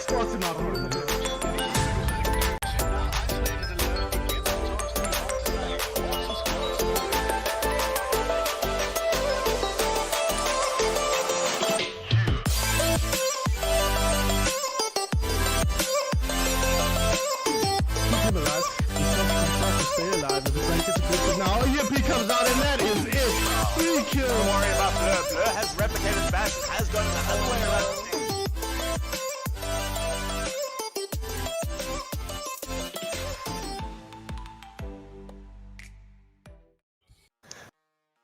Squats enough. Now Yippee comes out and that is it. 3 kills. Don't worry about Blur. Blur has replicated Bash and has gone the other way around the stage.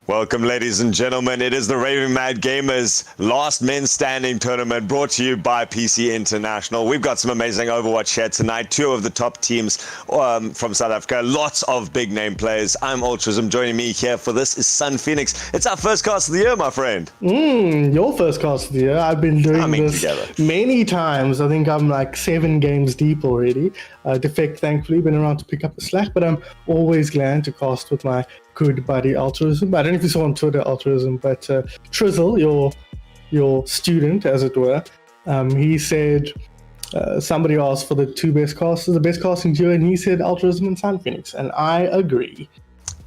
Welcome, ladies and gentlemen. It is the Raving Mad Gamers Last Men Standing tournament brought to you by PC International. We've got some amazing Overwatch here tonight. 2 of the top teams from South Africa. Lots of big name players. I'm Ultrism. Joining me here for this is Sun Phoenix. It's our first cast of the year, my friend. Your first cast of the year. I've been doing this many times. I think I'm like 7 games deep already. Defect, thankfully, been around to pick up the slack, but I'm always glad to cast with my good buddy Altruism. I don't know if you saw on Twitter, Altruism, but Trizzle, your student, as it were, he said somebody asked for the 2 best casters, the best casting duo, and he said Altruism and Sun Phoenix, and I agree.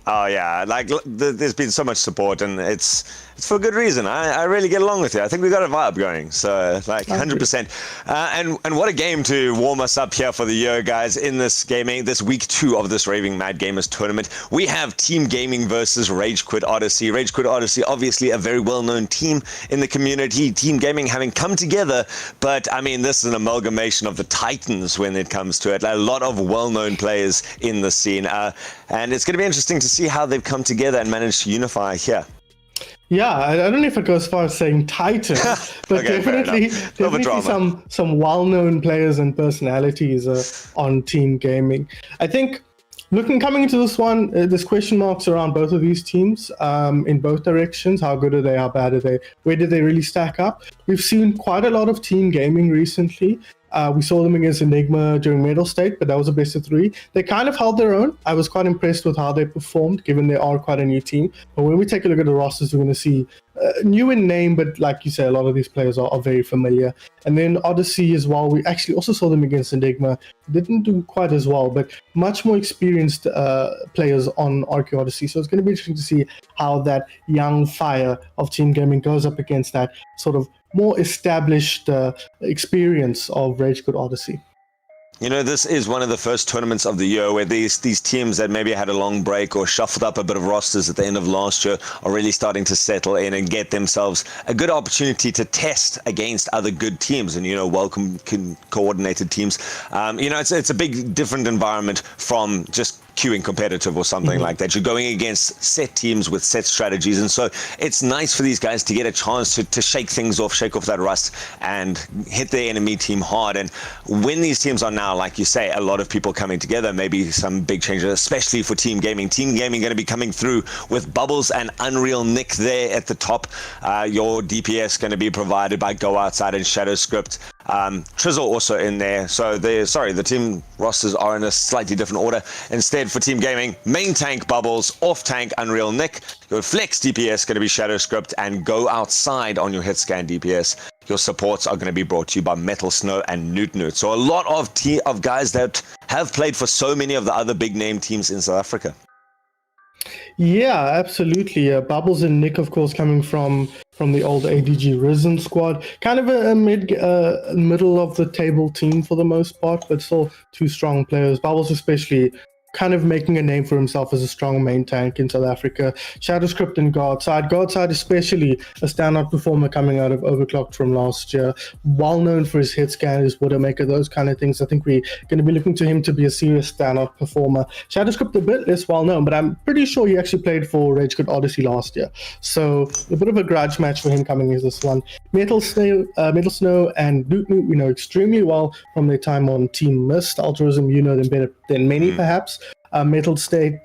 Oh yeah, like there's been so much support, and it's for good reason. I really get along with you. I think we got a vibe going, so like 100%. And what a game to warm us up here for the year, guys. In this week 2 of this Raving Mad Gamers tournament, we have Team Gaming versus Rage Quit Odyssey. Rage Quit Odyssey, obviously a very well-known team in the community. Team Gaming having come together, but I mean this is an amalgamation of the titans when it comes to it. A lot of well-known players in the scene, and it's going to be interesting to see how they've come together and managed to unify here. Yeah, I don't know if I go as far as saying Titan, but okay, definitely some well-known players and personalities on Team Gaming. I think coming into this one, there's question marks around both of these teams in both directions. How good are they? How bad are they? Where did they really stack up? We've seen quite a lot of Team Gaming recently. We saw them against Enigma during Medal State, but that was a best of 3. They kind of held their own. I was quite impressed with how they performed, given they are quite a new team. But when we take a look at the rosters, we're going to see new in name, but like you say, a lot of these players are very familiar. And then Odyssey as well. We actually also saw them against Enigma. Didn't do quite as well, but much more experienced players on RQ Odyssey. So it's going to be interesting to see how that young fire of Team Gaming goes up against that sort of more established experience of Rage Quit Odyssey. You know, this is one of the first tournaments of the year where these teams that maybe had a long break or shuffled up a bit of rosters at the end of last year are really starting to settle in and get themselves a good opportunity to test against other good teams and, you know, coordinated teams. You know, it's a big different environment from just queuing competitive or something like that. You're going against set teams with set strategies, and so it's nice for these guys to get a chance to shake things off, shake off that rust and hit the enemy team hard. And when these teams are now, like you say, a lot of people coming together, maybe some big changes, especially for Team Gaming. Team Gaming going to be coming through with Bubbles and Unreal Nick there at the top. Your DPS going to be provided by Go Outside and Shadow Script. Trizzle also in there. So the team rosters are in a slightly different order. Instead, for Team Gaming, main tank Bubbles, off tank Unreal Nick, your flex DPS going to be Shadow Script, and Go Outside on your hit scan DPS. Your supports are going to be brought to you by Metal Snow and Newt. So a lot of guys that have played for so many of the other big name teams in South Africa. Yeah, absolutely. Bubbles and Nick, of course, coming from the old ADG Risen squad. Kind of a middle of the table team for the most part, but still 2 strong players. Bubbles especially kind of making a name for himself as a strong main tank in South Africa. Shadowscript and Godside especially a standout performer coming out of Overclocked from last year. Well known for his hit scan, his Widowmaker, those kind of things. I think we're going to be looking to him to be a serious standout performer. Shadowscript a bit less well known, but I'm pretty sure he actually played for Rage Quit Odyssey last year. So a bit of a grudge match for him coming into this one. Metal Snow and Newt we know extremely well from their time on Team Mist. Altruism, you know them better than many perhaps. Metal Snow,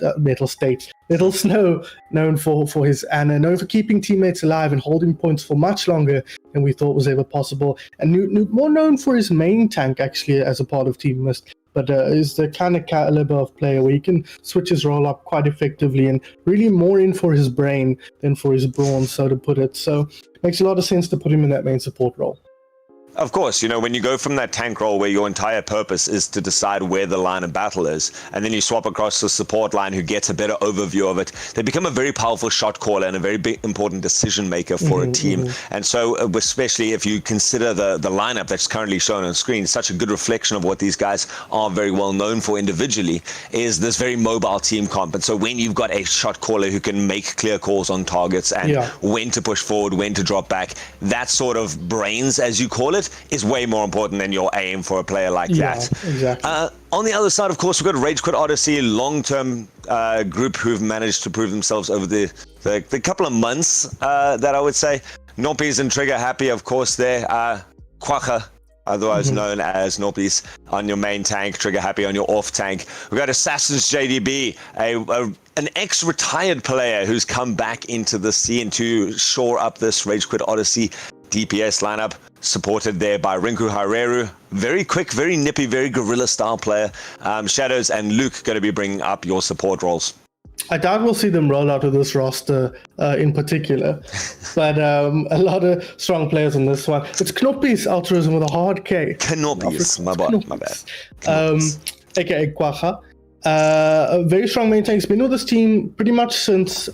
known for his Anna, known for keeping teammates alive and holding points for much longer than we thought was ever possible. And Newt more known for his main tank, actually, as a part of Team Mist, but is the kind of caliber of player where he can switch his role up quite effectively and really more in for his brain than for his brawn, so to put it. So makes a lot of sense to put him in that main support role. Of course, when you go from that tank role where your entire purpose is to decide where the line of battle is, and then you swap across the support line who gets a better overview of it, they become a very powerful shot caller and a very big, important decision maker for a team. And so, especially if you consider the lineup that's currently shown on screen, such a good reflection of what these guys are very well known for individually, is this very mobile team comp. And so when you've got a shot caller who can make clear calls on targets and when to push forward, when to drop back, that sort of brains, as you call it, is way more important than your aim for a player like that. Exactly. On the other side, of course, we've got Rage Quit Odyssey, long-term group who've managed to prove themselves over the couple of months that I would say. Norpies and Trigger Happy, of course, there. Quacha, otherwise known as Norpies, on your main tank, Trigger Happy on your off tank. We've got Assassin's JDB, an ex-retired player who's come back into the scene to shore up this Rage Quit Odyssey DPS lineup, supported there by Rinku Hareru. Very quick, very nippy, very guerrilla-style player. Shadows and Luke going to be bringing up your support roles. I doubt we'll see them roll out of this roster in particular, but a lot of strong players on this one. It's Knoppies Altruism with a hard K. Knoppies, my bad. AKA Quacha. A very strong main tank. He's been with this team pretty much since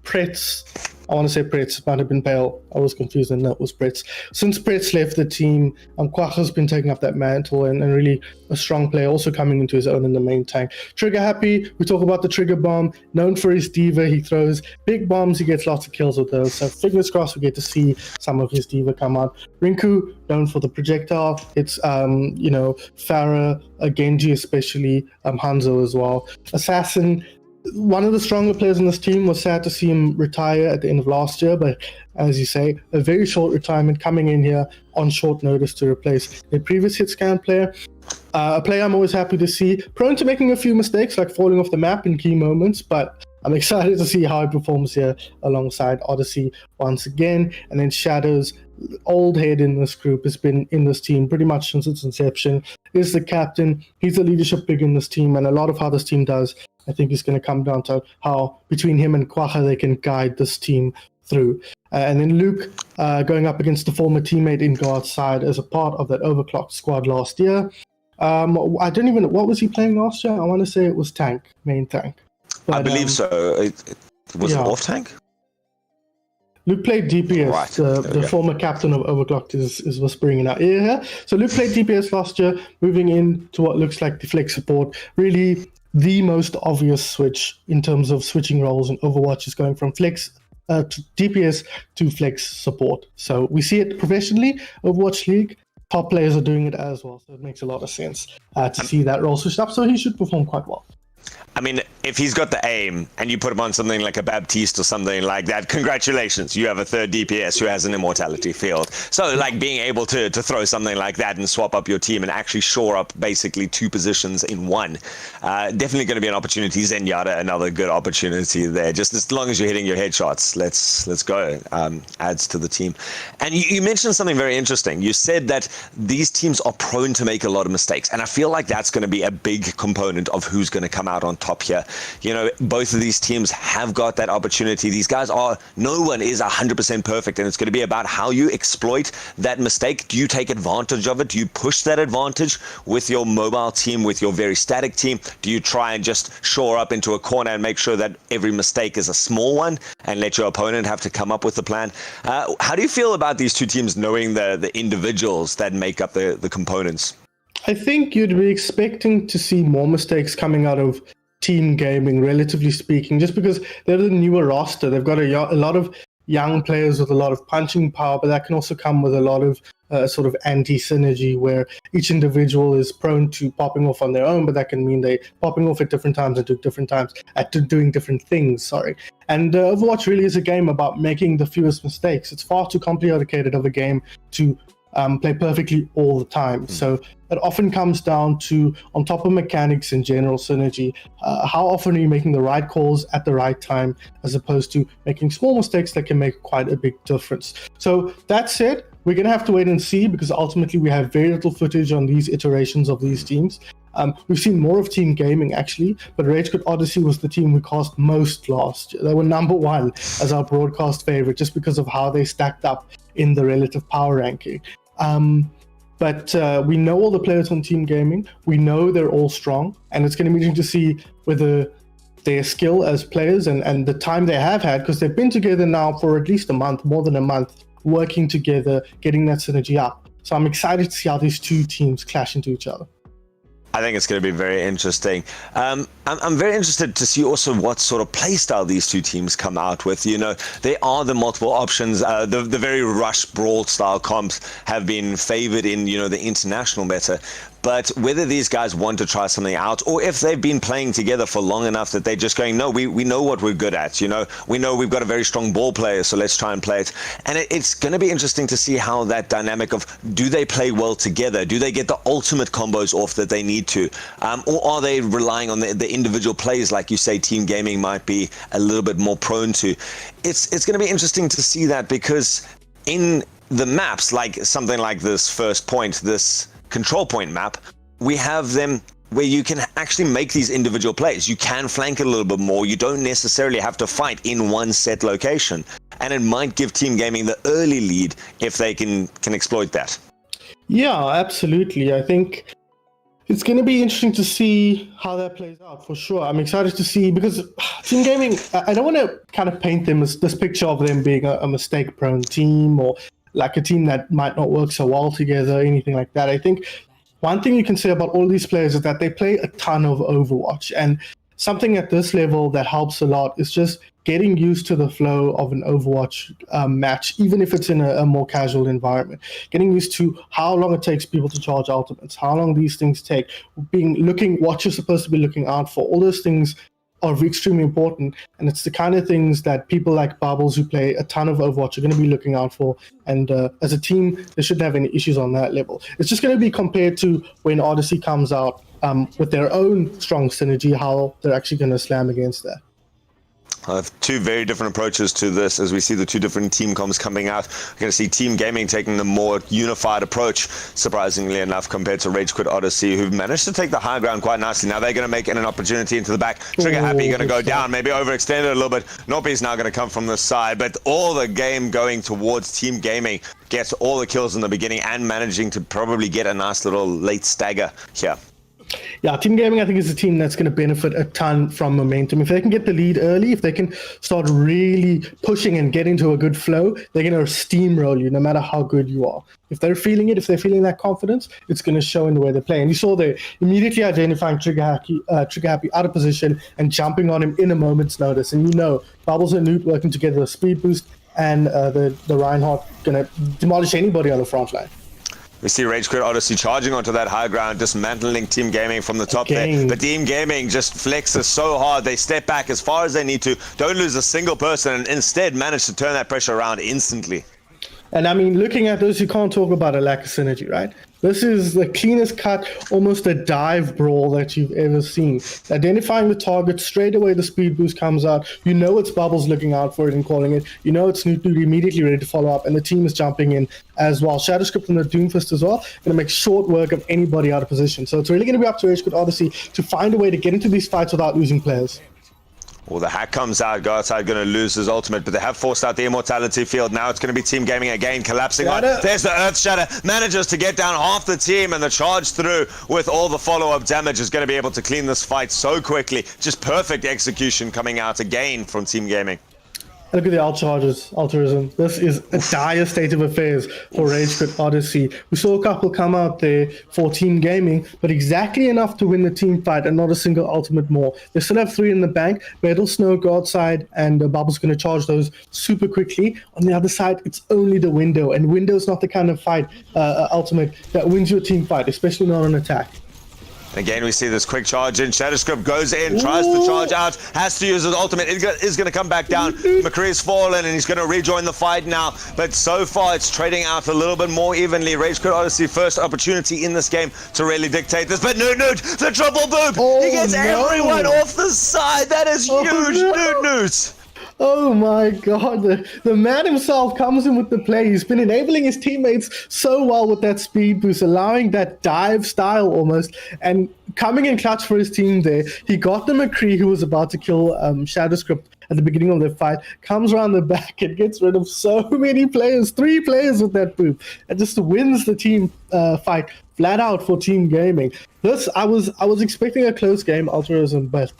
Pretz. I want to say Pretz, might have been Bale. I was confused and that was Pretz. Since Pretz left the team, Quacha's been taking up that mantle and really a strong player, also coming into his own in the main tank. Trigger Happy, we talk about the Trigger Bomb, known for his diva. He throws big bombs, he gets lots of kills with those. So fingers crossed we get to see some of his diva come out. Rinku, known for the projectile. It's, Farah, Genji especially, Hanzo as well. Assassin, one of the stronger players on this team. Was sad to see him retire at the end of last year, but as you say, a very short retirement, coming in here on short notice to replace a previous hit scan player. A player I'm always happy to see, prone to making a few mistakes like falling off the map in key moments, but I'm excited to see how he performs here alongside Odyssey once again. And then Shadows, old head in this group, has been in this team pretty much since its inception, is the captain. He's the leadership figure in this team, and a lot of how this team does, I think, is going to come down to how between him and Quacha they can guide this team through. And then Luke going up against the former teammate in Guard's side as a part of that overclocked squad last year. I don't even know, what was he playing last year? I want to say it was tank, main tank. But, I believe so. Was it off tank? Luke played DPS. Right. The former captain of Overclocked is whispering in our ear here. So Luke played DPS last year, moving into what looks like the flex support. Really the most obvious switch in terms of switching roles in Overwatch is going from flex to DPS to flex support. So we see it professionally, Overwatch League. Top players are doing it as well. So it makes a lot of sense to see that role switched up. So he should perform quite well. I mean, if he's got the aim and you put him on something like a Baptiste or something like that, congratulations, you have a third DPS who has an immortality field. So like being able to throw something like that and swap up your team and actually shore up basically two positions in one, definitely going to be an opportunity. Zenyatta, another good opportunity there. Just as long as you're hitting your headshots, let's go. Adds to the team. And you mentioned something very interesting. You said that these teams are prone to make a lot of mistakes. And I feel like that's going to be a big component of who's going to come out on top here. You know, both of these teams have got that opportunity. These guys no one is 100% perfect, and it's going to be about how you exploit that mistake. Do you take advantage of it? Do you push that advantage with your mobile team, with your very static team? Do you try and just shore up into a corner and make sure that every mistake is a small one and let your opponent have to come up with the plan? How do you feel about these two teams knowing the individuals that make up the components? I think you'd be expecting to see more mistakes coming out of team gaming, relatively speaking, just because they're the newer roster. They've got a lot of young players with a lot of punching power, but that can also come with a lot of sort of anti-synergy where each individual is prone to popping off on their own, but that can mean they popping off at different times and doing different things, And Overwatch really is a game about making the fewest mistakes. It's far too complicated of a game to play perfectly all the time. So it often comes down to, on top of mechanics and general synergy, how often are you making the right calls at the right time, as opposed to making small mistakes that can make quite a big difference. So that said, we're going to have to wait and see, because ultimately we have very little footage on these iterations of these teams. We've seen more of team gaming, actually, but Rage Quit Odyssey was the team we cast most last year. They were number one as our broadcast favorite, just because of how they stacked up in the relative power ranking. But we know all the players on Team Gaming. We know they're all strong, and it's going to be interesting to see whether their skill as players and the time they have had, because they've been together now for at least a month, more than a month, working together, getting that synergy up. So I'm excited to see how these two teams clash into each other. I think it's going to be very interesting. I'm very interested to see also what sort of play style these two teams come out with. You know, there are the multiple options. The very rush brawl style comps have been favored in, you know, the international meta. But whether these guys want to try something out, or if they've been playing together for long enough that they're just going, no, we know what we're good at. You know we've got a very strong ball player, so let's try and play it. And it's going to be interesting to see how that dynamic of, do they play well together? Do they get the ultimate combos off that they need to? Or are they relying on the individual plays, like you say, Team Gaming might be a little bit more prone to? It's going to be interesting to see that, because in the maps, like something like this first point, this control point map, we have them where you can actually make these individual plays. You can flank it a little bit more. You don't necessarily have to fight in one set location. And it might give Team Gaming the early lead if they can exploit that. Yeah, absolutely. I think it's going to be interesting to see how that plays out, for sure. I'm excited to see, because Team Gaming, I don't want to kind of paint them as this picture of them being a mistake-prone team, or like a team that might not work so well together, anything like that. I think one thing you can say about all these players is that they play a ton of Overwatch, and something at this level that helps a lot is just getting used to the flow of an Overwatch match, even if it's in a more casual environment. Getting used to how long it takes people to charge ultimates, how long these things take, looking what you're supposed to be looking out for. All those things are extremely important, and it's the kind of things that people like Bubbles, who play a ton of Overwatch, are going to be looking out for. And as a team, they shouldn't have any issues on that level. It's just going to be compared to when Odyssey comes out with their own strong synergy, how they're actually going to slam against that. Two very different approaches to this as we see the two different team comps coming out. We're going to see Team Gaming taking the more unified approach, surprisingly enough, compared to Rage Quit Odyssey, who've managed to take the high ground quite nicely. Now they're going to make it an opportunity into the back. Trigger Happy going to go down, maybe overextend it a little bit. Noppy's now going to come from the side, but all the game going towards Team Gaming. Gets all the kills in the beginning and managing to probably get a nice little late stagger here. Yeah, Team Gaming, I think, is a team that's going to benefit a ton from momentum. If they can get the lead early, if they can start really pushing and get into a good flow, they're going to steamroll you no matter how good you are. If they're feeling it, if they're feeling that confidence, it's going to show in the way they play. And you saw they're immediately identifying Trigger Happy out of position and jumping on him in a moment's notice. And you know, Bubbles and Newt working together, a speed boost, and the Reinhardt going to demolish anybody on the front line. We see Rage Quit Odyssey charging onto that high ground, dismantling Team Gaming from the top there. But Team Gaming just flexes so hard. They step back as far as they need to, don't lose a single person, and instead manage to turn that pressure around instantly. And I mean, looking at this, you can't talk about a lack of synergy, right? This is the cleanest cut, almost a dive brawl that you've ever seen. Identifying the target, straight away the speed boost comes out. You know it's Bubbles looking out for it and calling it. You know it's Newt immediately ready to follow up, and the team is jumping in as well. Shadowscript and the Doomfist as well, going to make short work of anybody out of position. So it's really going to be up to Rage Quit Odyssey to find a way to get into these fights without losing players. Well, the hack comes out, Gartside going to lose his ultimate, but they have forced out the immortality field. Now it's going to be Team Gaming again, collapsing on. There's the Earth Shatter, manages to get down half the team, and the charge through with all the follow-up damage is going to be able to clean this fight so quickly. Just perfect execution coming out again from Team Gaming. Look at the altruism. This is a dire state of affairs for Rage Quit Odyssey. We saw a couple come out there for Team Gaming, but exactly enough to win the team fight and not a single ultimate more. They still have 3 in the bank. Battle, Snow, Godside, and Bubble's going to charge those super quickly. On the other side, it's only the Window, and Window's not the kind of fight, ultimate, that wins your team fight, especially not on attack. Again, we see this quick charge in. Shadowscript goes in, tries to charge out, has to use his ultimate. It is going to come back down. McCree's fallen, and he's going to rejoin the fight now. But so far, it's trading out a little bit more evenly. Rage Quit Odyssey, first opportunity in this game to really dictate this. But Newt, the triple boop! He gets everyone off the side. That is huge, Newt. Oh my God, the man himself comes in with the play. He's been enabling his teammates so well with that speed boost, allowing that dive style almost. And coming in clutch for his team there. He got the McCree who was about to kill Shadowscript at the beginning of the fight, comes around the back and gets rid of so many players, 3 players with that boom, and just wins the team fight flat out for Team Gaming. This, I was expecting a close game, Altruism, but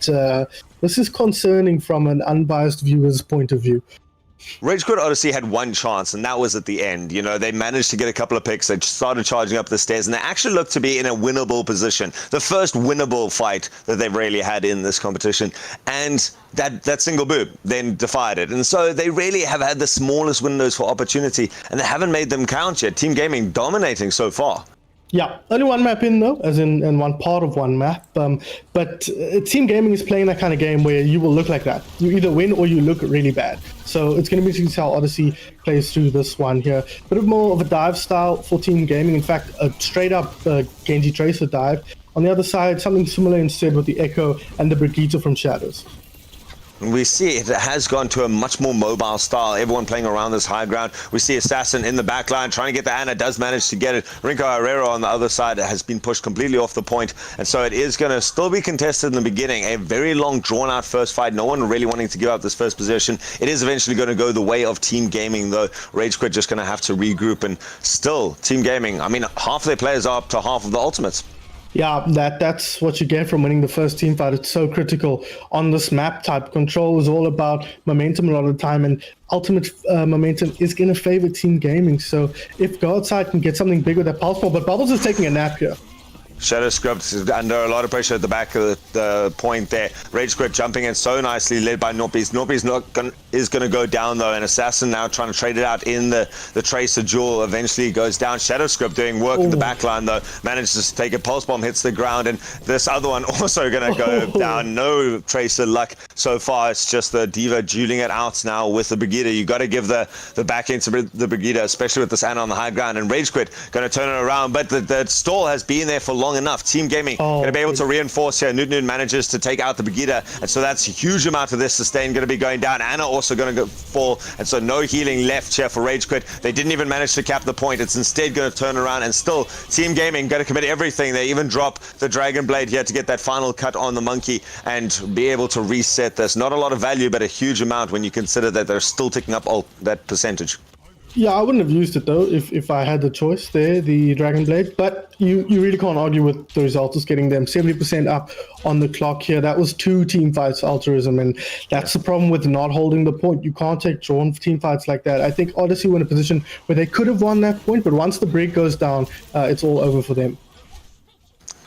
this is concerning from an unbiased viewer's point of view. Rage Quit Odyssey had one chance, and that was at the end. You know, they managed to get a couple of picks. They started charging up the stairs, and they actually looked to be in a winnable position. The first winnable fight that they've really had in this competition. And that single boob then defied it. And so they really have had the smallest windows for opportunity, and they haven't made them count yet. Team Gaming dominating so far. Yeah, only one map in though, as in one part of one map. But Team Gaming is playing that kind of game where you will look like that. You either win or you look really bad. So it's going to be interesting to see how Odyssey plays through this one here. A bit more of a dive style for Team Gaming. In fact, a straight up Genji Tracer dive. On the other side, something similar instead with the Echo and the Brigitte from Shadows. We see it has gone to a much more mobile style. Everyone playing around this high ground. We see Assassin in the back line trying to get the Ana, does manage to get it. Rinko Herrera on the other side has been pushed completely off the point. And so it is going to still be contested in the beginning. A very long, drawn-out first fight. No one really wanting to give up this first position. It is eventually going to go the way of Team Gaming, though. Rage Quit just going to have to regroup. And still, Team Gaming, I mean, half their players are up to half of the ultimates. Yeah, that's what you get from winning the first team fight. It's so critical on this map type. Control is all about momentum a lot of the time, and ultimate momentum is going to favor Team Gaming. So if Godside can get something big with that Pulse Ball, but Bubbles is taking a nap here. Shadowscript is under a lot of pressure at the back of the point there. Rage Quit jumping in so nicely, led by Norpies. Norpies is going to go down though, and Assassin now trying to trade it out in the Tracer duel. Eventually goes down. Shadowscript doing work in the back line though, manages to take a Pulse Bomb, hits the ground, and this other one also going to go down. No Tracer luck so far. It's just the Diva dueling it out now with the Brigitte. You got to give the back end to the Brigitte, especially with this Ana on the high ground, and Rage Quit going to turn it around, but the stall has been there for long enough. Team Gaming going to be able to reinforce here. Newton manages to take out the Brigitte, and so that's a huge amount of this sustain going to be going down. Ana also going to fall, and so no healing left here for Rage Quit. They didn't even manage to cap the point. It's instead going to turn around, and still Team Gaming going to commit everything. They even drop the Dragon Blade here to get that final cut on the Monkey and be able to reset this. Not a lot of value, but a huge amount when you consider that they're still ticking up that percentage. Yeah, I wouldn't have used it though if I had the choice there, the Dragon Blade. But you really can't argue with the result is getting them 70% up on the clock here. That was 2 team fights, Altruism, and that's the problem with not holding the point. You can't take drawn team fights like that. I think Odyssey were in a position where they could have won that point, but once the break goes down, it's all over for them.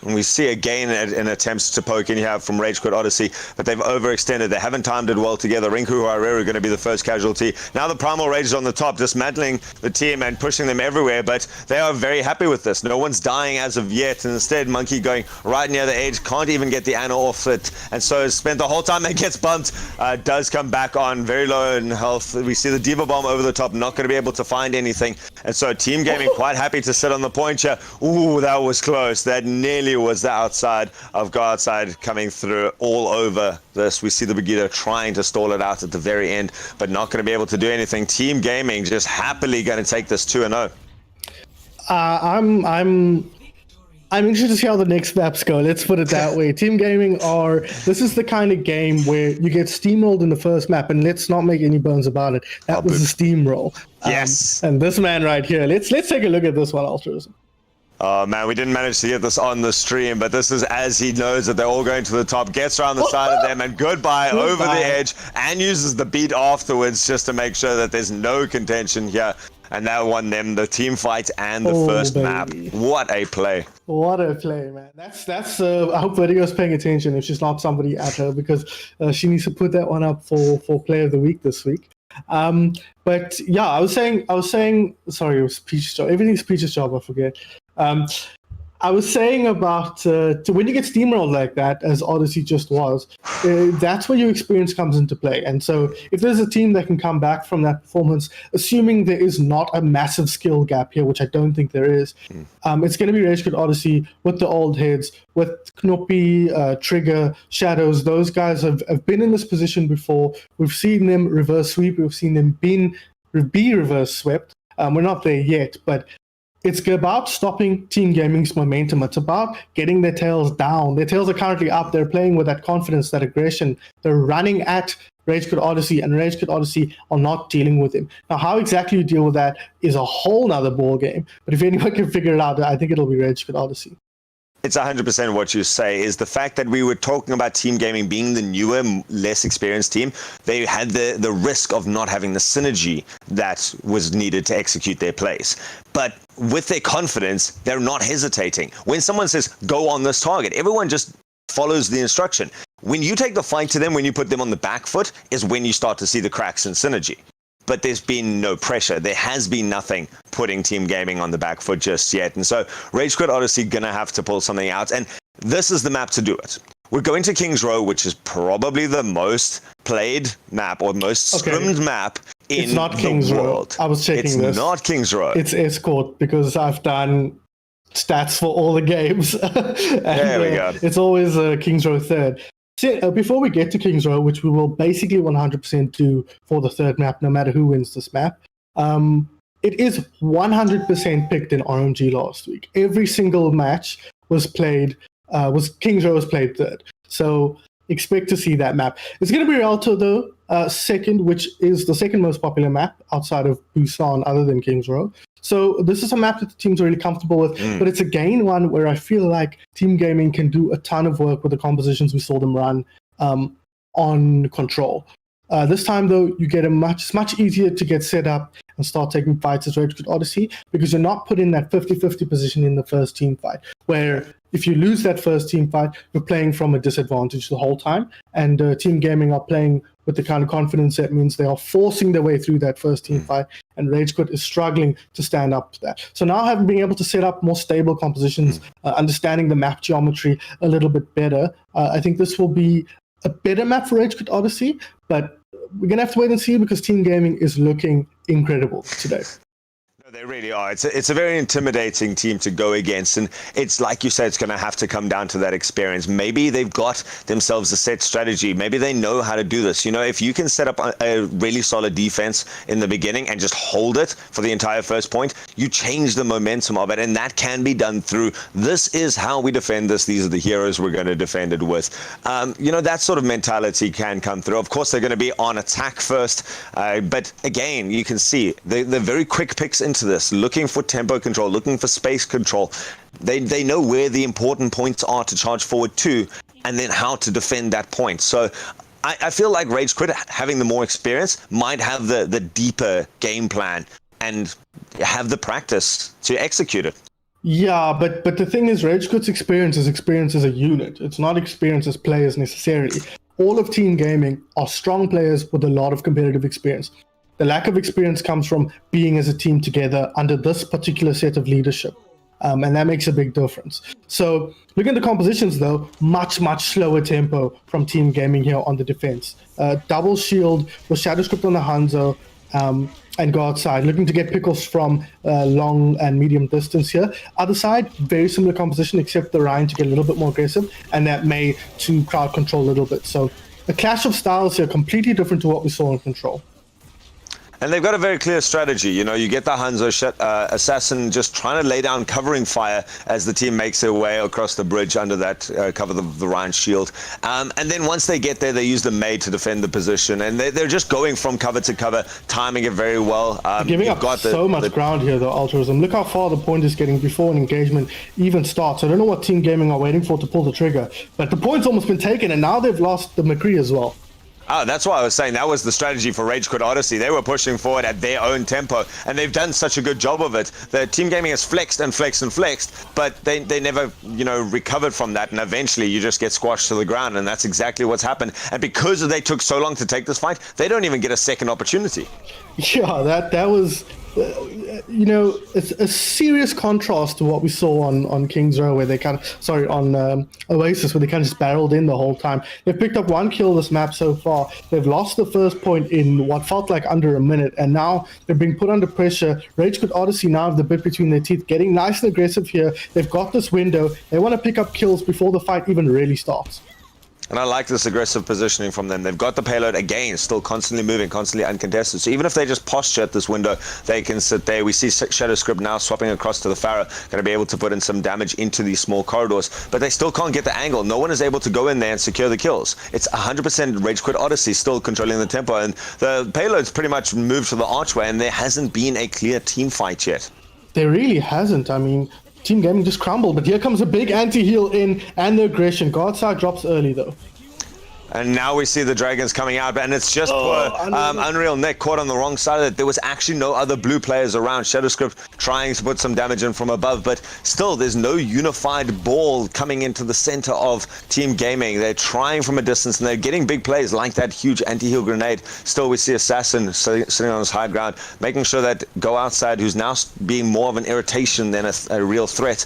And we see again in attempts to poke in here from Rage Quit Odyssey, but they've overextended. They haven't timed it well together. Rinku Herrera going to be the first casualty. Now the Primal Rage is on the top, dismantling the team and pushing them everywhere, but they are very happy with this. No one's dying as of yet, and instead Monkey going right near the edge, can't even get the Ana off it, and so spent the whole time that gets bumped, does come back on, very low in health. We see the Diva Bomb over the top, not going to be able to find anything, and so Team Gaming quite happy to sit on the point here. Ooh, that was close. That nearly was the outside of Godside coming through all over this. We see the Brigitte trying to stall it out at the very end, but not going to be able to do anything. Team Gaming just happily going to take this 2-0. I'm interested to see how the next maps go. Let's put it that way. Team Gaming this is the kind of game where you get steamrolled in the first map, and let's not make any bones about it. That was a steamroll. Yes. And this man right here, let's take a look at this one, Altruism. Oh man, we didn't manage to get this on the stream, but this is as he knows that they're all going to the top, gets around the side of them, and goodbye over the edge, and uses the beat afterwards just to make sure that there's no contention here. And that won them the team fight and the first map. What a play. What a play, man. That's I hope Vertigo's paying attention if she's not somebody at her, because she needs to put that one up for Player of the Week this week. But yeah, I was saying, sorry, it was Peach's job. Everything's Peach's job, I forget. I was saying about when you get steamrolled like that, as Odyssey just was, that's where your experience comes into play. And so if there's a team that can come back from that performance, assuming there is not a massive skill gap here, which I don't think there is, it's going to be Rage Quit Odyssey with the old heads, with Knoppy, Trigger, Shadows. Those guys have been in this position before. We've seen them reverse sweep. We've seen them be reverse swept. We're not there yet, but It's about stopping Team Gaming's momentum. It's about getting their tails down. Their tails are currently up. They're playing with that confidence, that aggression. They're running at Rage Quit Odyssey, and Rage Quit Odyssey are not dealing with him. Now, how exactly you deal with that is a whole nother ball game. But if anyone can figure it out, I think it'll be Rage Quit Odyssey. It's 100% what you say is the fact that we were talking about Team Gaming being the newer, less experienced team. They had the risk of not having the synergy that was needed to execute their plays. But with their confidence, they're not hesitating. When someone says, go on this target, everyone just follows the instruction. When you take the fight to them, when you put them on the back foot, is when you start to see the cracks in synergy. But there's been no pressure. There has been nothing putting Team Gaming on the back foot just yet. And so Rage Quit Odyssey going to have to pull something out. And this is the map to do it. We're going to King's Row, which is probably the most played map or most scrimmed map in it's not King's Row. I was checking this. It's not King's Row. It's Escort because I've done stats for all the games. There we go. It's always King's Row third. So, before we get to King's Row, which we will basically 100% do for the third map, no matter who wins this map, it is 100% picked in RMG last week. Every single match was played, King's Row was played third. So expect to see that map. It's going to be Rialto, though, second, which is the second most popular map outside of Busan, other than King's Row. So this is a map that the teams are really comfortable with, but it's again one where I feel like Team Gaming can do a ton of work with the compositions we saw them run on Control. This time, though, you get it's much easier to get set up and start taking fights as Rage Quit Odyssey because you're not put in that 50-50 position in the first team fight, where if you lose that first team fight, you're playing from a disadvantage the whole time. And Team Gaming are playing with the kind of confidence that means they are forcing their way through that first team fight, and Rage Quit is struggling to stand up to that. So now having been able to set up more stable compositions, understanding the map geometry a little bit better, I think this will be a better map for Rage Quit Odyssey, but we're going to have to wait and see because Team Gaming is looking incredible today. They really are. It's a very intimidating team to go against, and it's like you said, it's going to have to come down to that experience. Maybe they've got themselves a set strategy. Maybe they know how to do this. You know, if you can set up a really solid defense in the beginning and just hold it for the entire first point, you change the momentum of it, and that can be done through this is how we defend this. These are the heroes we're going to defend it with. You know, that sort of mentality can come through. Of course, they're going to be on attack first, but again, you can see they're very quick picks into this, looking for tempo control, looking for space control. They know where the important points are to charge forward to, and then how to defend that point. So I feel like Rage Quit, having the more experience, might have the deeper game plan and have the practice to execute it. Yeah, but the thing is, Rage Quit's experience as a unit. It's not experience as players necessarily. All of Team Gaming are strong players with a lot of competitive experience. The lack of experience comes from being as a team together under this particular set of leadership. And that makes a big difference. So looking at the compositions, though, much slower tempo from Team Gaming here on the defense. Double shield with Shadow Script on the Hanzo and go outside, looking to get pickles from long and medium distance here. Other side, very similar composition, except the Ryan to get a little bit more aggressive, and that May to crowd control a little bit. So a clash of styles here, completely different to what we saw in Control. And they've got a very clear strategy. You know, you get the Hanzo assassin just trying to lay down covering fire as the team makes their way across the bridge under that cover of the Ryan shield. And then once they get there, they use the Maid to defend the position. And they're just going from cover to cover, timing it very well. Giving up so much ground here, though, Altruism. Look how far the point is getting before an engagement even starts. I don't know what Team Gaming are waiting for to pull the trigger. But the point's almost been taken, and now they've lost the McCree as well. Oh, that's why I was saying that was the strategy for Rage Quit Odyssey. They were pushing forward at their own tempo, and they've done such a good job of it. The Team Gaming has flexed and flexed and flexed, but they never, you know, recovered from that, and eventually you just get squashed to the ground, and that's exactly what's happened. And because they took so long to take this fight, they don't even get a second opportunity. Yeah, that was, you know, it's a serious contrast to what we saw on King's Row, where they on Oasis, where they kind of just barreled in the whole time. They've picked up one kill this map so far. They've lost the first point in what felt like under a minute, and now they're being put under pressure. Rage Quit Odyssey now have the bit between their teeth, getting nice and aggressive here. They've got this window. They want to pick up kills before the fight even really starts. And I like this aggressive positioning from them. They've got the payload again, still constantly moving, constantly uncontested. So even if they just posture at this window, they can sit there. We see Shadowscript now swapping across to the Pharaoh, going to be able to put in some damage into these small corridors, but they still can't get the angle. No one is able to go in there and secure the kills. It's 100% Rage Quit Odyssey still controlling the tempo, and the payload's pretty much moved to the archway, and there hasn't been a clear team fight yet. There really hasn't. I mean, Team Gaming just crumbled, but here comes a big anti-heal in and the aggression. Godside drops early though. And now we see the dragons coming out, and it's just poor Unreal Nick caught on the wrong side of it. There was actually no other blue players around. Shadowscript trying to put some damage in from above, but still there's no unified ball coming into the center of Team Gaming. They're trying from a distance, and they're getting big plays like that huge anti-heal grenade. Still, we see Assassin sitting on his high ground, making sure that Go Outside, who's now being more of an irritation than a real threat,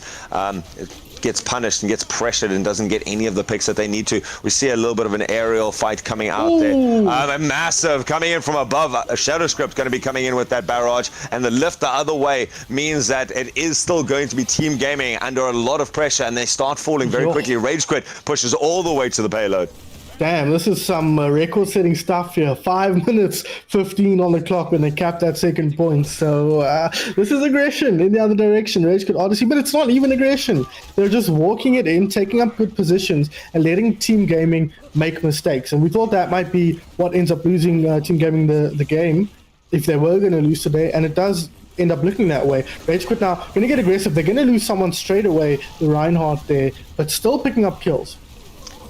gets punished and gets pressured and doesn't get any of the picks that they need to. We see a little bit of an aerial fight coming out there. A massive coming in from above. A Shadowscript going to be coming in with that barrage, and the lift the other way means that it is still going to be Team Gaming under a lot of pressure, and they start falling very quickly. Rage Quit pushes all the way to the payload. Damn, this is some record-setting stuff here. 5 minutes 15 on the clock when they cap that second point. So this is aggression in the other direction. Rage Quit Odyssey, but it's not even aggression. They're just walking it in, taking up good positions, and letting Team Gaming make mistakes. And we thought that might be what ends up losing Team Gaming the game if they were going to lose today, and it does end up looking that way. Rage Quit now going to get aggressive. They're going to lose someone straight away, the Reinhardt there, but still picking up kills.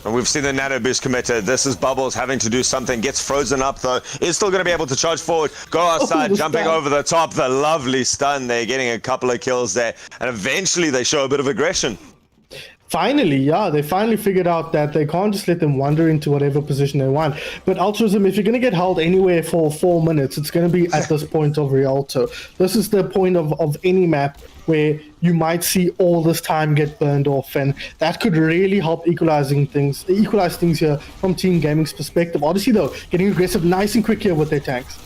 And we've seen the nano boost committed. This is Bubbles having to do something. Gets frozen up though. Is still going to be able to charge forward. Go outside, jumping over the top. The lovely stun. They're getting a couple of kills there. And eventually they show a bit of aggression. Finally, yeah, they finally figured out that they can't just let them wander into whatever position they want. But Altruism, if you're going to get held anywhere for 4 minutes, it's going to be at this point of Rialto. This is the point of any map where you might see all this time get burned off, and that could really help equalize things here from Team Gaming's perspective. Odyssey, though, getting aggressive nice and quick here with their tanks.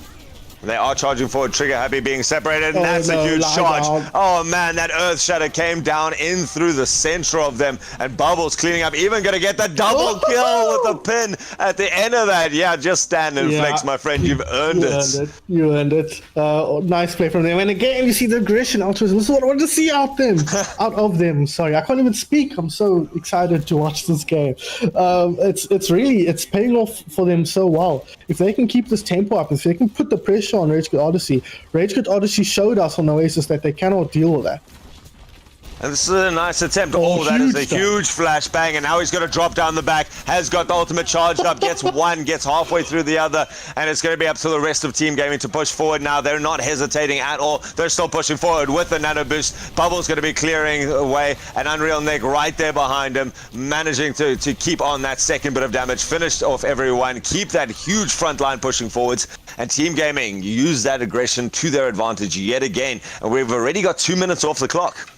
They are charging forward. Trigger Happy being separated, and that's a huge charge. Oh man, that Earth Shatter came down in through the center of them, and Bubbles cleaning up, even going to get the double kill with the pin at the end of that. Yeah, just stand and flex, my friend. You've earned it. You earned it. Nice play from them. And again, you see the aggression. Altruism. This is what I want to see out of them. Sorry, I can't even speak. I'm so excited to watch this game. It's paying off for them so well. If they can keep this tempo up, if they can put the pressure on Rage Quit Odyssey. Rage Quit Odyssey showed us on Oasis that they cannot deal with that. And this is a nice attempt. Oh, that is a huge flashbang, and now he's going to drop down the back. Has got the ultimate charged up, gets one, gets halfway through the other, and it's going to be up to the rest of Team Gaming to push forward now. They're not hesitating at all. They're still pushing forward with the nano boost. Bubble's going to be clearing away, and Unreal Nick right there behind him, managing to keep on that second bit of damage, finished off everyone, keep that huge front line pushing forwards, and Team Gaming use that aggression to their advantage yet again, and we've already got 2 minutes off the clock.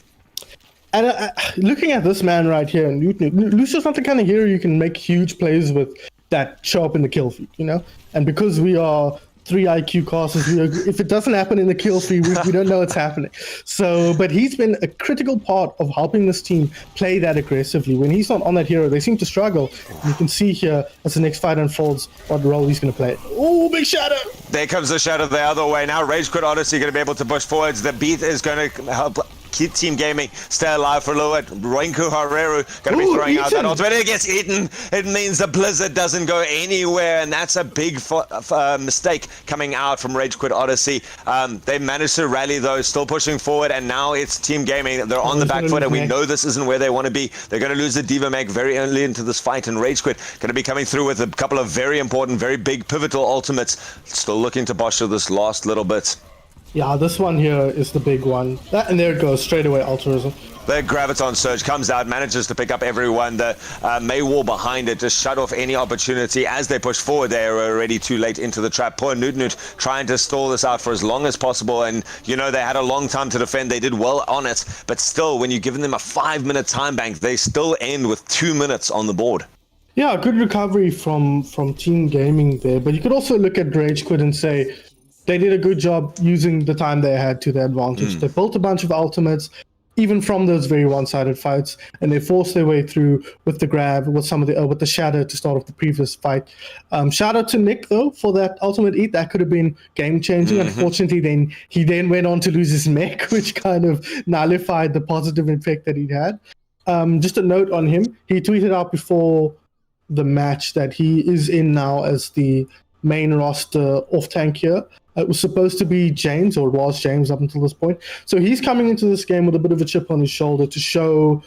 And looking at this man right here, Lucio's not the kind of hero you can make huge plays with that show up in the kill feed, you know? And because we are 3 IQ casters, if it doesn't happen in the kill feed, we don't know it's happening. So, but he's been a critical part of helping this team play that aggressively. When he's not on that hero, they seem to struggle. You can see here as the next fight unfolds what role he's going to play. Oh, big shadow! There comes the shadow the other way. Now Rage Quit Odyssey going to be able to push forwards. The beat is going to help keep Team Gaming stay alive for a little bit. Rinku Hareru going to be throwing out that ultimate. It gets eaten. It means the Blizzard doesn't go anywhere, and that's a big mistake coming out from Rage Quit Odyssey. They managed to rally though, still pushing forward, and now it's Team Gaming. They're on the back foot, and we know this isn't where they want to be. They're going to lose the Diva Meg very early into this fight, and Rage Quit going to be coming through with a couple of very important, very big, pivotal ultimates. Still looking to posture this last little bit. Yeah, this one here is the big one. And there it goes, straight away, Altruism. The Graviton Surge comes out, manages to pick up everyone. The May Wall behind it just shut off any opportunity. As they push forward, they are already too late into the trap. Poor Newt trying to stall this out for as long as possible. And, you know, they had a long time to defend. They did well on it. But still, when you're giving them a 5-minute time bank, they still end with 2 minutes on the board. Yeah, good recovery from Team Gaming there. But you could also look at Rage Quit and say, they did a good job using the time they had to their advantage. They built a bunch of ultimates. even from those very one-sided fights, and they forced their way through with the grab, with some of the with the shadow to start off the previous fight. Shout out to Nick though for that ultimate eat. That could have been game-changing. Unfortunately, then he went on to lose his mech, which kind of nullified the positive effect that he'd had. Just a note on him: he tweeted out before the match that he is in now as the main roster off tank here. It was supposed to be James, or it was James up until this point. So he's coming into this game with a bit of a chip on his shoulder to show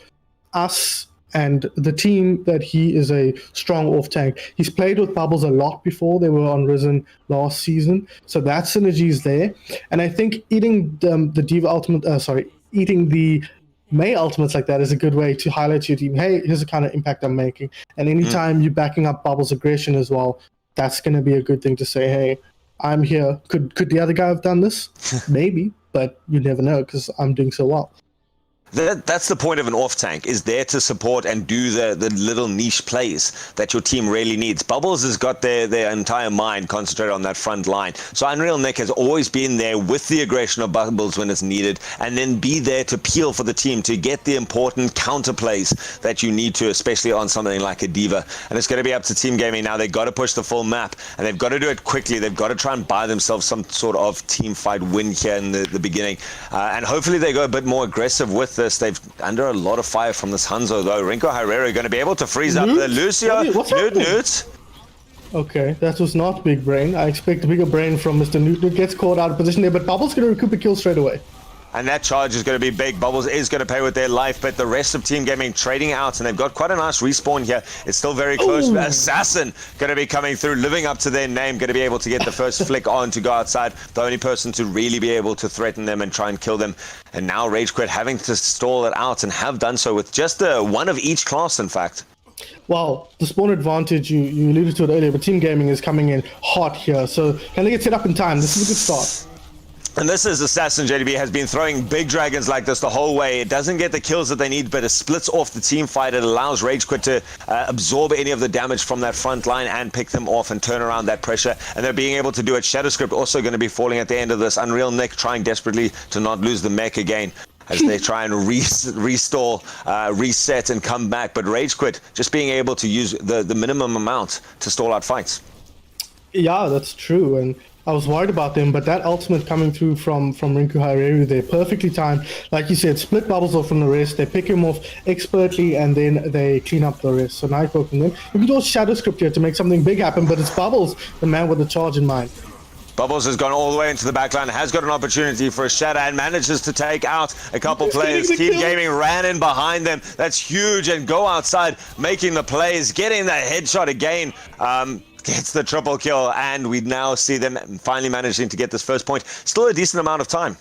us and the team that he is a strong off tank. He's played with Bubbles a lot before. They were on Risen last season. So that synergy is there. And I think eating the Diva Ultimate, eating the May Ultimates like that is a good way to highlight to your team, hey, here's the kind of impact I'm making. And anytime you're backing up Bubbles' aggression as well, that's going to be a good thing to say, hey, I'm here. Could the other guy have done this? Maybe, but you never know because I'm doing so well. That's the point of an off tank, is there to support and do the little niche plays that your team really needs. Bubbles has got their entire mind concentrated on that front line. So Unreal Nick has always been there with the aggression of Bubbles when it's needed, and then be there to peel for the team, to get the important counter plays that you need to, especially on something like a Diva. And it's going to be up to Team Gaming now. They've got to push the full map, and they've got to do it quickly. They've got to try and buy themselves some sort of team fight win here in the beginning. And hopefully they go a bit more aggressive with this. They've under a lot of fire from this Hanzo though. Rinko Herrera going to be able to freeze up the Lucio. Newt. Okay, that was not big brain. I expect a bigger brain from Mr. Newt. Newt gets caught out of position there, but Bubbles going to recoup a kill straight away. And that charge is going to be big. Bubbles is going to pay with their life, but the rest of Team Gaming trading out, and they've got quite a nice respawn here. It's still very close. Ooh. Assassin going to be coming through, living up to their name, going to be able to get the first flick on to go outside. The only person to really be able to threaten them and try and kill them. And now Rage Quit having to stall it out, and have done so with just one of each class, in fact. Well, the spawn advantage, you alluded to it earlier, but Team Gaming is coming in hot here. So can they get set up in time? This is a good start. And this is Assassin. JDB has been throwing big dragons like this the whole way. It doesn't get the kills that they need, but it splits off the team fight. It allows Rage Quit to absorb any of the damage from that front line and pick them off and turn around that pressure. And they're being able to do it. Shadowscript also going to be falling at the end of this. Unreal Nick trying desperately to not lose the mech again as they try and restore, reset, and come back. But Rage Quit just being able to use the minimum amount to stall out fights. Yeah, that's true. And I was worried about them, but that ultimate coming through from Rinku Haireru there, perfectly timed. Like you said, split Bubbles off from the rest. They pick him off expertly, and then they clean up the rest. So nice work from them. You can also shadow script here to make something big happen, but it's Bubbles, the man with the charge in mind. Bubbles has gone all the way into the backline, has got an opportunity for a shadow, and manages to take out a couple players. Team Gaming ran in behind them. That's huge, and go outside, making the plays, getting that headshot again. Gets the triple kill, and we now see them finally managing to get this first point. Still a decent amount of time.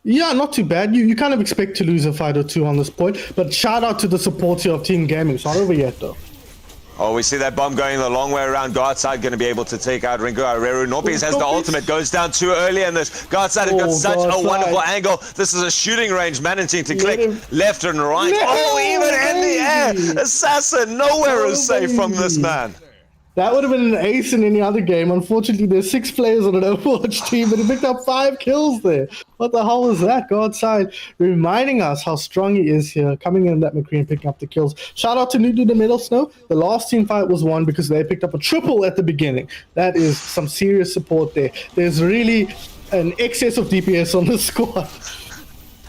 Yeah, not too bad. You kind of expect to lose a fight or two on this point, but shout out to the support here of Team Gaming. It's not over yet, though. Oh, we see that bomb going the long way around. Go outside, going to be able to take out Ringo Herrera. Norpies has the ultimate, goes down too early, and this go outside has got such a wonderful angle. This is a shooting range, managing to click left and right. Oh, even in the air. Assassin, nowhere is safe from this man. That would have been an ace in any other game. Unfortunately, there's 6 players on an Overwatch team, and he picked up 5 kills there. What the hell was that? Go outside, reminding us how strong he is here, coming in that McCree and picking up the kills. Shout out to Nudu the Middle Snow. The last team fight was won because they picked up a triple at the beginning. That is some serious support there. There's really an excess of DPS on the squad.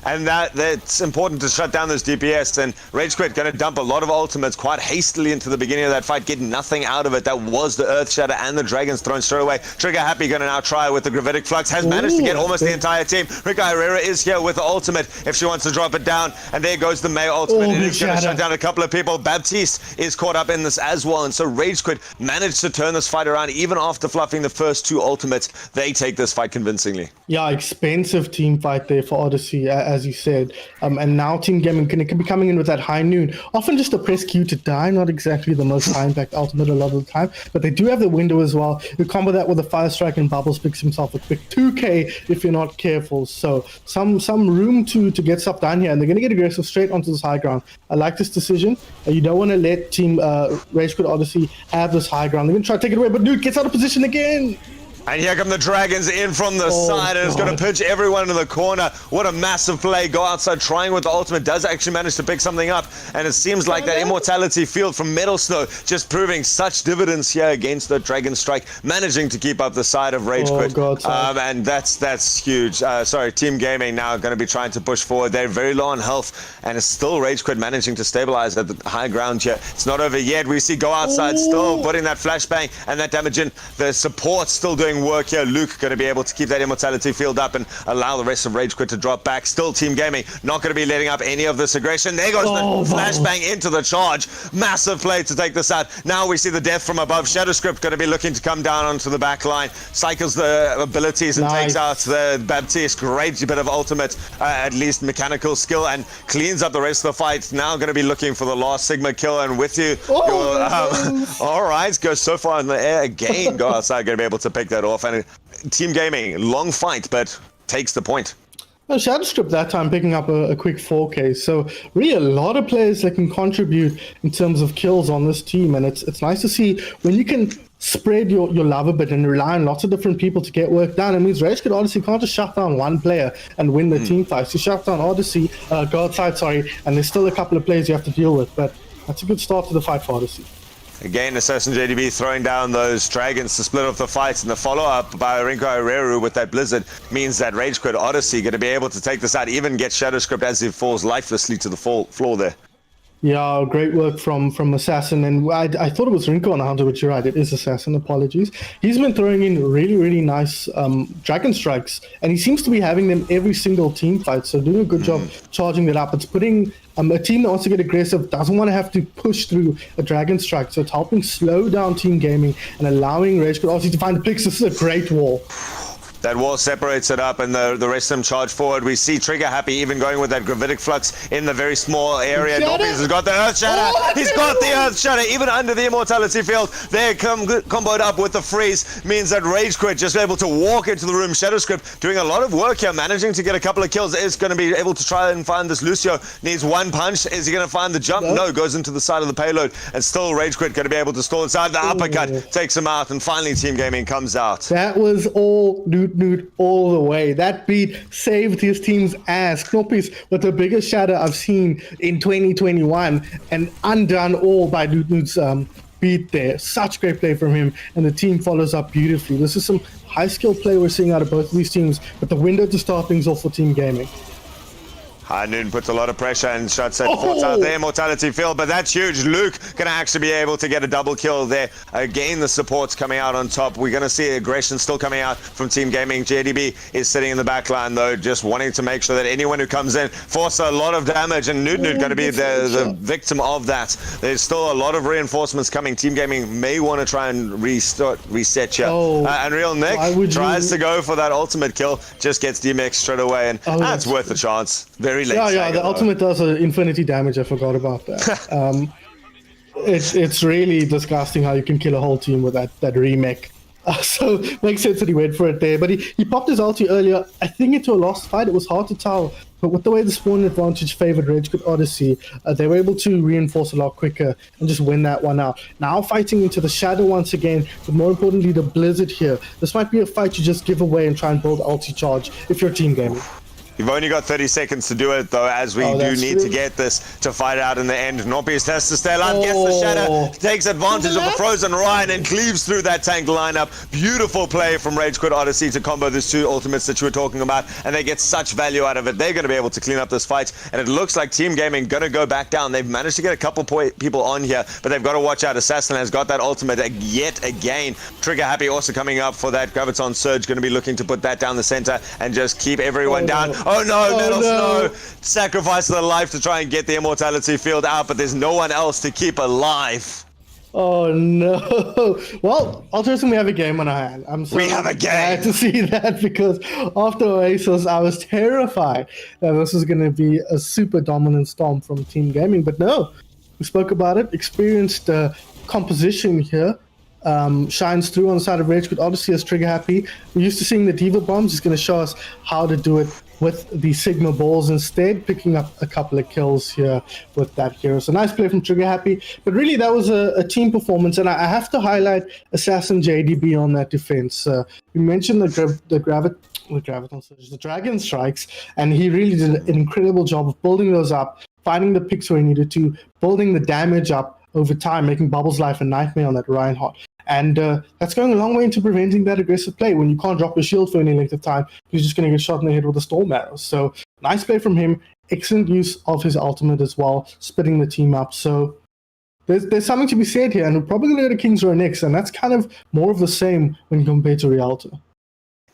And that's important to shut down this DPS. And Rage Quit going to dump a lot of ultimates quite hastily into the beginning of that fight, getting nothing out of it. That was the Earth Shatter and the Dragons thrown straight away. Trigger Happy going to now try with the Gravitic Flux. Has managed to get almost the entire team. Rika Herrera is here with the ultimate if she wants to drop it down. And there goes the May ultimate. And it's going to shut down a couple of people. Baptiste is caught up in this as well. And so Rage Quit managed to turn this fight around. Even after fluffing the first 2 ultimates, they take this fight convincingly. Yeah, expensive team fight there for Odyssey, as you said. And now Team Gaming can be coming in with that high noon. Often just a press Q to die, not exactly the most high impact ultimate a lot of the time. But they do have the window as well. You combo that with a Fire Strike, and Bubbles picks himself a quick 2k if you're not careful. So some room to get stuff done here. And they're going to get aggressive straight onto this high ground. I like this decision. You don't want to let Team Rage Quit Odyssey have this high ground. They're going to try to take it away, but Nuke gets out of position again. And here come the Dragons in from the side, and it's going to pitch everyone in the corner. What a massive play. Go outside, trying with the ultimate. Does actually manage to pick something up. And it seems like that Immortality Field from Metal Snow just proving such dividends here against the Dragon Strike, managing to keep up the side of Rage Quit. And that's huge. Sorry, Team Gaming now going to be trying to push forward. They're very low on health, and it's still Rage Quit managing to stabilize at the high ground here. It's not over yet. We see Go Outside still putting that flashbang and that damage in. The support still doing work here. Luke going to be able to keep that Immortality Field up and allow the rest of Rage Quit to drop back. Still Team Gaming not going to be letting up any of this aggression. There goes the flashbang into the charge. Massive play to take this out. Now we see the death from above. Shadowscript going to be looking to come down onto the back line. Cycles the abilities and takes out the Baptiste. Great bit of ultimate, at least mechanical skill, and cleans up the rest of the fight. Now going to be looking for the last Sigma kill, and with you, all right, goes so far in the air again. Go Outside going to be able to pick that off, and Team Gaming, long fight, but takes the point. Shadowstrip that time picking up a quick 4K. So really a lot of players that can contribute in terms of kills on this team, and it's nice to see when you can spread your love a bit and rely on lots of different people to get work done. It means Rage Quit Odyssey can't just shut down one player and win the team fights. You shut down Odyssey, Go Outside, and there's still a couple of players you have to deal with, but that's a good start to the fight for Odyssey. Again, Assassin JDB throwing down those Dragons to split off the fights, and the follow-up by Rinko Ireru with that Blizzard means that Rage Quit Odyssey going to be able to take this out, even get Shadowscript as he falls lifelessly to the floor there. Yeah, great work from Assassin, and I thought it was Rinko on the Hunter, but you're right, it is Assassin, apologies. He's been throwing in really nice Dragon Strikes, and he seems to be having them every single team fight, so doing a good job charging that up. It's putting a team that wants to get aggressive, doesn't want to have to push through a Dragon Strike, so it's helping slow down Team Gaming and allowing Rage Quit Odyssey to find the picks. This is a great wall. That wall separates it up, and the rest of them charge forward. We see Trigger Happy even going with that Gravitic Flux in the very small area. Norpies has got the Earth Shatter. He's got the Earth Shatter, even under the Immortality Field. They're comboed up with the Freeze. Means that Rage Quit just able to walk into the room. Shadowscript doing a lot of work here, managing to get a couple of kills. Is going to be able to try and find this Lucio. Needs one punch. Is he going to find the jump? No, goes into the side of the payload. And still Rage Quit going to be able to stall inside. The uppercut takes him out, and finally Team Gaming comes out. That was all Nude all the way. That beat saved his team's ass. Knoppies with the biggest shatter I've seen in 2021, and undone all by Nude's beat there. Such great play from him, and the team follows up beautifully. This is some high skill play we're seeing out of both of these teams, but the window to start things off for Team Gaming. High Noon puts a lot of pressure and shots at the Immortality Field, but that's huge. Luke going to actually be able to get a double kill there. Again, the support's coming out on top. We're going to see aggression still coming out from Team Gaming. JDB is sitting in the back line, though, just wanting to make sure that anyone who comes in force a lot of damage, and Nude going to be the victim of that. There's still a lot of reinforcements coming. Team Gaming may want to try and reset here. Unreal Nick tries to go for that ultimate kill, just gets DMX straight away, and that's worth a chance. Very late. Yeah, the ultimate does infinity damage. I forgot about that. It's really disgusting how you can kill a whole team with that remake. So makes sense that he went for it there. But he popped his ulti earlier. I think into a lost fight. It was hard to tell. But with the way the spawn advantage favored Rage Quit Odyssey, they were able to reinforce a lot quicker and just win that one out. Now fighting into the Shadow once again, but more importantly the Blizzard here. This might be a fight you just give away and try and build ulti charge if you're Team Gaming. You've only got 30 seconds to do it, though, as we do need to get this to fight out in the end. Norpius has to stay alive, gets the shatter, takes advantage of the frozen Ryan, and cleaves through that tank lineup. Beautiful play from Rage Quit Odyssey to combo these two ultimates that you were talking about, and they get such value out of it. They're going to be able to clean up this fight, and it looks like Team Gaming going to go back down. They've managed to get a couple people on here, but they've got to watch out. Assassin has got that ultimate yet again. Trigger Happy also coming up for that Graviton Surge, going to be looking to put that down the center and just keep everyone down. Oh no, Metal Snow sacrifice their life to try and get the Immortality Field out, but there's no one else to keep alive. Oh no. Well, ultimately we have a game on our hand. I'm so glad to see that, because after Oasis I was terrified that this was going to be a super dominant storm from Team Gaming, but no, we spoke about it. Experienced composition here shines through on the side of Rage Quit Odyssey as Trigger Happy. We're used to seeing the Diva Bombs. He's going to show us how to do it with the Sigma balls instead, picking up a couple of kills here with that hero. So nice play from Trigger Happy. But really, that was a team performance. And I have to highlight Assassin JDB on that defense. We mentioned the Dragon Strikes, and he really did an incredible job of building those up, finding the picks where he needed to, building the damage up over time, making Bubbles' life a nightmare on that Reinhardt. And that's going a long way into preventing that aggressive play. When you can't drop your shield for any length of time, you're just going to get shot in the head with a Storm Arrow. So nice play from him. Excellent use of his ultimate as well, splitting the team up. So there's something to be said here. And we're probably going to go to Kings Row next. And that's kind of more of the same when compared to Rialto.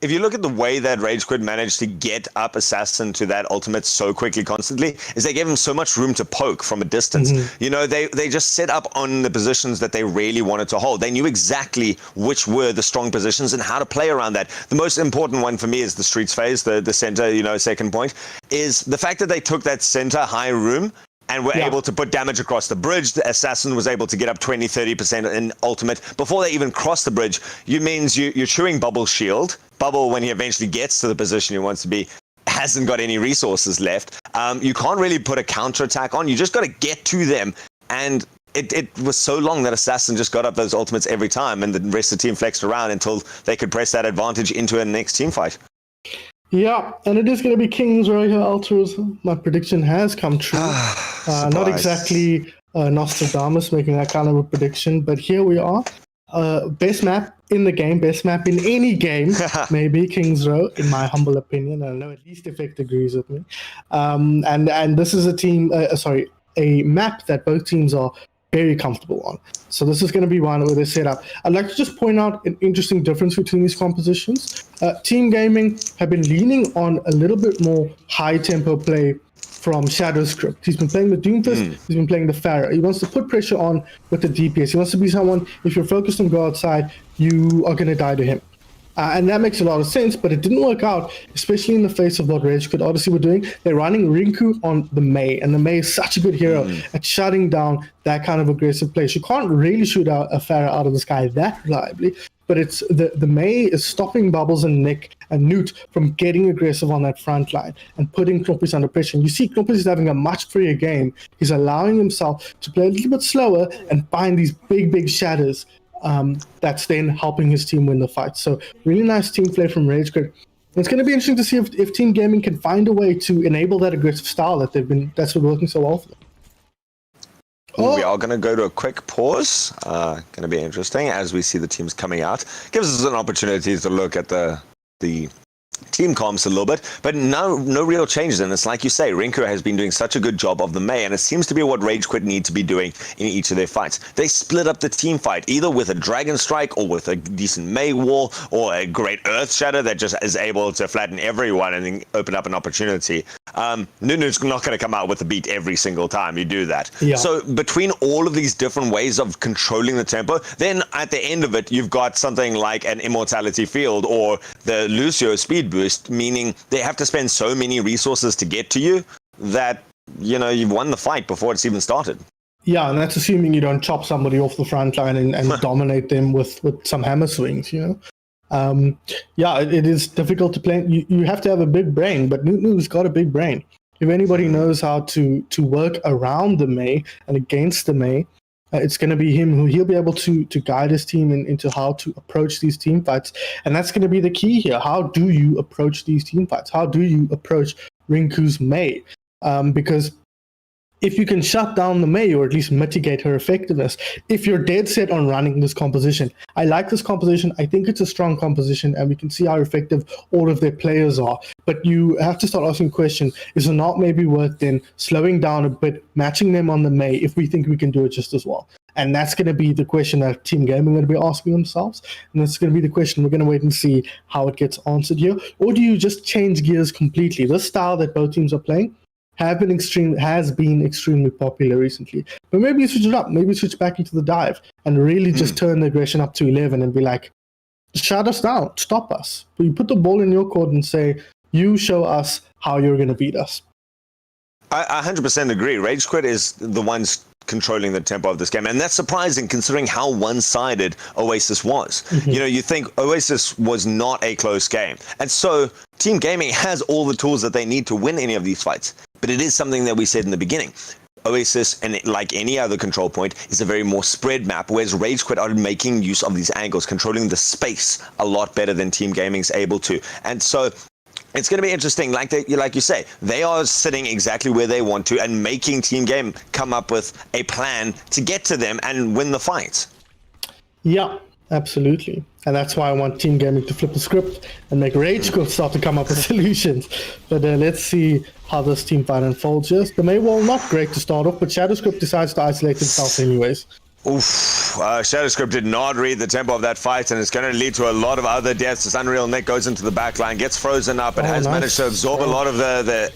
If you look at the way that Rage Quit managed to get up Assassin to that ultimate so quickly, constantly, is they gave him so much room to poke from a distance. You know, they just set up on the positions that they really wanted to hold. They knew exactly which were the strong positions and how to play around that. The most important one for me is the streets phase, the center, you know, second point, is the fact that they took that center high room and were able to put damage across the bridge. The Assassin was able to get up 20-30% in ultimate. Before they even cross the bridge, you're chewing Bubble's shield. Bubble, when he eventually gets to the position he wants to be, hasn't got any resources left. You can't really put a counterattack on. You just got to get to them. And it was so long that Assassin just got up those ultimates every time, and the rest of the team flexed around until they could press that advantage into a next team fight. Yeah, and it is going to be Kings Row here, Ultras. My prediction has come true. Not exactly Nostradamus making that kind of a prediction, but here we are. Best map in the game, best map in any game, maybe Kings Row, in my humble opinion. I know at least Effect agrees with me. And this is a map that both teams are very comfortable on. So this is going to be one where they set up. I'd like to just point out an interesting difference between these compositions. Team Gaming have been leaning on a little bit more high tempo play from Shadow Script. He's been playing the Doomfist, he's been playing the Pharaoh. He wants to put pressure on with the DPS. He wants to be someone, if you're focused on go outside, you are going to die to him. And that makes a lot of sense, but it didn't work out, especially in the face of what Rage Quit Odyssey were doing. They're running Rinku on the Mei, and the Mei is such a good hero at shutting down that kind of aggressive play. You can't really shoot out a Pharaoh out of the sky that reliably, but it's the Mei is stopping Bubbles and Nick and Newt from getting aggressive on that front line and putting Knoppis under pressure. And you see Knoppis is having a much freer game. He's allowing himself to play a little bit slower and find these big shadows. That's then helping his team win the fight. So really nice team play from Rage Quit. It's going to be interesting to see if Team Gaming can find a way to enable that aggressive style that's been working so well for them. We are going to go to a quick pause. Going to be interesting as we see the teams coming out. Gives us an opportunity to look at the team comps a little bit, but no real changes. And it's like you say, Rinku has been doing such a good job of the Mei, and it seems to be what Rage Quit need to be doing in each of their fights. They split up the team fight, either with a Dragon Strike or with a decent Mei wall or a great Earth Shatter that just is able to flatten everyone and then open up an opportunity. Nunu's not going to come out with a beat every single time you do that. Yeah. So between all of these different ways of controlling the tempo, then at the end of it, you've got something like an Immortality Field or the Lucio Speed Boost, meaning they have to spend so many resources to get to you that, you know, you've won the fight before it's even started. Yeah, and that's assuming you don't chop somebody off the front line and dominate them with some hammer swings, you know? Yeah, it is difficult to play. You have to have a big brain, but Nunu's got a big brain. If anybody knows how to work around the Mei and against the Mei, it's going to be him. He'll be able to guide his team into how to approach these team fights. And that's going to be the key here. How do you approach these team fights? How do you approach Rinku's Mei? Because if you can shut down the Mei or at least mitigate her effectiveness, if you're dead set on running this composition, I like this composition. I think it's a strong composition and we can see how effective all of their players are. But you have to start asking the question, is it not maybe worth then slowing down a bit, matching them on the Mei if we think we can do it just as well? And that's going to be the question that Team Gaming are going to be asking themselves. And that's going to be the question we're going to wait and see how it gets answered here. Or do you just change gears completely? This style that both teams are playing has been extremely popular recently. But maybe you switch it up. Maybe switch back into the dive and really just turn the aggression up to 11 and be like, shut us down, stop us. But you put the ball in your court and say, you show us how you're going to beat us. I 100% agree. Rage Quit is the ones controlling the tempo of this game, and that's surprising considering how one-sided Oasis was. You know, you think Oasis was not a close game, and so Team Gaming has all the tools that they need to win any of these fights. But it is something that we said in the beginning. Oasis, and like any other control point, is a very more spread map, whereas Rage Quit are making use of these angles, controlling the space a lot better than Team Gaming's able to. And so it's going to be interesting, like you say, they are sitting exactly where they want to and making Team Game come up with a plan to get to them and win the fight. Yeah, absolutely. And that's why I want Team Gaming to flip the script and make Rage Quit start to come up with solutions. But let's see how this team fight unfolds. Just the May wall, not great to start off, but Shadowscript decides to isolate himself anyways. Oof, Shadowscript did not read the tempo of that fight, and it's going to lead to a lot of other deaths as Unreal Nick goes into the back line, gets frozen up, and has managed to absorb a lot of the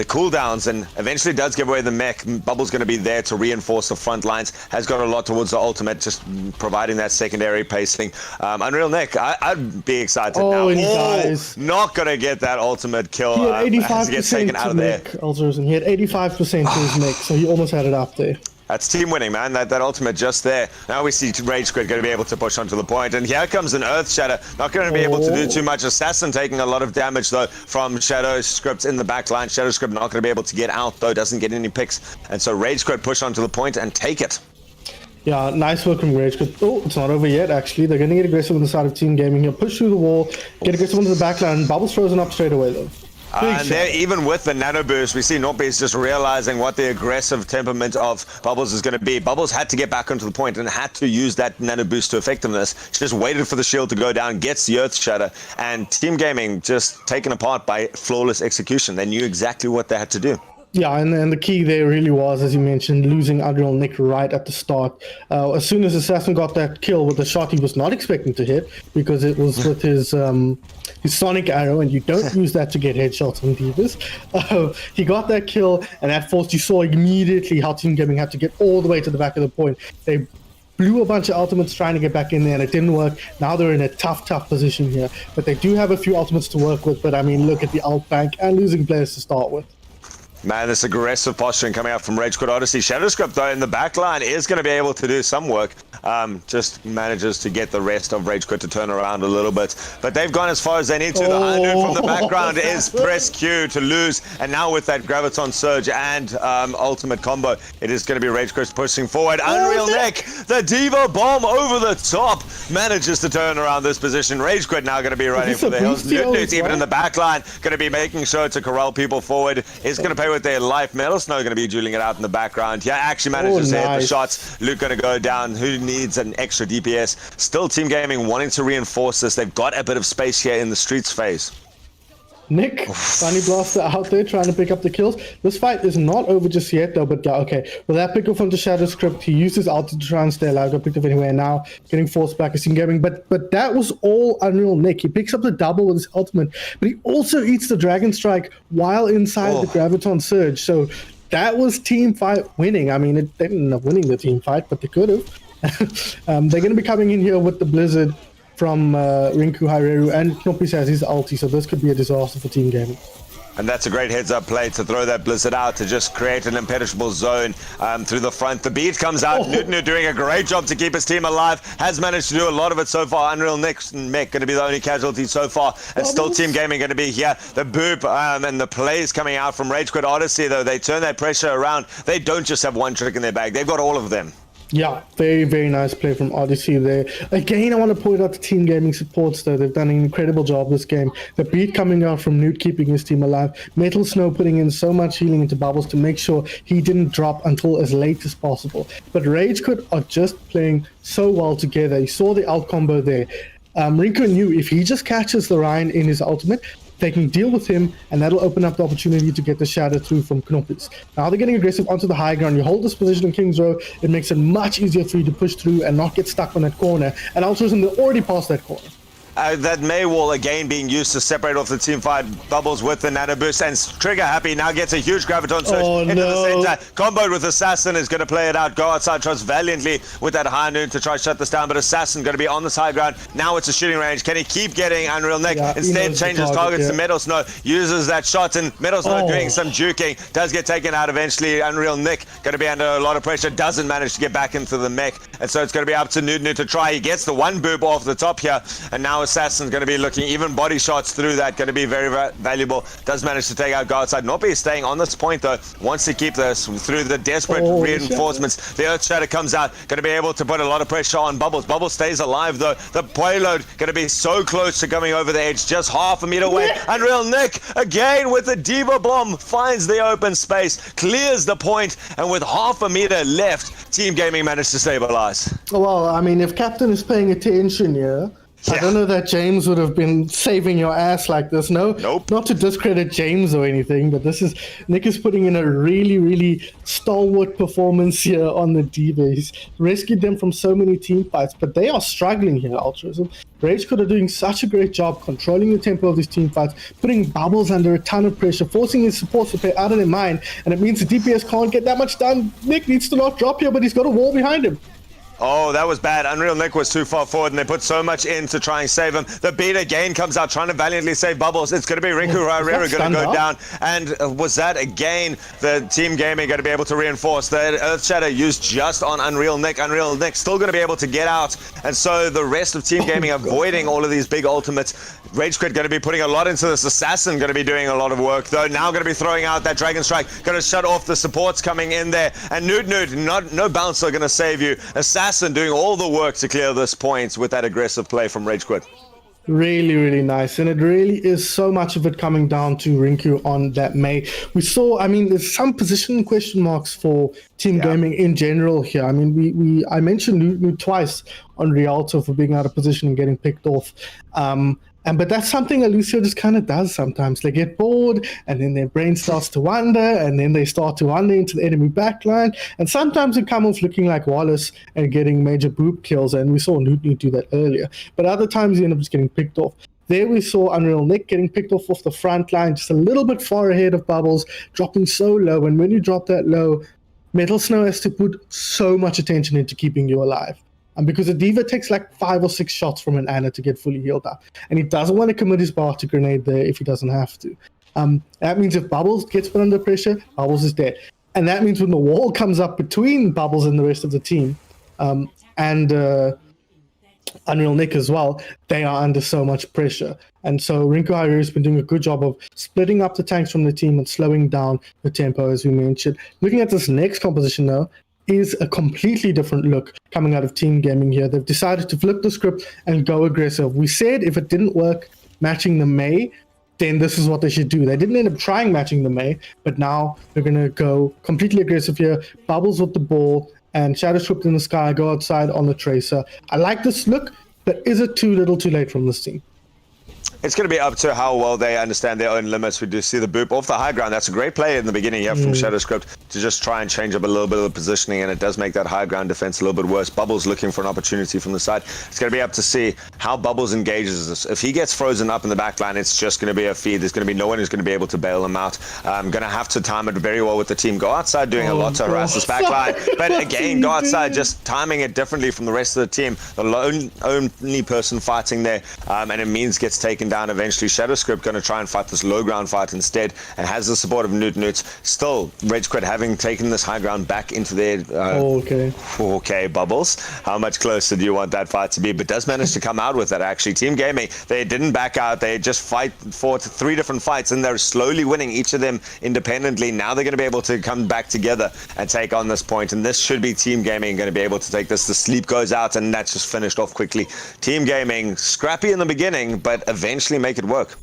cooldowns, and eventually does give away the mech. Bubble's going to be there to reinforce the front lines, has got a lot towards the ultimate, just providing that secondary pacing. Unreal Nick, I'd be excited now. And he dies. Not going to get that ultimate kill. He had 85% gets taken out of there. He had 85% to his mech, so he almost had it up there. That's team winning, man. That ultimate just there. Now we see Rage Quit going to be able to push onto the point. And here comes an Earth Shatter. Not going to be able to do too much. Assassin taking a lot of damage, though, from Shadowscript in the back line. Shadowscript not going to be able to get out, though. Doesn't get any picks. And so Rage Quit push onto the point and take it. Yeah, nice work from Rage Quit. Oh, it's not over yet, actually. They're going to get aggressive on the side of Team Gaming here. Push through the wall. Get aggressive onto the back line. Bubble's frozen up straight away, though. And there, even with the nano boost, we see Nortbeast just realizing what the aggressive temperament of Bubbles is going to be. Bubbles had to get back onto the point and had to use that nano boost to effectiveness. She just waited for the shield to go down, gets the Earth Shatter, and Team Gaming just taken apart by flawless execution. They knew exactly what they had to do. Yeah, and the key there really was, as you mentioned, losing Unreal Nick right at the start. As soon as Assassin got that kill with a shot he was not expecting to hit, because it was with his Sonic Arrow, and you don't use that to get headshots on Divas. He got that kill, and at first you saw immediately how Team Gaming had to get all the way to the back of the point. They blew a bunch of ultimates trying to get back in there, and it didn't work. Now they're in a tough position here. But they do have a few ultimates to work with, but I mean, look at the ult bank and losing players to start with. Man, this aggressive posturing coming out from Rage Quit Odyssey. Shadowscript, though, in the back line is going to be able to do some work. Just manages to get the rest of Rage Quit to turn around a little bit. But they've gone as far as they need to. The 100 from the background is press Q to lose. And now with that Graviton Surge and ultimate combo, it is going to be Rage Quit pushing forward. Unreal Nick, the Diva Bomb over the top, manages to turn around this position. Rage Quit now going to be running for the hills. Newt even in the back line, going to be making sure to corral people forward. Is going to pay with their life. Metal Snow going to be dueling it out in the background. Yeah, actually manages to hit the shots. Luke going to go down. Who needs an extra DPS? Still Team Gaming wanting to reinforce this. They've got a bit of space here in the streets phase. Nick, Sunny Blaster out there trying to pick up the kills. This fight is not over just yet, though, but yeah, okay. With that pick off onto Shadowscript, he used his ult to try and stay alive. Got picked up anyway, now getting forced back as Team Gaming. But that was all Unreal Nick. He picks up the double with his ultimate, but he also eats the Dragon Strike while inside the Graviton Surge. So that was team fight winning. I mean, they didn't end up winning the team fight, but they could have. They're going to be coming in here with the Blizzard from Rinku Haireru, and Knoppy has his ulti, so this could be a disaster for Team Gaming. And that's a great heads-up play to throw that Blizzard out to just create an impenetrable zone through the front. The beat comes out. Newton doing a great job to keep his team alive. Has managed to do a lot of it so far. Unreal Nick Mech going to be the only casualty so far. And still Team Gaming going to be here. The boop and the plays coming out from Rage Quit Odyssey, though. They turn that pressure around. They don't just have one trick in their bag. They've got all of them. Yeah, very, very nice play from Odyssey there. Again, I want to point out the Team Gaming supports, though. They've done an incredible job this game. The beat coming out from Newt keeping his team alive. Metal Snow putting in so much healing into Bubbles to make sure he didn't drop until as late as possible. But Rage Quit are just playing so well together. You saw the ult combo there. Rinku knew if he just catches the Ryan in his ultimate, they can deal with him, and that'll open up the opportunity to get the shadow through from Knoppis. Now they're getting aggressive onto the high ground. You hold this position in King's Row, it makes it much easier for you to push through and not get stuck on that corner. And Altruism, they're already past that corner. That May wall again being used to separate off the team fight. Bubbles with the nano boost, and Trigger Happy now gets a huge graviton surge into the center. Comboed with Assassin is going to play it out. Go outside, tries valiantly with that high noon to try to shut this down, but Assassin going to be on this high ground. Now it's a shooting range. Can he keep getting Unreal Nick? Instead changes targets to Metal Snow, uses that shot, and Metal Snow doing some juking, does get taken out eventually. Unreal Nick going to be under a lot of pressure, doesn't manage to get back into the mech, and so it's going to be up to Nunu to try. He gets the one boop off the top here, and now Assassin's going to be looking, even body shots through that, going to be very valuable. Does manage to take out Go Outside. Norby is staying on this point though, wants to keep this through the desperate reinforcements. The Earth Shatter comes out, going to be able to put a lot of pressure on Bubbles. Bubbles stays alive though. The payload going to be so close to coming over the edge, just half a meter away. Unreal Nick again with the Diva Bomb finds the open space, clears the point, and with half a meter left, Team Gaming managed to stabilize. Well, I mean, if Captain is paying attention here, I don't know that James would have been saving your ass like this. Nope. Not to discredit James or anything, but Nick is putting in a really, really stalwart performance here on the Diva. He's rescued them from so many team fights, but they are struggling here, Altruism. Rage Squad are doing such a great job controlling the tempo of these team fights, putting Bubbles under a ton of pressure, forcing his supports to play out of their mind, and it means the DPS can't get that much done. Nick needs to not drop here, but he's got a wall behind him. Oh, that was bad. Unreal Nick was too far forward, and they put so much in to try and save him. The beat again comes out, trying to valiantly save Bubbles. It's going to be Rinku Herrera going to go down. And was that again the Team Gaming going to be able to reinforce? The Earth Shatter used just on Unreal Nick. Unreal Nick still going to be able to get out. And so the rest of Team Gaming avoiding all of these big ultimates. Rage Quit going to be putting a lot into this. Assassin going to be doing a lot of work, though. Now going to be throwing out that Dragon Strike. Going to shut off the supports coming in there. And Noot, no bouncer going to save you. Assassin doing all the work to clear this point with that aggressive play from Rage Quit. Really, really nice. And it really is so much of it coming down to Rinku on that May. We saw, I mean, there's some position question marks for Team Gaming in general here. I mean, I mentioned Noot twice on Rialto for being out of position and getting picked off. But that's something Lucio just kind of does sometimes. They get bored, and then their brain starts to wander, and then they start to wander into the enemy backline. And sometimes they come off looking like Wallace and getting major boop kills, and we saw Newt do that earlier. But other times he ended up just getting picked off. There we saw Unreal Nick getting picked off the front line, just a little bit far ahead of Bubbles, dropping so low. And when you drop that low, Metal Snow has to put so much attention into keeping you alive. And because a Diva takes like 5 or 6 shots from an Ana to get fully healed up. And he doesn't want to commit his bar to grenade there if he doesn't have to. That means if Bubbles gets put under pressure, Bubbles is dead. And that means when the wall comes up between Bubbles and the rest of the team, and Unreal Nick as well, they are under so much pressure. And so Rinku Haru has been doing a good job of splitting up the tanks from the team and slowing down the tempo, as we mentioned. Looking at this next composition now, is a completely different look coming out of Team Gaming here. They've decided to flip the script and go aggressive. We said if it didn't work matching the May, then this is what they should do. They didn't end up trying matching the May, but now they're going to go completely aggressive here. Bubbles with the ball and Shadow Script in the sky, go outside on the Tracer. I like this look, but is it too little too late from this team? It's going to be up to how well they understand their own limits. We do see the boop off the high ground. That's a great play in the beginning here from Shadow Script to just try and change up a little bit of the positioning, and it does make that high ground defense a little bit worse. Bubbles looking for an opportunity from the side. It's going to be up to see how Bubbles engages this. If he gets frozen up in the back line, it's just going to be a feed. There's going to be no one who's going to be able to bail him out. I'm going to have to time it very well with the team. Go outside doing a lot to harass this back line. But again, go outside just timing it differently from the rest of the team. The only person fighting there, and it means gets taken down eventually. Shadow Script going to try and fight this low ground fight instead, and has the support of Noot. Still, Rage Quit having taken this high ground back into their okay, Bubbles. How much closer do you want that fight to be? But does manage to come out with that, actually. Team Gaming, they didn't back out. They just fought 3 different fights, and they're slowly winning each of them independently. Now they're going to be able to come back together and take on this point, and this should be Team Gaming going to be able to take this. The sleep goes out, and that's just finished off quickly. Team Gaming, scrappy in the beginning, but eventually make it work.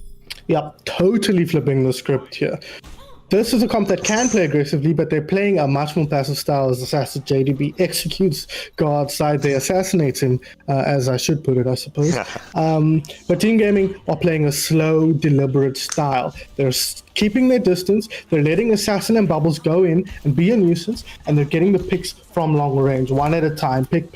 Yeah, totally flipping the script here. This is a comp that can play aggressively, but they're playing a much more passive style as Assassin JDB executes, go outside, they assassinate him, as I should put it, I suppose. But Team Gaming are playing a slow, deliberate style. They're keeping their distance. They're letting Assassin and Bubbles go in and be a nuisance, and they're getting the picks from long range, one at a time. Pick.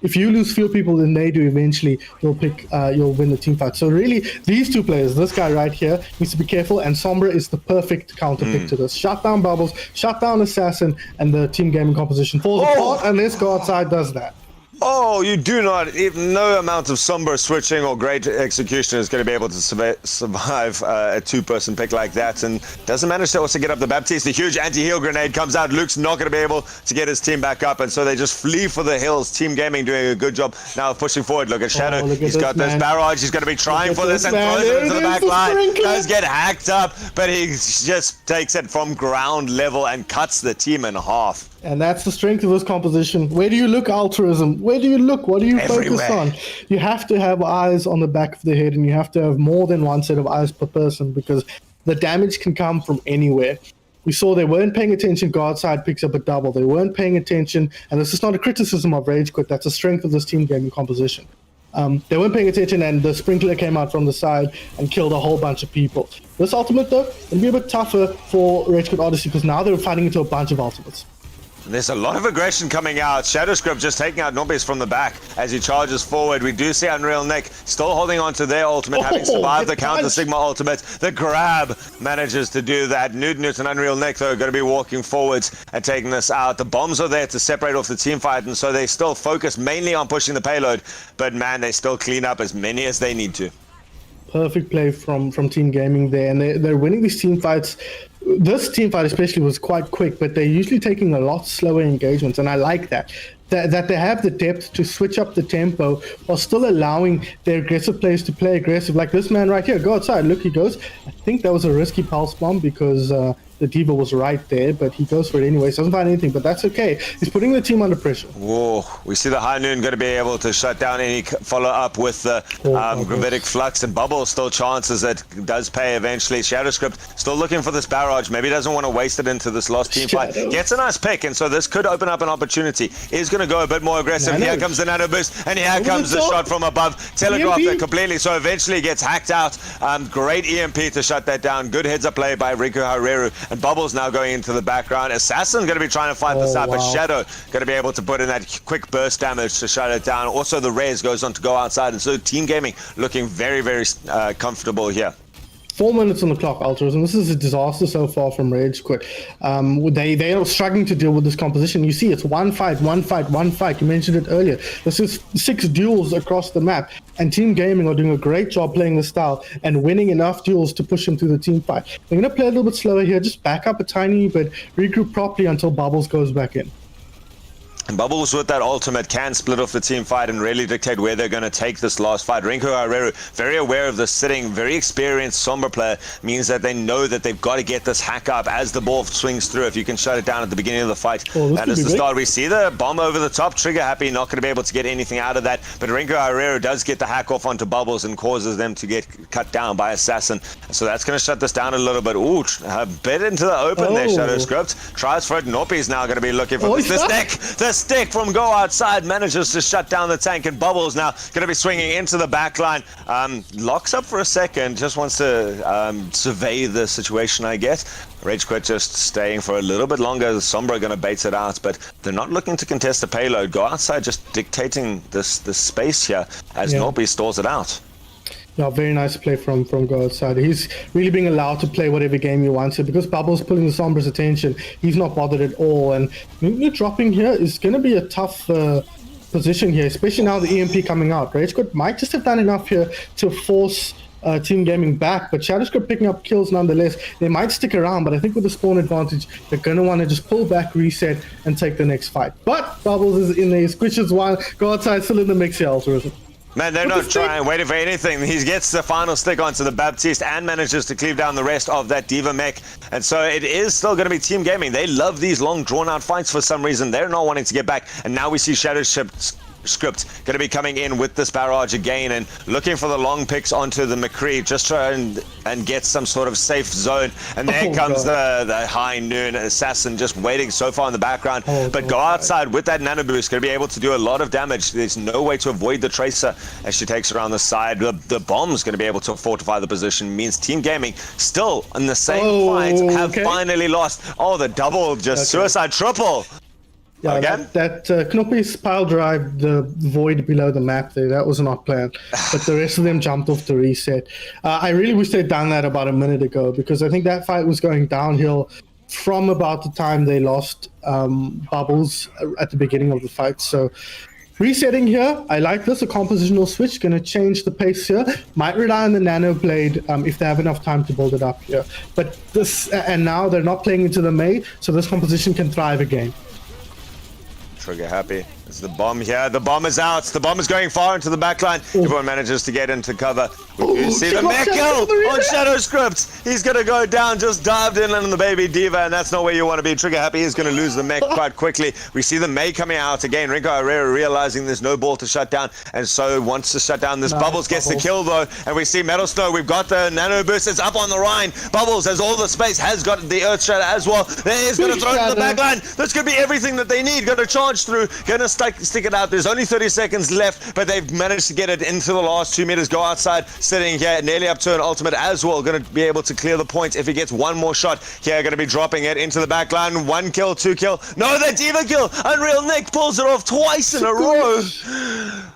If you lose fewer people than they do, eventually you'll win the team fight. So really, these two players, this guy right here, needs to be careful, and Sombra is the perfect counter pick to this. Shut down Bubbles, shut down Assassin, and the team gaming composition falls apart unless Go Outside does that. Oh, you do not. No amount of Sombra switching or great execution is going to be able to survive a two-person pick like that. And doesn't manage to also get up the Baptiste. The huge anti-heal grenade comes out. Luke's not going to be able to get his team back up. And so they just flee for the hills. Team Gaming doing a good job now of pushing forward. Look at Shadow. He's got this barrage. He's going to be trying for this and throws it into the back line. Does get hacked up, but he just takes it from ground level and cuts the team in half. And that's the strength of this composition. Where do you look, Altruism? Where do you look? What do you focus on? You have to have eyes on the back of the head, and you have to have more than one set of eyes per person, because the damage can come from anywhere. We saw they weren't paying attention. Guard side picks up a double. They weren't paying attention, and this is not a criticism of Rage Quit. That's a strength of this team gaming composition. They weren't paying attention, and the sprinkler came out from the side and killed a whole bunch of people. This ultimate, though, will be a bit tougher for Rage Quit Odyssey, because now they're fighting into a bunch of ultimates. There's a lot of aggression coming out. Shadowscript just taking out Nobis from the back as he charges forward. We do see Unreal Nick still holding on to their ultimate, having survived the counter Sigma ultimate. The grab manages to do that. Newt and Unreal Nick, though, are going to be walking forwards and taking this out. The bombs are there to separate off the team fight, and so they still focus mainly on pushing the payload. But man, they still clean up as many as they need to. Perfect play from Team Gaming there, and they're winning these team fights. This team fight especially was quite quick, but they're usually taking a lot slower engagements, and I like that they have the depth to switch up the tempo while still allowing their aggressive players to play aggressive. Like this man right here, Go Outside, look, he goes. I think that was a risky pulse bomb because the D.Va was right there, but he goes for it anyway. Doesn't find anything, but that's okay. He's putting the team under pressure. Whoa, we see the High Noon going to be able to shut down any follow-up with the gravitic flux, and Bubble still chances it does pay eventually. Shadowscript still looking for this barrage. Maybe doesn't want to waste it into this last team fight. Gets a nice pick, and so this could open up an opportunity. Is going to go a bit more aggressive. Here comes the nano boost, and here comes the shot from above. Telegraphed it completely, so eventually gets hacked out. Great EMP to shut that down. Good heads-up play by Riku Hareru, and Bubble's now going into the background. Assassin going to be trying to fight this out, but Shadow going to be able to put in that quick burst damage to shut it down. Also, the Res goes on to Go Outside, and so Team Gaming looking very, very comfortable here. 4 minutes on the clock, Ultras, and this is a disaster so far from Rage Quit. They are struggling to deal with this composition. You see, it's one fight. You mentioned it earlier. This is 6 duels across the map, and Team Gaming are doing a great job playing the style and winning enough duels to push them through the team fight. They're going to play a little bit slower here, just back up a tiny bit, regroup properly until Bubbles goes back in. And Bubbles with that ultimate can split off the team fight and really dictate where they're going to take this last fight. Rinku Hareru, very aware of the sitting, very experienced Sombra player, means that they know that they've got to get this hack up as the ball swings through. If you can shut it down at the beginning of the fight, that is the start. We see the bomb over the top. Trigger happy, not going to be able to get anything out of that. But Rinku Hareru does get the hack off onto Bubbles and causes them to get cut down by Assassin. So that's going to shut this down a little bit. Ooh, a bit into the open there, Shadowscript. Tries for it. Nopi's now going to be looking for the stick from Go Outside manages to shut down the tank, and Bubbles now going to be swinging into the back line. Locks up for a second, just wants to survey the situation, I guess. Rage Quit just staying for a little bit longer. Sombra going to bait it out, but they're not looking to contest the payload. Go Outside just dictating this space here as Nopi stalls it out. Yeah, very nice play from Go Outside. He's really being allowed to play whatever game he wants to, because Bubble's pulling the Sombra's attention. He's not bothered at all, and dropping here is going to be a tough position here, especially now the EMP coming out. Rage Quit might just have done enough here to force Team Gaming back, but Shadowscript picking up kills nonetheless. They might stick around, but I think with the spawn advantage, they're going to want to just pull back, reset, and take the next fight. But Bubbles is in there, Squishes one, Go Outside still in the mix here, Altruism. Man, they're not trying, waiting for anything. He gets the final stick onto the Baptiste and manages to cleave down the rest of that D.Va mech. And so it is still going to be Team Gaming. They love these long, drawn-out fights for some reason. They're not wanting to get back. And now we see Shadowscript Script going to be coming in with this barrage again and looking for the long picks onto the McCree, just try and get some sort of safe zone. And there comes the high noon assassin just waiting so far in the background. But go outside with that nano boost, going to be able to do a lot of damage. There's no way to avoid the tracer as she takes around the side. The bomb's going to be able to fortify the position, means Team Gaming still in the same fight have finally lost. Oh, the double, just suicide triple. Yeah, that Knoppy's pile drive the void below the map there, that was not planned. But the rest of them jumped off the reset. I really wish they'd done that about a minute ago, because I think that fight was going downhill from about the time they lost Bubbles at the beginning of the fight. So resetting here, I like this, a compositional switch, going to change the pace here. Might rely on the nano blade if they have enough time to build it up here. But this, and now they're not playing into the May, so this composition can thrive again. Trigger happy. There's the bomb here. The bomb is out. The bomb is going far into the backline. Everyone manages to get into cover. You see the mech kill on Shadow Script. He's going to go down, just dived in on the baby diva, and that's not where you want to be. Trigger happy is going to lose the mech quite quickly. We see the May coming out again. Rinko Herrera realizing there's no ball to shut down, and so wants to shut down this. Bubbles gets the kill though, and we see Metal Snow. We've got the nano boost. It's up on the Rhine. Bubbles has all the space, has got the Earth Shatter as well. There he's going to throw it in the backline. This could be everything that they need. Going to charge through. Going to stick it out. There's only 30 seconds left, but they've managed to get it into the last 2 meters. Go outside, sitting here, nearly up to an ultimate as well. Going to be able to clear the point if he gets one more shot. Here, going to be dropping it into the back line. 1 kill, 2 kill. No, that diva kill. Unreal Nick pulls it off twice in a row.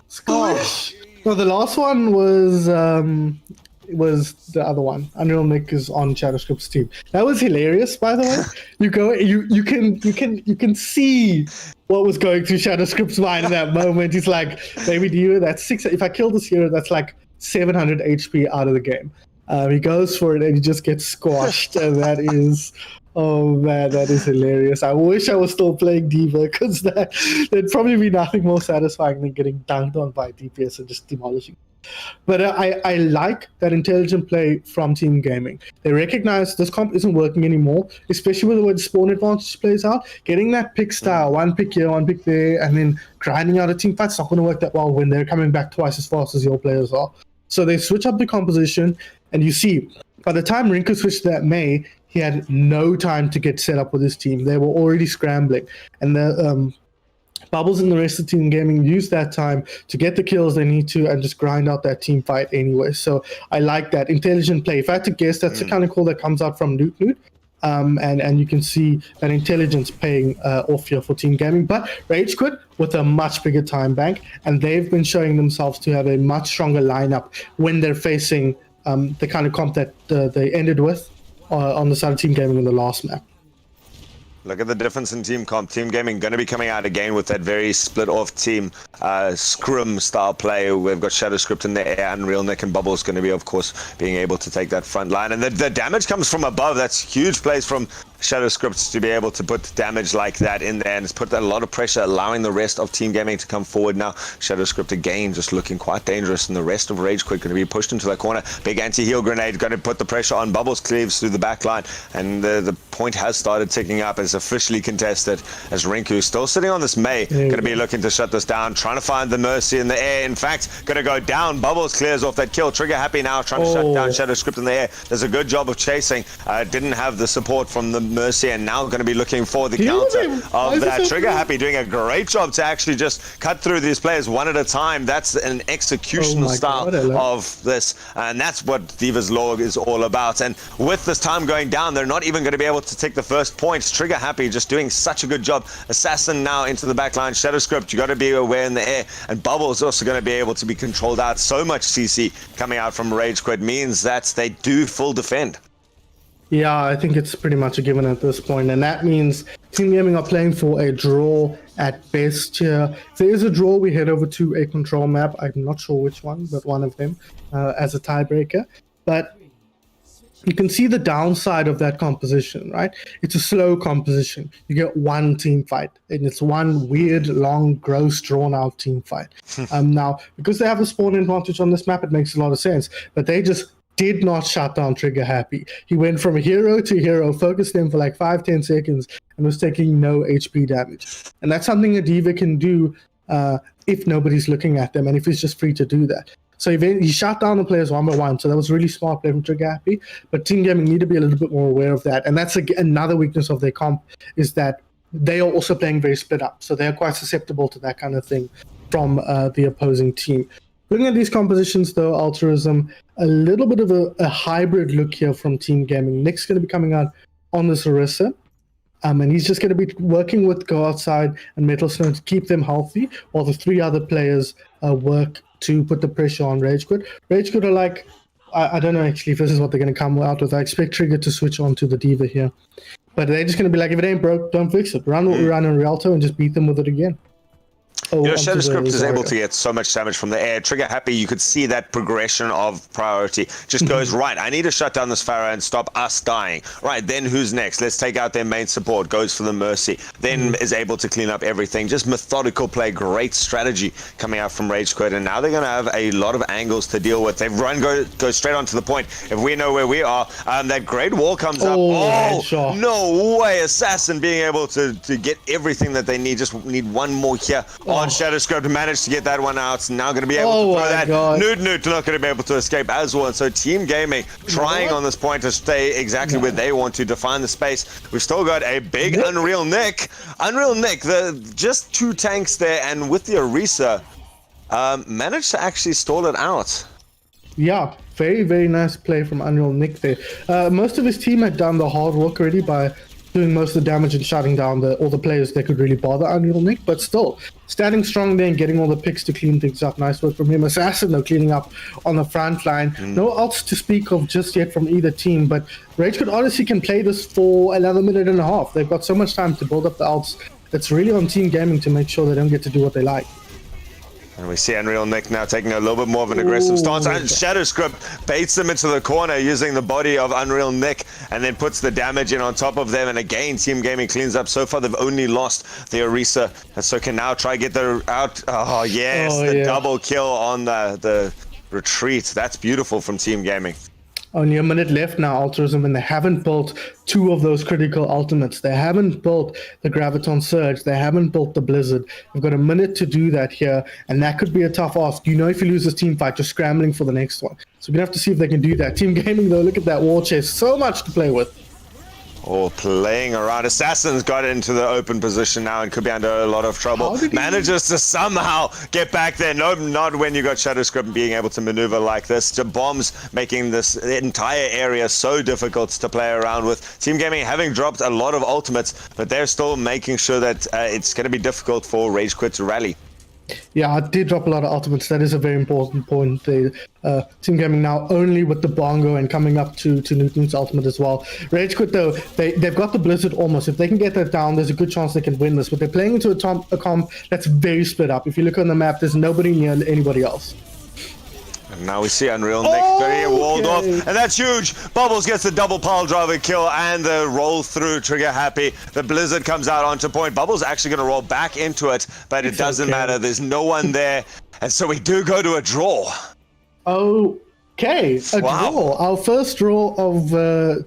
Squish. No, the last one was the other one. Unreal Nick is on Shadowscript's team. That was hilarious, by the way. You can see what was going through Shadowscript's mind in that moment. He's like, baby diva, that's 6. If I kill this hero, that's like 700 HP out of the game. He goes for it and he just gets squashed, and that is, oh man, that is hilarious. I wish I was still playing diva, because there'd probably be nothing more satisfying than getting dunked on by DPS and just demolishing. But I like that intelligent play from Team Gaming. They recognize this comp isn't working anymore, especially with the way the spawn advantage plays out. Getting that pick style, 1 pick here, 1 pick there, and then grinding out a team fight's not going to work that well when they're coming back twice as fast as your players are. So they switch up the composition, and you see, by the time Rinko switched to that May, he had no time to get set up with his team. They were already scrambling. And the Bubbles and the rest of Team Gaming use that time to get the kills they need to and just grind out that team fight anyway. So I like that intelligent play. If I had to guess, that's the kind of call that comes out from Newt. And you can see that intelligence paying off here for Team Gaming. But Rage Quit with a much bigger time bank, and they've been showing themselves to have a much stronger lineup when they're facing the kind of comp that they ended with on the side of Team Gaming in the last map. Look at the difference in team comp. Team Gaming going to be coming out again with that very split off team scrum style play. We've got Shadow Script in the air, Unreal Nick and Bubbles going to be, of course, being able to take that front line. And the damage comes from above. That's huge plays from Shadow Scripts to be able to put damage like that in there, and it's put a lot of pressure, allowing the rest of Team Gaming to come forward now. Shadow Script again just looking quite dangerous, and the rest of Rage Quit going to be pushed into that corner. Big anti-heal grenade going to put the pressure on. Bubbles cleaves through the back line, and the point has started ticking up. It's officially contested as Rinku still sitting on this May, going to be looking to shut this down, trying to find the Mercy in the air. In fact, going to go down. Bubbles clears off that kill. Trigger happy now, trying to shut down Shadow Script in the air. Does a good job of chasing. Didn't have the support from the Mercy, and now going to be looking for the counter of that. Trigger happy doing a great job to actually just cut through these players one at a time. That's an executional style of this, and that's what Diva's Log is all about. And with this time going down, they're not even going to be able to take the first points. Trigger happy just doing such a good job. Assassin now into the back line. Shadow Script, you got to be aware in the air, and Bubbles also going to be able to be controlled out. So much CC coming out from Rage Quit means that they do full defend. Yeah, I think it's pretty much a given at this point, and that means Team Gaming are playing for a draw at best here. If there is a draw, we head over to a control map. I'm not sure which one, but one of them as a tiebreaker. But you can see the downside of that composition, right? It's a slow composition. You get one team fight, and it's one weird, long, gross, drawn-out team fight. Now, because they have a spawn advantage on this map, it makes a lot of sense, but they just did not shut down Trigger happy. He went from hero to hero, focused him for like 5-10 seconds, and was taking no HP damage. And that's something a diva can do if nobody's looking at them and if he's just free to do that. So he shut down the players one by one. So that was really smart play from Trigger Happy. But Team Gaming need to be a little bit more aware of that. And that's another weakness of their comp, is that they are also playing very split up. So they're quite susceptible to that kind of thing from the opposing team. Looking at these compositions, though, Altruism, a little bit of a hybrid look here from Team Gaming. Nick's going to be coming out on this Orisa. And he's just going to be working with Go Outside and Metal Snow to keep them healthy, while the three other players work to put the pressure on Rage Quit. Rage Quit are like, I don't know actually if this is what they're going to come out with. I expect Trigger to switch on to the Diva here. But they're just going to be like, if it ain't broke, don't fix it. Run what we run in Rialto and just beat them with it again. Shadow Script is able to get so much damage from the air. Trigger Happy, you could see that progression of priority. Just goes, right, I need to shut down this Pharah and stop us dying. Right, then who's next? Let's take out their main support. Goes for the Mercy. Then is able to clean up everything. Just methodical play. Great strategy coming out from Rage Quit. And now they're going to have a lot of angles to deal with. They've go straight on to the point. If we know where we are, that great wall comes up. Oh, no way. Assassin being able to get everything that they need. Just need one more here. On Shadow Script managed to get that one out. Now going to be able to throw that. Noot not going to be able to escape as well. And so Team Gaming trying on this point to stay exactly where they want to define the space. We've still got a big Unreal Nick. Unreal Nick, just two tanks there, and with the Orisa, managed to actually stall it out. Yeah, very, very nice play from Unreal Nick there. Most of his team had done the hard work already by doing most of the damage and shutting down all the players that could really bother Unreal Nick, but still standing strong there and getting all the picks to clean things up. Nice work from him. Assassin though, cleaning up on the front line. No ults to speak of just yet from either team, but Rage Quit Odyssey can play this for another minute and a half. They've got so much time to build up the ults. It's really on Team Gaming to make sure they don't get to do what they like. And we see Unreal Nick now taking a little bit more of an aggressive stance. And Shadow Script baits them into the corner using the body of Unreal Nick and then puts the damage in on top of them. And again, Team Gaming cleans up. So far, they've only lost the Orisa. And so can now try get the out. Oh, yes, double kill on the retreat. That's beautiful from Team Gaming. Only a minute left now, Altruism, and they haven't built two of those critical ultimates. They haven't built the Graviton Surge. They haven't built the Blizzard. They've got a minute to do that here, and that could be a tough ask. You know, if you lose this team fight, you're scrambling for the next one. So we're going to have to see if they can do that. Team Gaming, though, look at that war chest. So much to play with. Oh, playing around. Assassin's got into the open position now and could be under a lot of trouble. Manages to somehow get back there. No, not when you got Shadow Script being able to maneuver like this. The bombs making this entire area so difficult to play around with. Team Gaming having dropped a lot of ultimates, but they're still making sure that it's going to be difficult for Rage Quit to rally. Yeah, I did drop a lot of ultimates. That is a very important point. Team Gaming now only with the Bongo and coming up to Newton's ultimate as well. Rage Quit, though, they've got the Blizzard almost. If they can get that down, there's a good chance they can win this. But they're playing into a comp that's very split up. If you look on the map, there's nobody near anybody else. And now we see Unreal Nick very walled off, and that's huge. Bubbles gets the double pile driver kill and the roll through. Trigger Happy. The Blizzard comes out onto point. Bubbles actually going to roll back into it, but it doesn't matter. There's no one there, and so we do go to a draw. Okay, draw. Our first draw of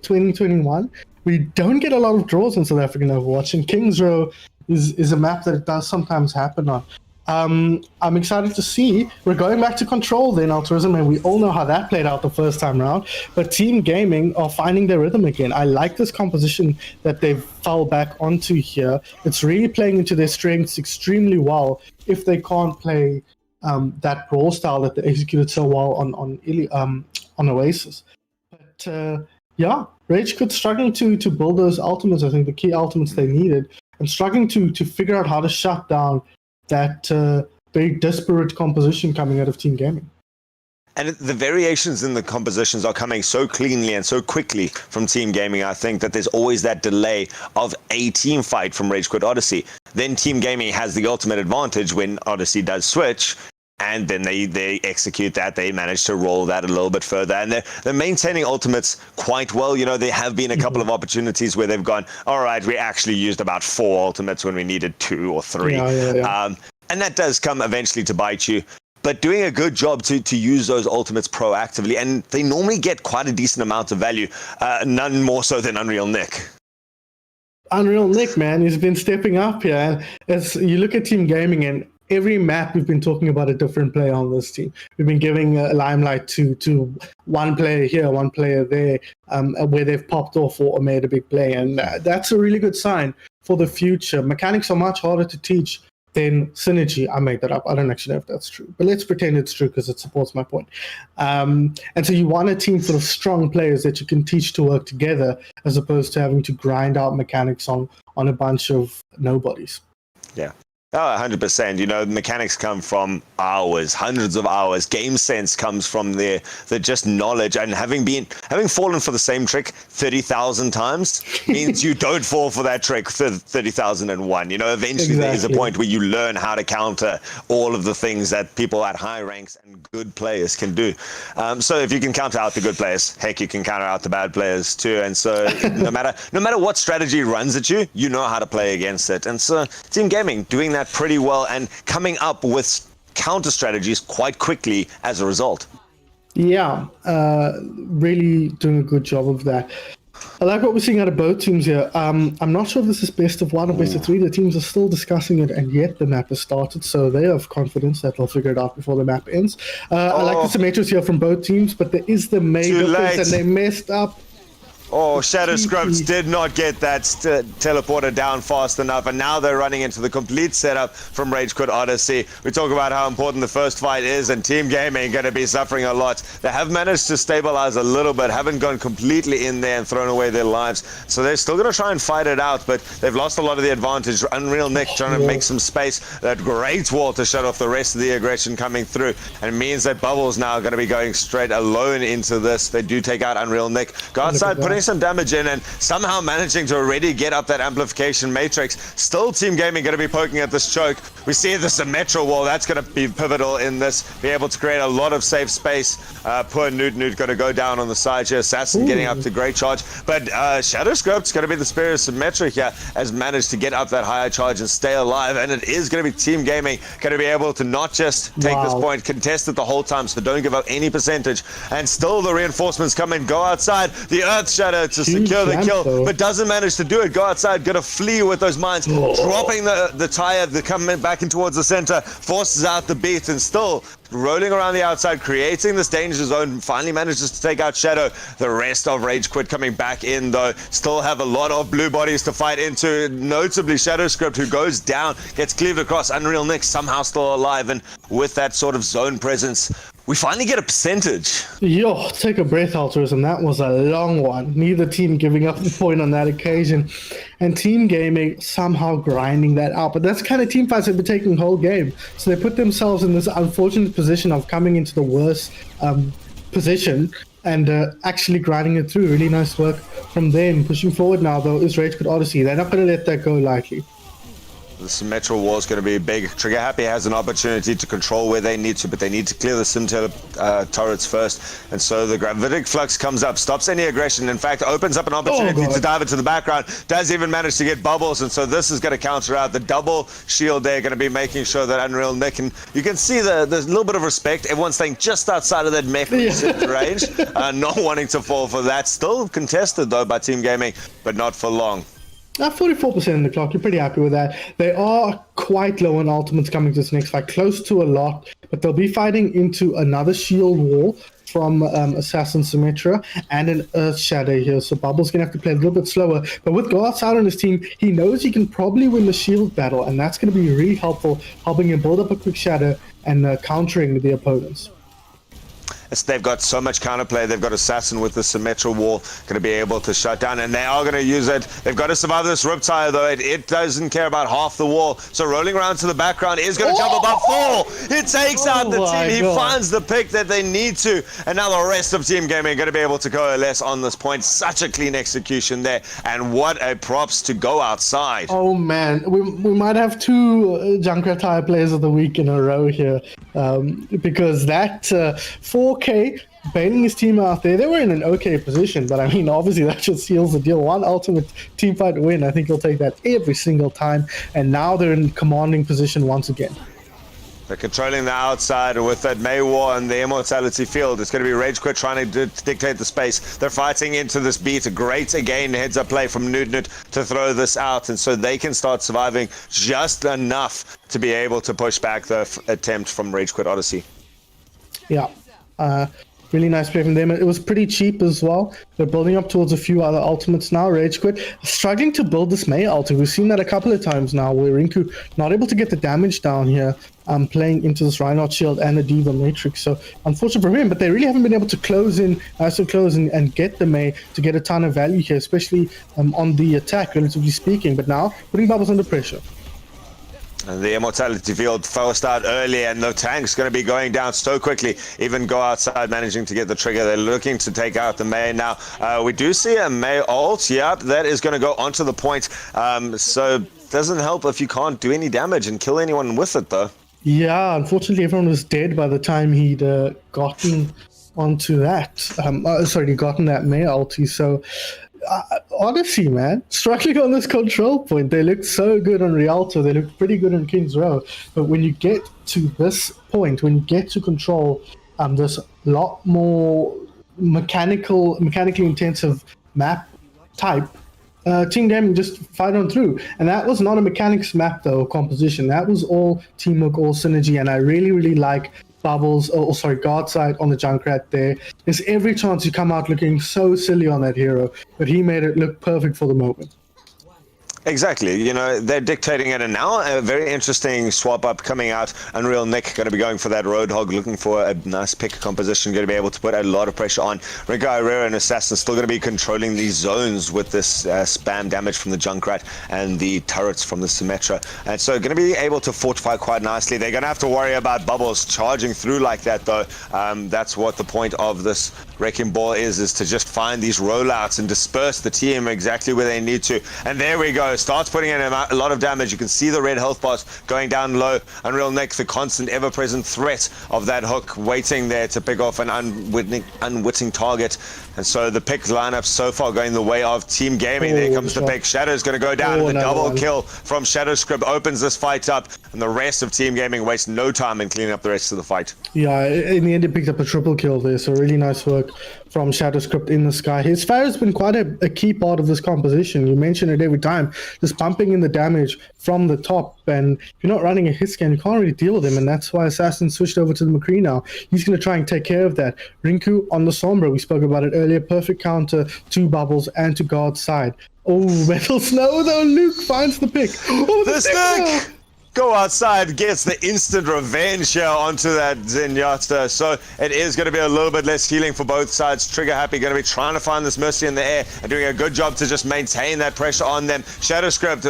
2021. We don't get a lot of draws in South African Overwatch, and Kings Row is a map that it does sometimes happen on. I'm excited to see. We're going back to Control then, Altruism, and we all know how that played out the first time around. But Team Gaming are finding their rhythm again. I like this composition that they've fell back onto here. It's really playing into their strengths extremely well if they can't play that brawl style that they executed so well on Oasis. But yeah, Rage Quit struggling to build those ultimates. I think the key ultimates they needed, and struggling to figure out how to shut down that very disparate composition coming out of Team Gaming. And the variations in the compositions are coming so cleanly and so quickly from Team Gaming, I think, that there's always that delay of a team fight from Rage Quit Odyssey. Then Team Gaming has the ultimate advantage when Odyssey does switch, and then they execute that. They manage to roll that a little bit further, and they're maintaining ultimates quite well. You know, there have been a couple of opportunities where they've gone, all right, we actually used about 4 ultimates when we needed 2 or 3. And that does come eventually to bite you. But doing a good job to use those ultimates proactively, and they normally get quite a decent amount of value, none more so than Unreal Nick. Unreal Nick, man, he's been stepping up here. As you look at Team Gaming, and every map we've been talking about a different player on this team. We've been giving a limelight to one player here, one player there, where they've popped off or made a big play. And that's a really good sign for the future. Mechanics are much harder to teach than synergy. I made that up. I don't actually know if that's true, but let's pretend it's true because it supports my point. And so you want a team full of strong players that you can teach to work together, as opposed to having to grind out mechanics on a bunch of nobodies. Yeah. Oh, 100%. You know, mechanics come from hours, hundreds of hours. Game sense comes from the just knowledge, and having fallen for the same trick 30,000 times means you don't fall for that trick for 30,001. You know, eventually there is a point where you learn how to counter all of the things that people at high ranks and good players can do. So if you can counter out the good players, heck, you can counter out the bad players too. And so no matter what strategy runs at you, you know how to play against it. And so Team Gaming doing that pretty well and coming up with counter strategies quite quickly as a result. Yeah, really doing a good job of that. I like what we're seeing out of both teams here. I'm not sure if this is best of 1 or best of 3. The teams are still discussing it, and yet the map has started, so they have confidence that they'll figure it out before the map ends. I like the symmetries here from both teams, but there is the major difference, and they messed up. Oh, Shadow Scrubs did not get that teleporter down fast enough, and now they're running into the complete setup from Rage Quit Odyssey. We talk about how important the first fight is, and Team Gaming going to be suffering a lot. They have managed to stabilize a little bit, haven't gone completely in there and thrown away their lives, so they're still going to try and fight it out, but they've lost a lot of the advantage. Unreal Nick trying to make some space. That great wall to shut off the rest of the aggression coming through, and it means that Bubbles now going to be going straight alone into this. They do take out Unreal Nick. Go outside, putting some damage in, and somehow managing to already get up that amplification matrix. Still Team Gaming going to be poking at this choke. We see the Symmetra wall. That's going to be pivotal in this. Be able to create a lot of safe space. Poor Newt going to go down on the side here. Assassin getting up to great charge. But Shadow Scrub's going to be the spirit of Symmetra here. Has managed to get up that higher charge and stay alive. And it is going to be Team Gaming going to be able to not just take this point, contest it the whole time, so don't give up any percentage. And still the reinforcements come in. Go outside. The Earth Shadow to secure the kill, but doesn't manage to do it. Go outside, gonna flee with those mines, dropping the tire, the coming back in towards the center, forces out the beat, and still rolling around the outside, creating this danger zone. Finally manages to take out Shadow. The rest of Rage Quit coming back in, though. Still have a lot of blue bodies to fight into, notably Shadow Script, who goes down, gets cleaved across. Unreal Nick somehow still alive, and with that sort of zone presence, we finally get a percentage. Yo, take a breath, Altruism. That was a long one. Neither team giving up the point on that occasion. And Team Gaming somehow grinding that out. But that's kind of team fights have been taking the whole game. So they put themselves in this unfortunate position of coming into the worst position and actually grinding it through. Really nice work from them. Pushing forward now, though, is Rage Quit Odyssey. They're not going to let that go lightly. The Symmetra wall is going to be big. Trigger Happy has an opportunity to control where they need to, but they need to clear the Sim turrets first. And so the Gravitic Flux comes up, stops any aggression. In fact, opens up an opportunity to dive into the background. Does even manage to get Bubbles, and so this is going to counter out the double shield there. Going to be making sure that Unreal Nick, and you can see there's a little bit of respect. Everyone's staying just outside of that mech range, not wanting to fall for that. Still contested though by Team Gaming, but not for long. 44% in the clock, you're pretty happy with that. They are quite low on ultimates coming to this next fight, close to a lot, but they'll be fighting into another shield wall from Assassin Symmetra and an Earth Shadow here, so Bubble's going to have to play a little bit slower. But with Go Outside on his team, he knows he can probably win the shield battle, and that's going to be really helpful, helping him build up a quick shadow and countering the opponents. They've got so much counterplay. They've got Assassin with the Symmetra wall, going to be able to shut down, and they are going to use it. They've got to survive this Riptire, though. It doesn't care about half the wall. So rolling around to the background is going to jump above 4. It takes out the team. He finds the pick that they need to, and now the rest of Team Gaming are going to be able to coalesce on this point. Such a clean execution there, and what a props to Go Outside. Oh man, we might have 2 Junkrat Tire players of the week in a row here, because that 4K bailing his team out there. They were in an okay position, but I mean, obviously that just seals the deal. 1 ultimate team fight win. I think he'll take that every single time, and now they're in commanding position once again. They're controlling the outside with that May War and the Immortality Field. It's going to be Rage Quit trying to dictate the space. They're fighting into this beat. A great, again, heads-up play from Newt to throw this out. And so they can start surviving just enough to be able to push back the attempt from Rage Quit Odyssey. Yeah. Really nice play from them. It was pretty cheap as well. They're building up towards a few other ultimates now. Rage Quit struggling to build this May ulti. We've seen that a couple of times now where Rinku not able to get the damage down here, playing into this Reinhardt shield and the Diva Matrix. So unfortunate for him, but they really haven't been able to close in, and get the May to get a ton of value here, especially on the attack, relatively speaking. But now putting Bubbles under pressure. And the Immortality Field forced out early, and the tank's going to be going down so quickly. Even Go Outside managing to get the trigger. They're looking to take out the May now. We do see a May ult. Yep, that is going to go onto the point. So it doesn't help if you can't do any damage and kill anyone with it, though. Yeah, unfortunately, everyone was dead by the time he'd gotten onto that. Gotten that May ulti. So. Odyssey, man, struggling on this control point. They looked so good on Rialto. They looked pretty good on King's Row. But when you get to this point, when you get to control this lot more mechanically intensive map type, Team Gaming just fight on through. And that was not a mechanics map, though, composition. That was all teamwork, all synergy. And I really, really like Bubbles, guard side on the Junkrat there. There's every chance you come out looking so silly on that hero, but he made it look perfect for the moment. Exactly. You know, they're dictating it, and now a very interesting swap up coming out. Unreal Nick going to be going for that Roadhog, looking for a nice pick composition, going to be able to put a lot of pressure on. Rico Herrera and Assassin still going to be controlling these zones with this spam damage from the Junkrat and the turrets from the Symmetra. And so going to be able to fortify quite nicely. They're going to have to worry about Bubbles charging through like that, though. That's what the point of this Wrecking Ball is to just find these rollouts and disperse the team exactly where they need to. And there we go. Starts putting in a lot of damage. You can see the red health bars going down low. Unreal Nick, the constant ever-present threat of that hook, waiting there to pick off an unwitting target. And so the pick lineup so far going the way of Team Gaming. There comes the pick. Shadow's going to go down. The double kill from Shadow Script opens this fight up, and the rest of Team Gaming wastes no time in cleaning up the rest of the fight. Yeah, in the end, he picked up a triple kill there. So really nice work from Shadow Script in the sky. His fire has been quite a key part of this composition. You mention it every time. Just pumping in the damage from the top, and if you're not running a hit scan, you can't really deal with him, and that's why Assassin switched over to the McCree now. He's going to try and take care of that. Rinku on the Sombra, we spoke about it earlier, perfect counter to Bubbles and to Guard's side. Oh, Metal Snow though, Luke finds the pick. Oh, the stick! Go Outside gets the instant revenge here onto that Zenyatta. So it is going to be a little bit less healing for both sides. Trigger Happy going to be trying to find this Mercy in the air and doing a good job to just maintain that pressure on them. Shadow Script,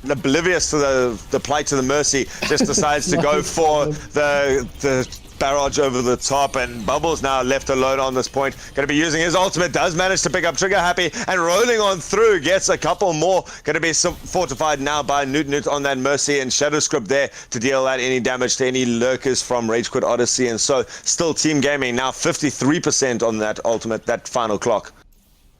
oblivious to the plight of the Mercy, just decides to go for the barrage over the top, and Bubbles now left alone on this point. Going to be using his ultimate, does manage to pick up Trigger Happy, and rolling on through, gets a couple more. Going to be fortified now by Newt on that Mercy, and Shadow Script there to deal out any damage to any lurkers from Rage Quit Odyssey. And so still Team Gaming now 53% on that ultimate, that final clock.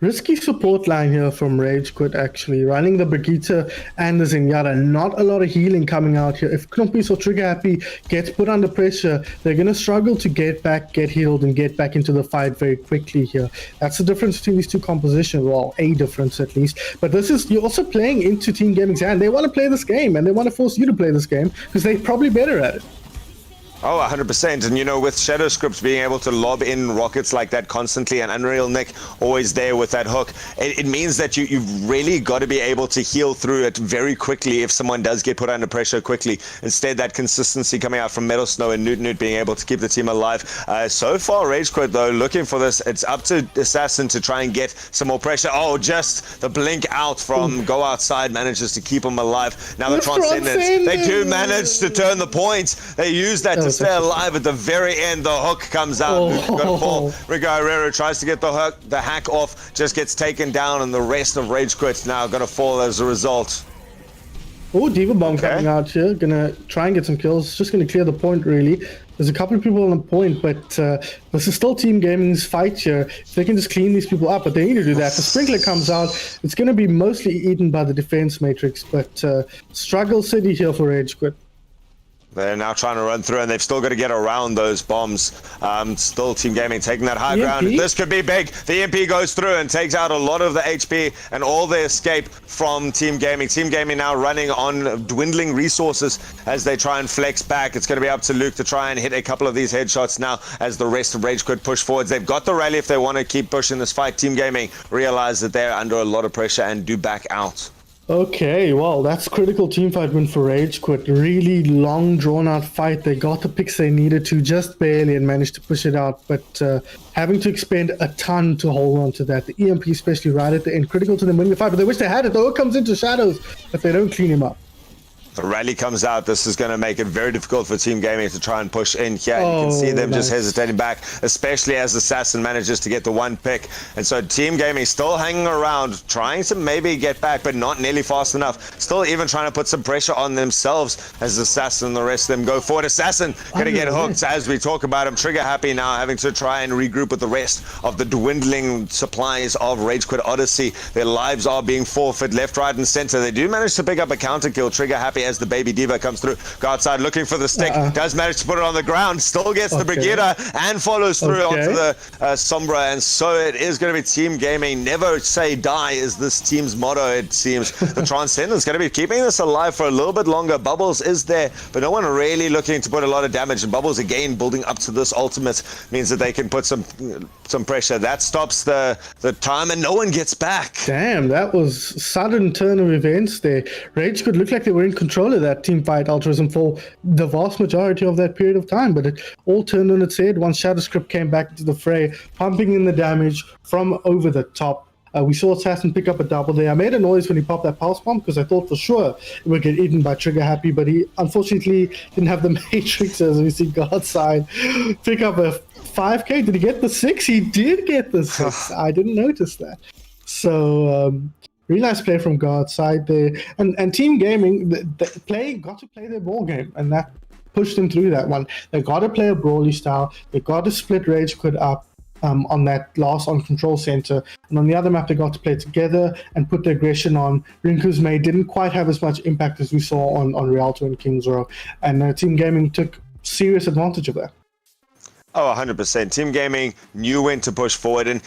Risky support line here from Rage Quit, actually. Running the Brigitte and the Zenyatta. Not a lot of healing coming out here. If Knumpis or Trigger Happy gets put under pressure, they're going to struggle to get back, get healed, and get back into the fight very quickly here. That's the difference between these two compositions. Well, a difference at least. But this is, you're also playing into Team Gaming's hand. They want to play this game, and they want to force you to play this game because they're probably better at it. Oh, 100%. And, you know, with Shadow Scripts being able to lob in rockets like that constantly, and Unreal Nick always there with that hook, it means that you've really got to be able to heal through it very quickly if someone does get put under pressure quickly. Instead, that consistency coming out from Metal Snow and Newt being able to keep the team alive. So far, Rage Quit, though, looking for this. It's up to Assassin to try and get some more pressure. Oh, just the blink out from Go Outside manages to keep him alive. Now the Transcendence, they do manage to turn the point. They use that to stay alive at the very end. The hook comes out. Gonna fall. Rico Herrera tries to get the hack off, just gets taken down, and the rest of Rage Quit now gonna fall as a result. Oh, Diva Bomb coming out here. Gonna try and get some kills. Just gonna clear the point, really. There's a couple of people on the point, but this is still Team Gaming's fight here. If they can just clean these people up, but they need to do that. The Sprinkler comes out. It's going to be mostly eaten by the defense matrix, but struggle city here for Rage Quit. They're now trying to run through, and they've still got to get around those bombs. Still Team Gaming taking that high ground. This could be big. The EMP goes through and takes out a lot of the HP and all the escape from Team Gaming. Team Gaming now running on dwindling resources as they try and flex back. It's going to be up to Luke to try and hit a couple of these headshots now as the rest of Rage Quit push forwards. They've got the rally if they want to keep pushing this fight. Team Gaming realize that they're under a lot of pressure and do back out. Okay, well, that's critical teamfight win for Rage Quit. Really long, drawn-out fight. They got the picks they needed to, just barely, and managed to push it out. But having to expend a ton to hold on to that. The EMP especially right at the end, critical to them winning the fight. But they wish they had it, though. It comes into shadows if they don't clean him up. The rally comes out. This is going to make it very difficult for Team Gaming to try and push in here. You can see them just hesitating back, especially as Assassin manages to get the one pick. And so Team Gaming still hanging around, trying to maybe get back, but not nearly fast enough. Still even trying to put some pressure on themselves as Assassin and the rest of them go forward. Assassin going to get hooked as we talk about him. Trigger happy now, having to try and regroup with the rest of the dwindling supplies of Rage Quit Odyssey. Their lives are being forfeit left, right, and center. They do manage to pick up a counter kill. Trigger happy as the baby diva comes through. Go outside looking for the stick. Does manage to put it on the ground. Still gets the Brigida and follows through onto the Sombra. And so it is going to be Team Gaming. Never say die is this team's motto, it seems. The Transcendent's going to be keeping this alive for a little bit longer. Bubbles is there, but no one really looking to put a lot of damage. And Bubbles again building up to this ultimate means that they can put some pressure. That stops the time and no one gets back. Damn, that was sudden turn of events there. Rage could look like they were in control of that team fight, Altruism, for the vast majority of that period of time, but it all turned on its head once Shadowscript came back into the fray, pumping in the damage from over the top. We saw Assassin pick up a double there. I made a noise when he popped that pulse bomb because I thought for sure it would get eaten by Trigger Happy, but he unfortunately didn't have the Matrix, as we see Godside pick up a 5k. Did he get the 6? He did get the 6. I didn't notice that. So really nice play from God's side there. And Team Gaming got to play their ball game, and that pushed them through that one. They got to play a brawly style. They got to split Rage Quit up on that last on control center. And on the other map, they got to play together and put the aggression on. Rinku's Maid didn't quite have as much impact as we saw on Rialto and Kings Row. And Team Gaming took serious advantage of that. Oh, 100%. Team Gaming knew when to push forward, and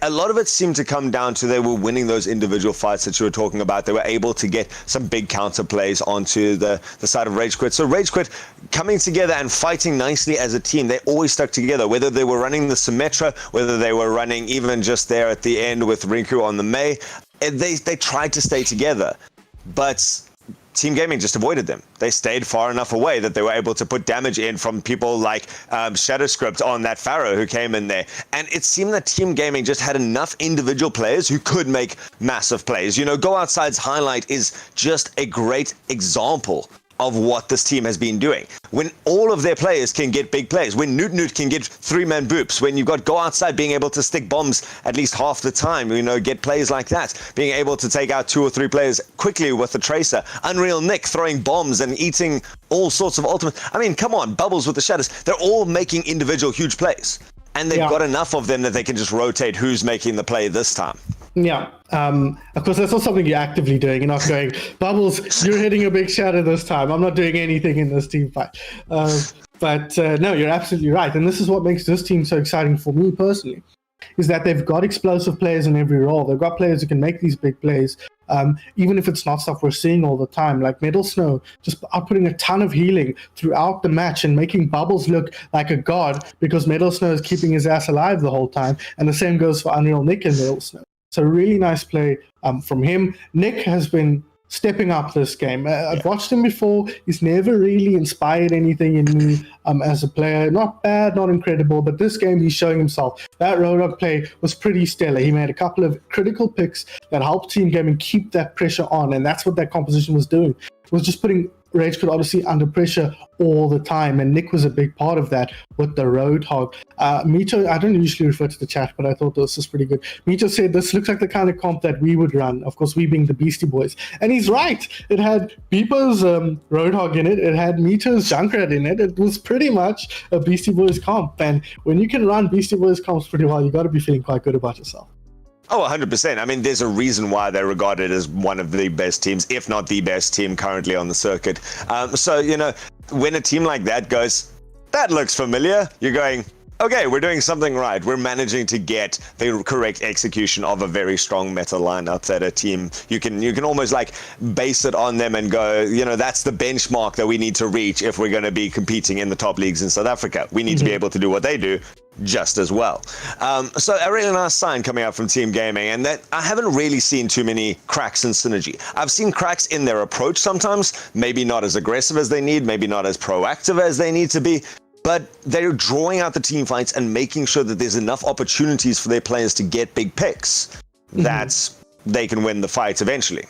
a lot of it seemed to come down to they were winning those individual fights that you were talking about. They were able to get some big counter plays onto the side of Rage Quit. So Rage Quit coming together and fighting nicely as a team. They always stuck together, whether they were running the Symmetra, whether they were running even just there at the end with Rinku on the Mei. They tried to stay together, but Team Gaming just avoided them. They stayed far enough away that they were able to put damage in from people like Shadowscript on that Pharaoh who came in there. And it seemed that Team Gaming just had enough individual players who could make massive plays. You know, Go Outside's highlight is just a great example of what this team has been doing. When all of their players can get big plays, when Newt can get 3-man boops, when you've got Go Outside being able to stick bombs at least half the time, you know, get plays like that, being able to take out 2 or 3 players quickly with the Tracer, Unreal Nick throwing bombs and eating all sorts of ultimate. I mean, come on, Bubbles with the Shadows. They're all making individual huge plays. And they've got enough of them that they can just rotate who's making the play this time. Yeah. Of course, that's not something you're actively doing. You're not going, Bubbles, you're hitting a big shadow this time. I'm not doing anything in this team fight. But no, you're absolutely right. And this is what makes this team so exciting for me personally, is that they've got explosive players in every role. They've got players who can make these big plays, even if it's not stuff we're seeing all the time, like Metal Snow, just outputting a ton of healing throughout the match and making Bubbles look like a god because Metal Snow is keeping his ass alive the whole time. And the same goes for Unreal Nick and Metal Snow. So really nice play from him. Nick has been stepping up this game. I've watched him before. He's never really inspired anything in me as a player. Not bad, not incredible, but this game he's showing himself. That Roadhog play was pretty stellar. He made a couple of critical picks that helped Team Gaming keep that pressure on, and that's what that composition was doing. It was just putting Rage Quit Odyssey under pressure all the time, and Nick was a big part of that with the Roadhog. Mito, I don't usually refer to the chat, but I thought this was pretty good. Mito said this looks like the kind of comp that we would run, of course we being the Beastie Boys, and he's right. It had Beepo's Roadhog in it, it had Mito's Junkrat in it. It was pretty much a Beastie Boys comp, and when you can run Beastie Boys comps pretty well, you got to be feeling quite good about yourself. Oh, 100%. I mean, there's a reason why they're regarded as one of the best teams, if not the best team currently on the circuit. So, when a team like that goes, that looks familiar, you're going, okay, we're doing something right. We're managing to get the correct execution of a very strong meta lineup that a team, you can almost like base it on them and go, that's the benchmark that we need to reach if we're going to be competing in the top leagues in South Africa. We need to be able to do what they do just as well. So a really nice sign coming out from Team Gaming, and that I haven't really seen too many cracks in synergy. I've seen cracks in their approach sometimes, maybe not as aggressive as they need, maybe not as proactive as they need to be, but they're drawing out the team fights and making sure that there's enough opportunities for their players to get big picks that they can win the fights eventually.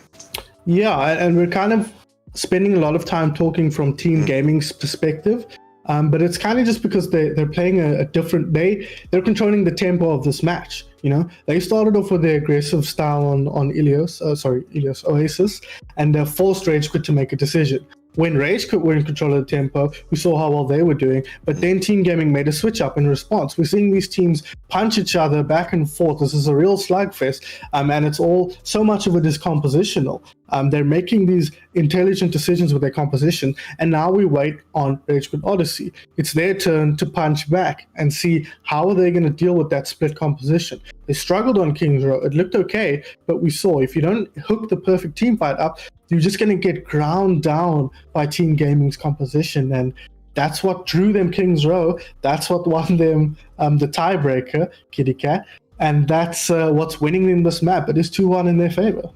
Yeah, and we're kind of spending a lot of time talking from Team Gaming's perspective, but it's kind of just because they're playing a different. They're controlling the tempo of this match. They started off with their aggressive style on Oasis, and they forced Rage Quit to make a decision. When Rage Quit were in control of the tempo, we saw how well they were doing, but then Team Gaming made a switch up in response. We're seeing these teams punch each other back and forth. This is a real slugfest, and it's all so much of it is compositional. They're making these intelligent decisions with their composition, and now we wait on Rage Quit Odyssey. It's their turn to punch back and see how are they going to deal with that split composition. They struggled on Kings Row. It looked okay, but we saw if you don't hook the perfect team fight up, you're just going to get ground down by Team Gaming's composition, and that's what drew them Kings Row. That's what won them the tiebreaker, Kitty Cat, and that's what's winning in this map. It is 2-1 in their favor.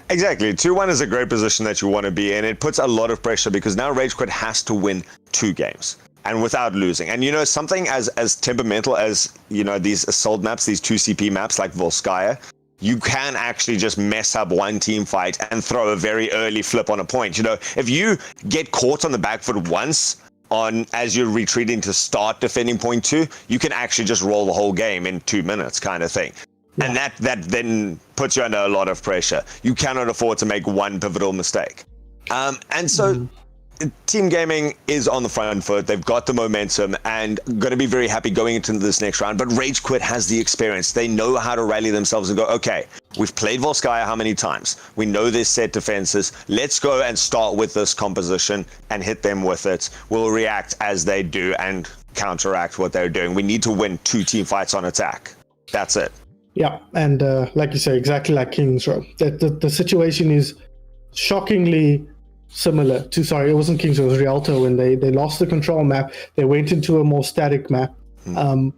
Exactly. 2-1 is a great position that you want to be in. It puts a lot of pressure because now Rage Quit has to win 2 games and without losing. And something as temperamental as, these assault maps, these 2CP maps like Volskaya, you can actually just mess up one team fight and throw a very early flip on a point. If you get caught on the back foot once as you're retreating to start defending point 2, you can actually just roll the whole game in 2 minutes kind of thing. Yeah. And that then puts you under a lot of pressure. You cannot afford to make one pivotal mistake. And so Team Gaming is on the front foot. They've got the momentum and going to be very happy going into this next round. But Rage Quit has the experience. They know how to rally themselves and go, okay, we've played Volskaya how many times? We know their set defenses. Let's go and start with this composition and hit them with it. We'll react as they do and counteract what they're doing. We need to win 2 team fights on attack. That's it. Yeah, and like you say, exactly like Kings Row. The situation is shockingly similar to, it wasn't Kings Row, it was Rialto. When they lost the control map, they went into a more static map, and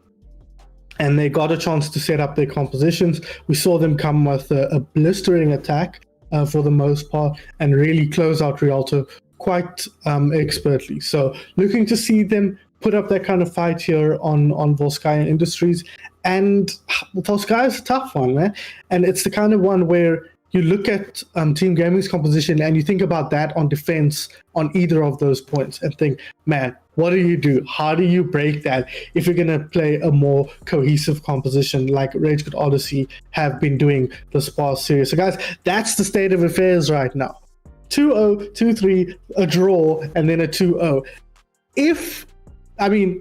they got a chance to set up their compositions. We saw them come with a blistering attack for the most part and really close out Rialto quite expertly. So looking to see them put up that kind of fight here on Volskaya Industries. And Volskaya is a tough one, man. And it's the kind of one where you look at Team Gaming's composition and you think about that on defense on either of those points and think, man, what do you do? How do you break that if you're going to play a more cohesive composition like Rage Quit Odyssey have been doing this past series? So guys, that's the state of affairs right now. 2-0, 2-3, a draw, and then a 2-0.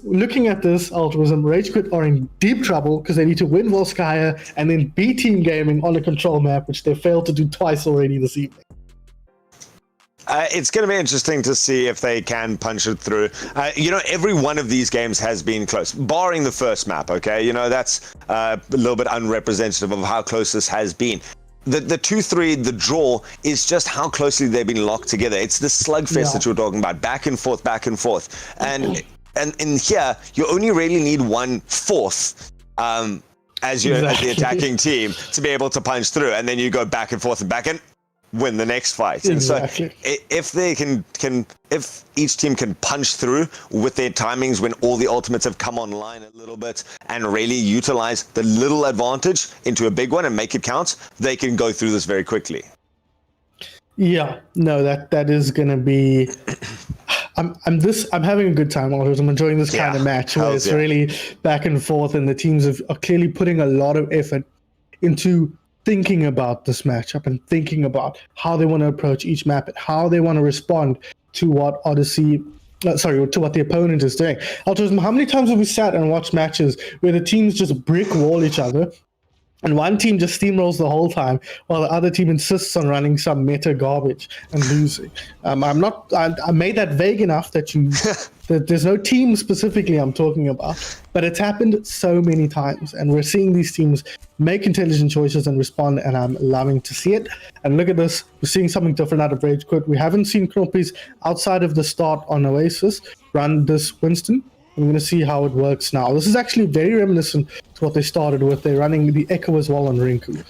Looking at this, Altruism, Rage Quit are in deep trouble because they need to win Volskaya and then beat Team Gaming on a control map, which they failed to do twice already this evening. It's going to be interesting to see if they can punch it through. Every one of these games has been close, barring the first map, okay? That's a little bit unrepresentative of how close this has been. The 2-3, the draw, is just how closely they've been locked together. It's the slugfest that you're talking about, back and forth. And in here, you only really need 1/4 as the attacking team to be able to punch through, and then you go back and forth and back and win the next fight. Exactly. And so if they if each team can punch through with their timings when all the ultimates have come online a little bit and really utilize the little advantage into a big one and make it count, they can go through this very quickly. Yeah, no, that is gonna be. I'm having a good time. I'm enjoying this kind of match where it's really back and forth, and the teams are clearly putting a lot of effort into thinking about this matchup and thinking about how they want to approach each map and how they want to respond to what to what the opponent is doing. Altruism, how many times have we sat and watched matches where the teams just brick wall each other And one team just steamrolls the whole time, while the other team insists on running some meta garbage and losing. I made that vague enough that that there's no team specifically I'm talking about, but it's happened so many times, and we're seeing these teams make intelligent choices and respond, and I'm loving to see it. And look at this, we're seeing something different out of Rage Quit. We haven't seen Knoppies outside of the start on Oasis run this Winston. I'm going to see how it works now. This is actually very reminiscent to what they started with. They're running the Echo as well on Rinku.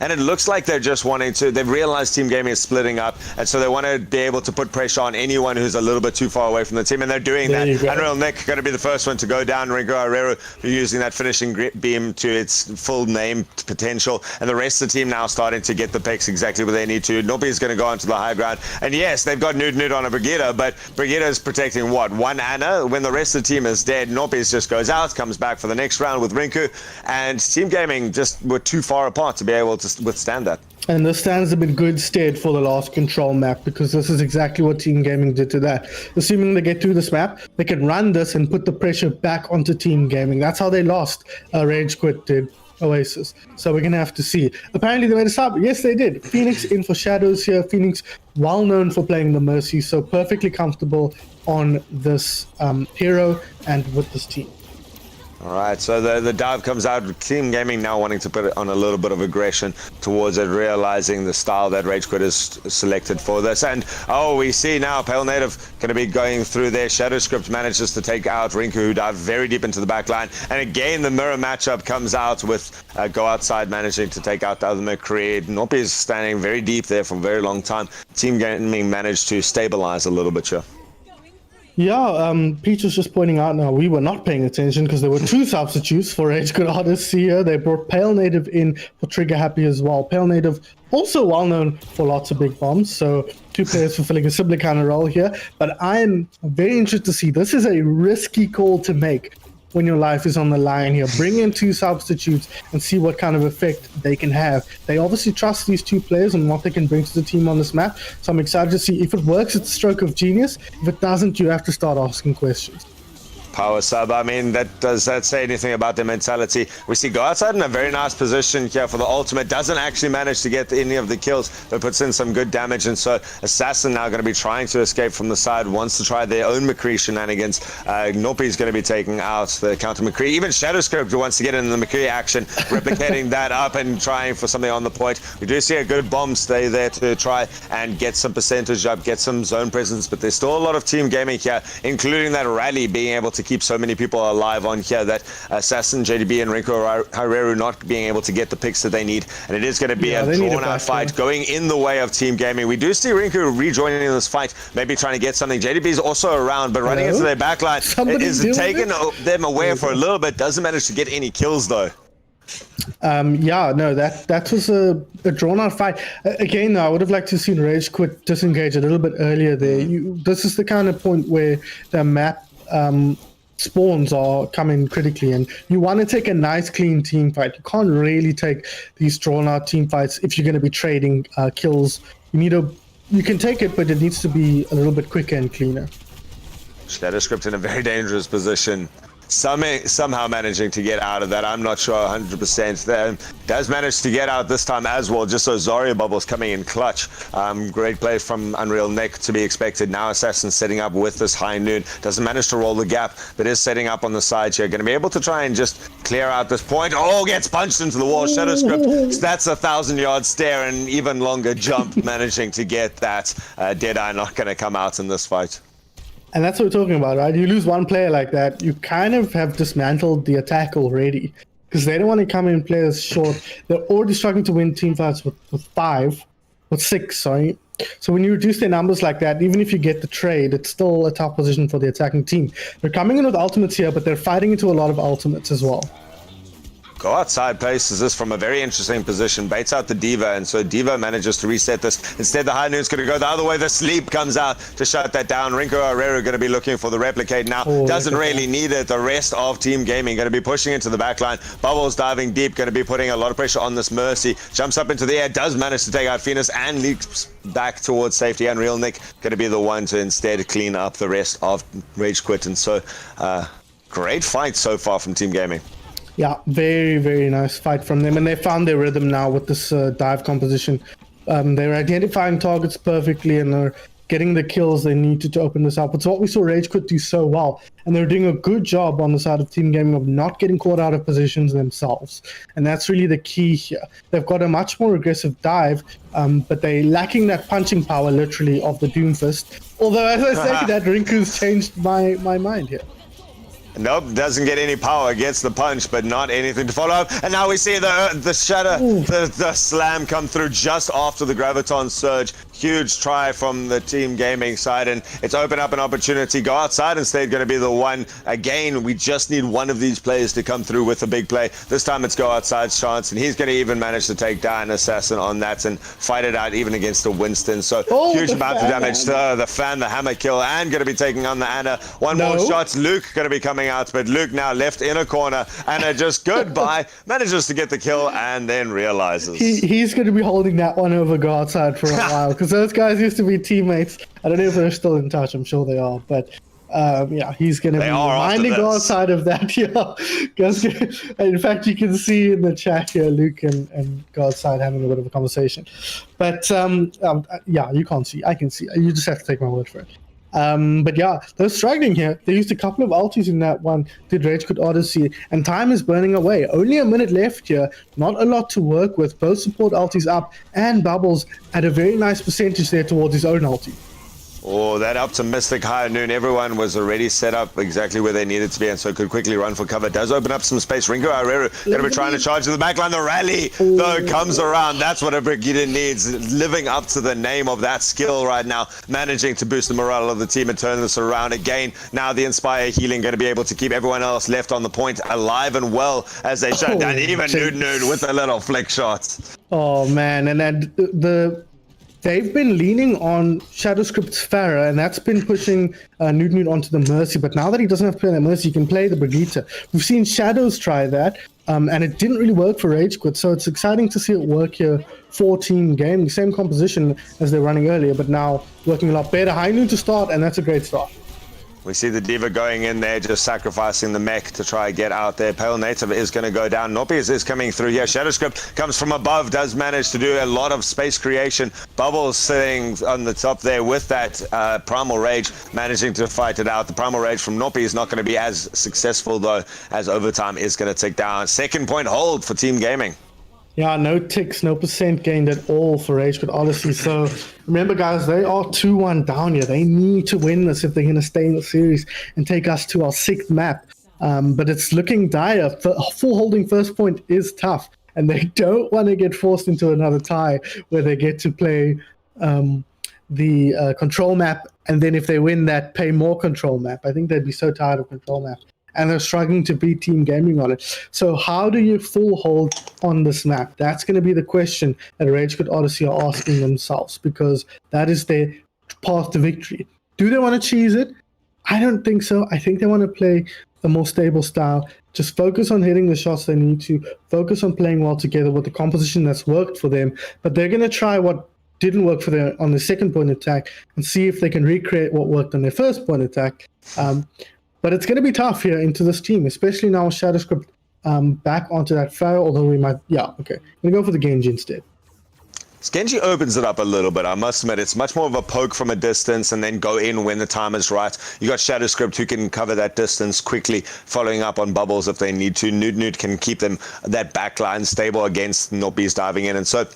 And it looks like they're just wanting to, they've realized Team Gaming is splitting up, and so they want to be able to put pressure on anyone who's a little bit too far away from the team, and they're doing that. Unreal Nick going to be the first one to go down. Ringo Herrero using that finishing beam to its full name potential, and the rest of the team now starting to get the picks exactly where they need to. Nopi is going to go onto the high ground, and yes, they've got Nude on a Brigitte, but Brigitte is protecting what? One Ana? When the rest of the team is dead, Nopi just goes out, comes back for the next round with Rinku, and Team Gaming just were too far apart to be able to withstand that. And this stands them in good stead for the last control map, because this is exactly what Team Gaming did to that. Assuming they get through this map, they can run this and put the pressure back onto Team Gaming. That's how they lost. Rage Quit did Oasis. So we're going to have to see. Apparently they made a stop. Yes, they did. Phoenix in for Shadows here. Phoenix, well known for playing the Mercy, so perfectly comfortable on this hero and with this team. All right, so the dive comes out. Team Gaming now wanting to put it on a little bit of aggression towards it, realizing the style that Rage Quit is selected for this. And we see now Pale Native going to be going through their Shadow Script, manages to take out Rinku, who dived very deep into the back line. And again, the mirror matchup comes out with Go Outside managing to take out the other McCree. Nopi is standing very deep there for a very long time. Team Gaming managed to stabilize a little bit here. Yeah, Peach was just pointing out now we were not paying attention because there were two substitutes for Rage Quit Odyssey here. They brought Pale Native in for Trigger Happy as well. Pale Native also well known for lots of big bombs, so two players fulfilling a similar kind of role here. But I'm very interested to see. This is a risky call to make when your life is on the line here. Bring in two substitutes and see what kind of effect they can have. They obviously trust these two players and what they can bring to the team on this map. So I'm excited to see if it works, it's a stroke of genius. If it doesn't, you have to start asking questions. Power sub, I mean, does that say anything about their mentality? We see Go Outside in a very nice position here for the ultimate. Doesn't actually manage to get any of the kills, but puts in some good damage. And so Assassin now going to be trying to escape from the side, wants to try their own McCree shenanigans. Nopi is going to be taking out the counter McCree. Even Shadow Script wants to get in the McCree action, replicating that up and trying for something on the point. We do see a good bomb stay there to try and get some percentage up, get some zone presence, but there's still a lot of Team Gaming here, including that rally being able to keep so many people alive on here, that Assassin, JDB, and Rinko Herrero not being able to get the picks that they need. And it is going to be a drawn-out fight going in the way of Team Gaming. We do see Rinko rejoining this fight, maybe trying to get something. JDB is also around, but running into their backline is taking them away for a little bit. Doesn't manage to get any kills, though. That was a drawn-out fight. Again, though, I would have liked to have seen Rage Quit disengage a little bit earlier there. This is the kind of point where the map spawns are coming critically, and you want to take a nice clean team fight. You can't really take these drawn out team fights if you're going to be trading kills. You can take it, but it needs to be a little bit quicker and cleaner. Shadow Script in a very dangerous position. Somehow managing to get out of that. I'm not sure 100%. Does manage to get out this time as well. Just those Zarya bubbles coming in clutch. Great play from Unreal Nick to be expected. Now Assassin setting up with this high noon. Doesn't manage to roll the gap, but is setting up on the side here. Going to be able to try and just clear out this point. Oh, gets punched into the wall. Shadow Script. That's a 1,000-yard stare and even longer jump. Managing to get that. Deadeye not going to come out in this fight. And that's what we're talking about, right? You lose one player like that, you kind of have dismantled the attack already, because they don't want to come in players short. They're already struggling to win team fights with 6, sorry. So when you reduce their numbers like that, even if you get the trade, it's still a tough position for the attacking team. They're coming in with ultimates here, but they're fighting into a lot of ultimates as well. Go Outside places this from a very interesting position, baits out the Diva, and so Diva manages to reset this. Instead, the High Noon's going to go the other way. The Sleep comes out to shut that down. Rinko Herrero going to be looking for the replicate now. Doesn't really need it. The rest of Team Gaming going to be pushing into the back line. Bubbles diving deep, going to be putting a lot of pressure on this Mercy. Jumps up into the air, does manage to take out Phoenix and leaps back towards safety. Unreal Nick going to be the one to instead clean up the rest of Rage Quit. And so, great fight so far from Team Gaming. Yeah, very, very nice fight from them. And they found their rhythm now with this dive composition. They're identifying targets perfectly and they're getting the kills they need to open this up. It's what we saw Rage Quit do so well. And they're doing a good job on the side of Team Gaming of not getting caught out of positions themselves. And that's really the key here. They've got a much more aggressive dive, but they're lacking that punching power, literally, of the Doomfist. Although, as I say that, Rinku's changed my mind here. Nope, doesn't get any power, gets the punch, but not anything to follow up. And now we see the shatter, the slam come through just after the Graviton surge. Huge try from the Team Gaming side, and it's opened up an opportunity. Go outside instead, going to be the one. Again, we just need one of these players to come through with a big play. This time it's Go Outside's chance, and he's going to even manage to take down Assassin on that and fight it out even against the Winston. So huge amount of damage to the fan, the hammer kill, and going to be taking on the Anna. One more shot, Luke going to be coming out, but Luke now left in a corner. Anna just goodbye, manages to get the kill, and then realizes. He's going to be holding that one over Go Outside for a while, because those guys used to be teammates. I don't know if they're still in touch. I'm sure they are, but yeah, he's going to be reminding Go Outside of that. Yeah, in fact, you can see in the chat here, Luke and Go Outside having a bit of a conversation. But yeah, you can't see. I can see. You just have to take my word for it. But yeah, they're struggling here. They used a couple of ultis in that one, did Rage Quit Odyssey, and time is burning away. Only a minute left here, not a lot to work with. Both support ultis up, and Bubbles at a very nice percentage there towards his own ulti. Oh, that optimistic high noon. Everyone was already set up exactly where they needed to be, and so could quickly run for cover. Does open up some space. Ringo Areru going to be trying to charge to the backline. The rally, though, comes around. That's what a Brigida needs. Living up to the name of that skill right now. Managing to boost the morale of the team and turn this around again. Now the Inspire healing going to be able to keep everyone else left on the point alive and well as they shut down even Noon with a little flick shot. Oh, man. And then they've been leaning on Shadowscript's Pharah, and that's been pushing Nude onto the Mercy. But now that he doesn't have to play the Mercy, he can play the Brigitte. We've seen Shadows try that, and it didn't really work for Rage Quit. So it's exciting to see it work here for Team Gaming. Same composition as they're running earlier, but now working a lot better. High Noon to start, and that's a great start. We see the Diva going in there, just sacrificing the mech to try and get out there. Pale Native is going to go down. Noppies is coming through here. Shadowscript comes from above, does manage to do a lot of space creation. Bubbles sitting on the top there with that Primal Rage, managing to fight it out. The Primal Rage from Noppy is not going to be as successful, though, as overtime is going to tick down. Second point hold for Team Gaming. Yeah, no ticks, no percent gained at all for Rage Quit Odyssey. So remember, guys, they are 2-1 down here. They need to win this if they're going to stay in the series and take us to our 6th map. But it's looking dire. Full holding first point is tough, and they don't want to get forced into another tie where they get to play the control map, and then if they win that, pay more control map. I think they'd be so tired of control map. And they're struggling to beat Team Gaming on it. So how do you full hold on this map? That's going to be the question that Rage Quit Odyssey are asking themselves, because that is their path to victory. Do they want to cheese it? I don't think so. I think they want to play a more stable style. Just focus on hitting the shots they need to. Focus on playing well together with the composition that's worked for them. But they're going to try what didn't work for them on the second point attack and see if they can recreate what worked on their first point attack. But it's going to be tough here into this team, especially now with Shadowscript back onto that Pharah, although we might... Yeah, okay. I'm going to go for the Genji instead. Genji opens it up a little bit, I must admit. It's much more of a poke from a distance and then go in when the time is right. You got Shadowscript who can cover that distance quickly, following up on Bubbles if they need to. Nude can keep them that back line stable against Noppies diving in. And so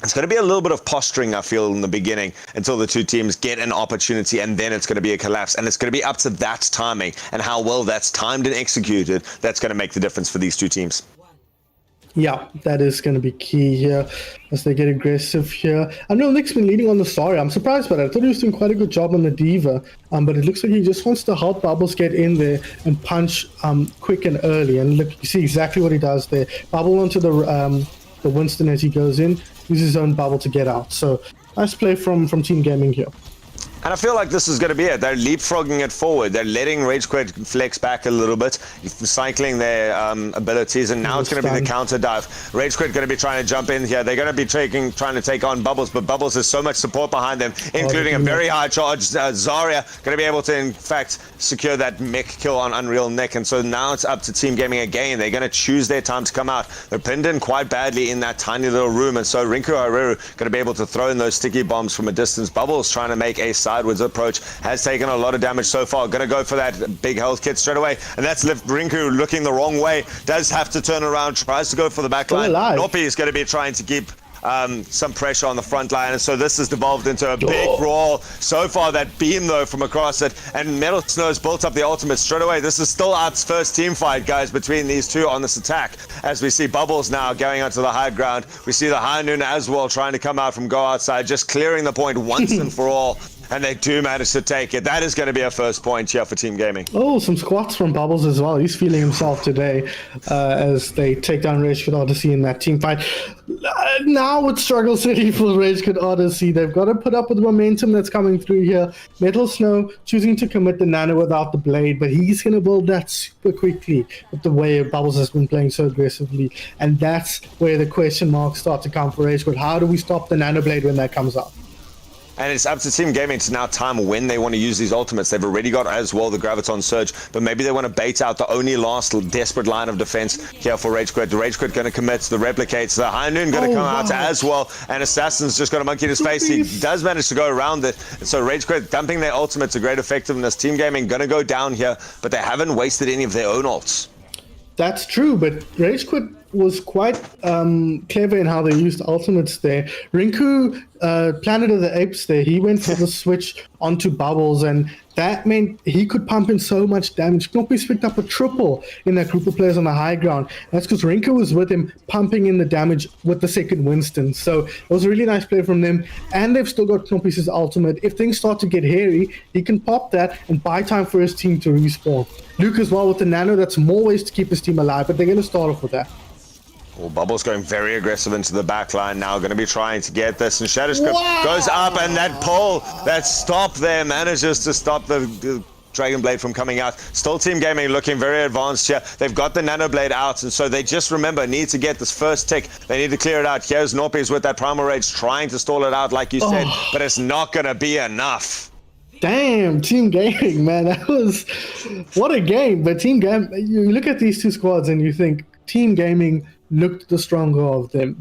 it's going to be a little bit of posturing, I feel, in the beginning until the two teams get an opportunity, and then it's going to be a collapse. And it's going to be up to that timing and how well that's timed and executed that's going to make the difference for these two teams. Yeah, that is going to be key here as they get aggressive here. I know Nick's been leading on the Sari. I'm surprised by that. I thought he was doing quite a good job on the Diva, but it looks like he just wants to help Bubbles get in there and punch quick and early. And look, you see exactly what he does there. Bubble onto the Winston as he goes in, uses his own bubble to get out. So nice play from Team Gaming here. And I feel like this is going to be it. They're leapfrogging it forward. They're letting Rage Quit flex back a little bit, cycling their abilities, and now it's going to be the counter dive. Rage Quit going to be trying to jump in here. They're going to be trying to take on Bubbles, but Bubbles has so much support behind them, including a very high charge. Zarya going to be able to, in fact, secure that mech kill on Unreal Nick. And so now it's up to Team Gaming again. They're going to choose their time to come out. They're pinned in quite badly in that tiny little room, and so Rinku Hareru going to be able to throw in those sticky bombs from a distance. Bubbles trying to make a sideways approach, has taken a lot of damage so far. Going to go for that big health kit straight away, and that's left Rinku looking the wrong way. Does have to turn around, tries to go for the back line. Noppy is going to be trying to keep some pressure on the front line, and so this has devolved into a big brawl. So far, that beam though from across it, and Metal Snow's built up the ultimate straight away. This is still Art's first team fight, guys, between these two on this attack. As we see Bubbles now going onto the high ground, we see the High Noon as well trying to come out from go outside, just clearing the point once and for all. And they do manage to take it. That is going to be a first point here for Team Gaming. Oh, some squats from Bubbles as well. He's feeling himself today as they take down Rage Quit Odyssey in that team fight. Now it's Struggle City for Rage Quit Odyssey. They've got to put up with the momentum that's coming through here. Metal Snow choosing to commit the nano without the blade, but he's going to build that super quickly with the way Bubbles has been playing so aggressively. And that's where the question marks start to come for Rage Quit. How do we stop the nano blade when that comes out? And it's up to Team Gaming to now time when they want to use these ultimates. They've already got as well the Graviton Surge, but maybe they want to bait out the only last desperate line of defense here for Rage Quit. The Rage Quit going to commit the replicates. The High Noon going to come out as well, and Assassin's just got a monkey in his face. He does manage to go around it. And so Rage Quit dumping their ultimates, a great effectiveness. Team Gaming going to go down here, but they haven't wasted any of their own ults. That's true, but Rage Quit was quite clever in how they used ultimates there. Rinku, Planet of the Apes there, he went for the switch onto Bubbles, and that meant he could pump in so much damage. Knoppy's picked up a triple in that group of players on the high ground. That's because Rinku was with him, pumping in the damage with the second Winston. So it was a really nice play from them, and they've still got Knoppy's ultimate. If things start to get hairy, he can pop that and buy time for his team to respawn. Luke as well with the nano, that's more ways to keep his team alive, but they're going to start off with that. Well, Bubbles going very aggressive into the back line now, going to be trying to get this, and Shadowscript goes up, and that pole, that stop there manages to stop the Dragon Blade from coming out. Still Team Gaming looking very advanced here. They've got the Nano Blade out, and so they just remember, need to get this first tick. They need to clear it out. Here's Norpies with that Primal Rage trying to stall it out, like you said, but it's not going to be enough. Damn, Team Gaming, man, that was, what a game. But Team Gaming, you look at these two squads and you think Team Gaming looked the stronger of them.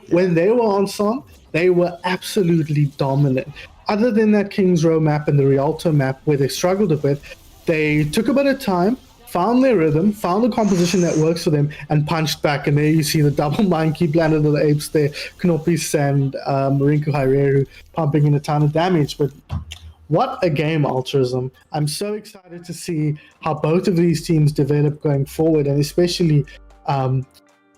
When they were on song, they were absolutely dominant. Other than that Kings Row map and the Rialto map where they struggled a bit, they took a bit of time, found their rhythm, found a composition that works for them, and punched back. And there you see the double monkey, Planet of the Apes there, Knoppis and Rinku Hareru pumping in a ton of damage. But what a game, Altruism. I'm so excited to see how both of these teams develop going forward, and especially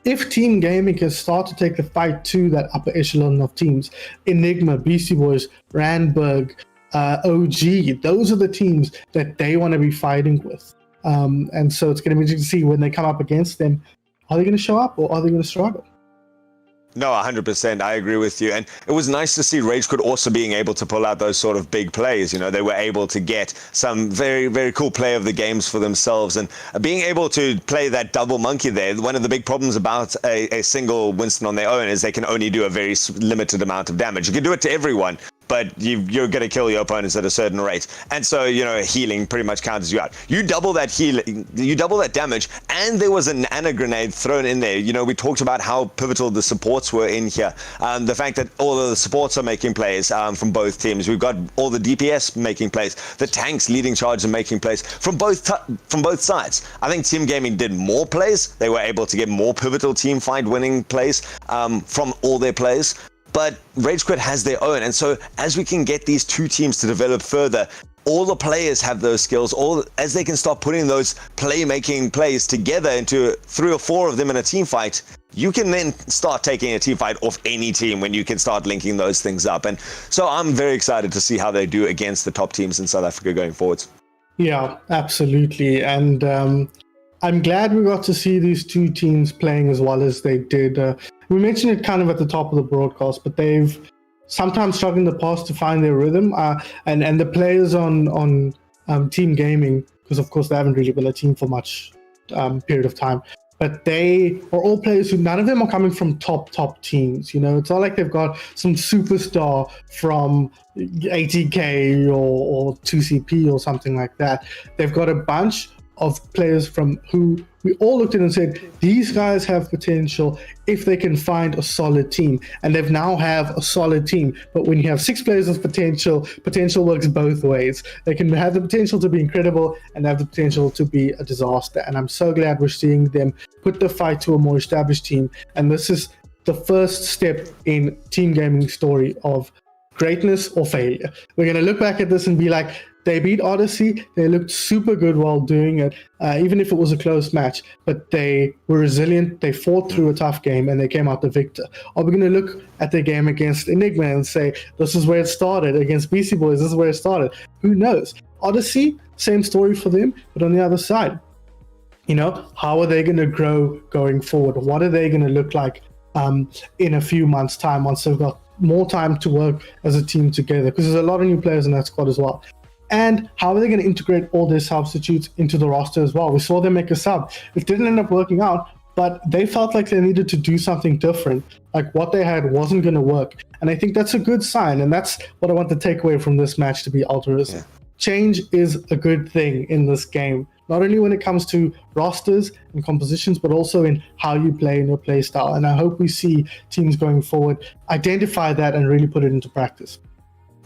if Team Gaming can start to take the fight to that upper echelon of teams. Enigma, Beastie Boys, Randburg, OG, those are the teams that they want to be fighting with. And so it's going to be interesting to see when they come up against them, are they going to show up or are they going to struggle? No, 100%. I agree with you. And it was nice to see Rage Quit also being able to pull out those sort of big plays. You know, they were able to get some very, very cool play of the games for themselves. And being able to play that double monkey there, one of the big problems about a single Winston on their own is they can only do a very limited amount of damage. You can do it to everyone, but you're going to kill your opponents at a certain rate. And so, you know, healing pretty much counters you out. You double that healing, you double that damage, and there was a nano grenade thrown in there. You know, we talked about how pivotal the supports were in here. The fact that all of the supports are making plays from both teams. We've got all the DPS making plays, the tanks leading charge and making plays from both sides. I think Team Gaming did more plays. They were able to get more pivotal team fight winning plays from all their plays. But Rage Quit has their own, and so as we can get these two teams to develop further, all the players have those skills. As they can start putting those playmaking plays together into 3 or 4 of them in a team fight, you can then start taking a team fight off any team when you can start linking those things up. And so I'm very excited to see how they do against the top teams in South Africa going forwards. Yeah, absolutely. And I'm glad we got to see these two teams playing as well as they did. We mentioned it kind of at the top of the broadcast, but they've sometimes struggling in the past to find their rhythm. And the players on Team Gaming, because of course they haven't really been a team for much period of time, but they are all players who, none of them are coming from top teams. It's not like they've got some superstar from ATK or 2CP or something like that. They've got a bunch of players from who we all looked at and said, these guys have potential if they can find a solid team. And they've now have a solid team. But when you have 6 players with potential works both ways. They can have the potential to be incredible and have the potential to be a disaster. And I'm so glad we're seeing them put the fight to a more established team. And this is the first step in Team Gaming's story of greatness or failure. We're going to look back at this and be like, they beat Odyssey. They looked super good while doing it, even if it was a close match. But they were resilient. They fought through a tough game, and they came out the victor. Are we going to look at their game against Enigma and say, this is where it started? Against BC Boys, this is where it started? Who knows? Odyssey, same story for them, but on the other side. How are they going to grow going forward? What are they going to look like in a few months' time once they've got more time to work as a team together? Because there's a lot of new players in that squad as well. And how are they going to integrate all their substitutes into the roster as well? We saw them make a sub. It didn't end up working out, but they felt like they needed to do something different. Like what they had wasn't going to work. And I think that's a good sign. And that's what I want to take away from this match to be altruistic. Yeah. Change is a good thing in this game, not only when it comes to rosters and compositions, but also in how you play in your play style. And I hope we see teams going forward identify that and really put it into practice.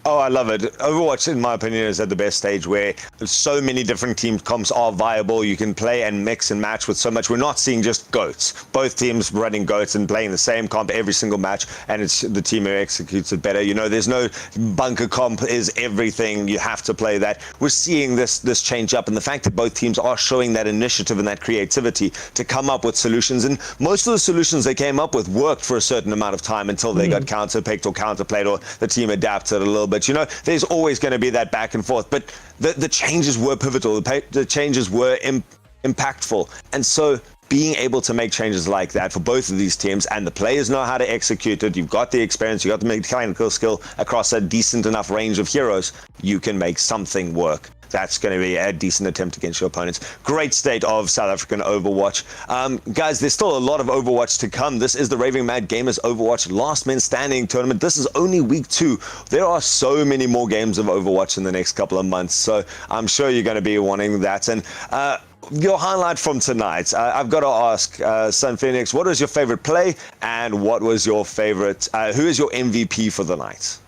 Oh, I love it. Overwatch, in my opinion, is at the best stage where so many different team comps are viable. You can play and mix and match with so much. We're not seeing just GOATs. Both teams running GOATs and playing the same comp every single match, and it's the team who executes it better. There's no bunker comp is everything. You have to play that. We're seeing this change up, and the fact that both teams are showing that initiative and that creativity to come up with solutions. And most of the solutions they came up with worked for a certain amount of time until they got counterpicked or counterplayed, or the team adapted a little bit. There's always going to be that back and forth, but the changes were pivotal. The changes were impactful. And so being able to make changes like that for both of these teams, and the players know how to execute it, you've got the experience, you've got the mechanical skill across a decent enough range of heroes, you can make something work. That's going to be a decent attempt against your opponents. Great state of South African Overwatch. Guys, there's still a lot of Overwatch to come. This is the Raving Mad Gamers Overwatch Last Man Standing tournament. This is only week 2. There are so many more games of Overwatch in the next couple of months, so I'm sure you're going to be wanting that. And your highlight from tonight, I've got to ask, Sun Phoenix, what was your favorite play, and what was your favorite, who is your MVP for the night?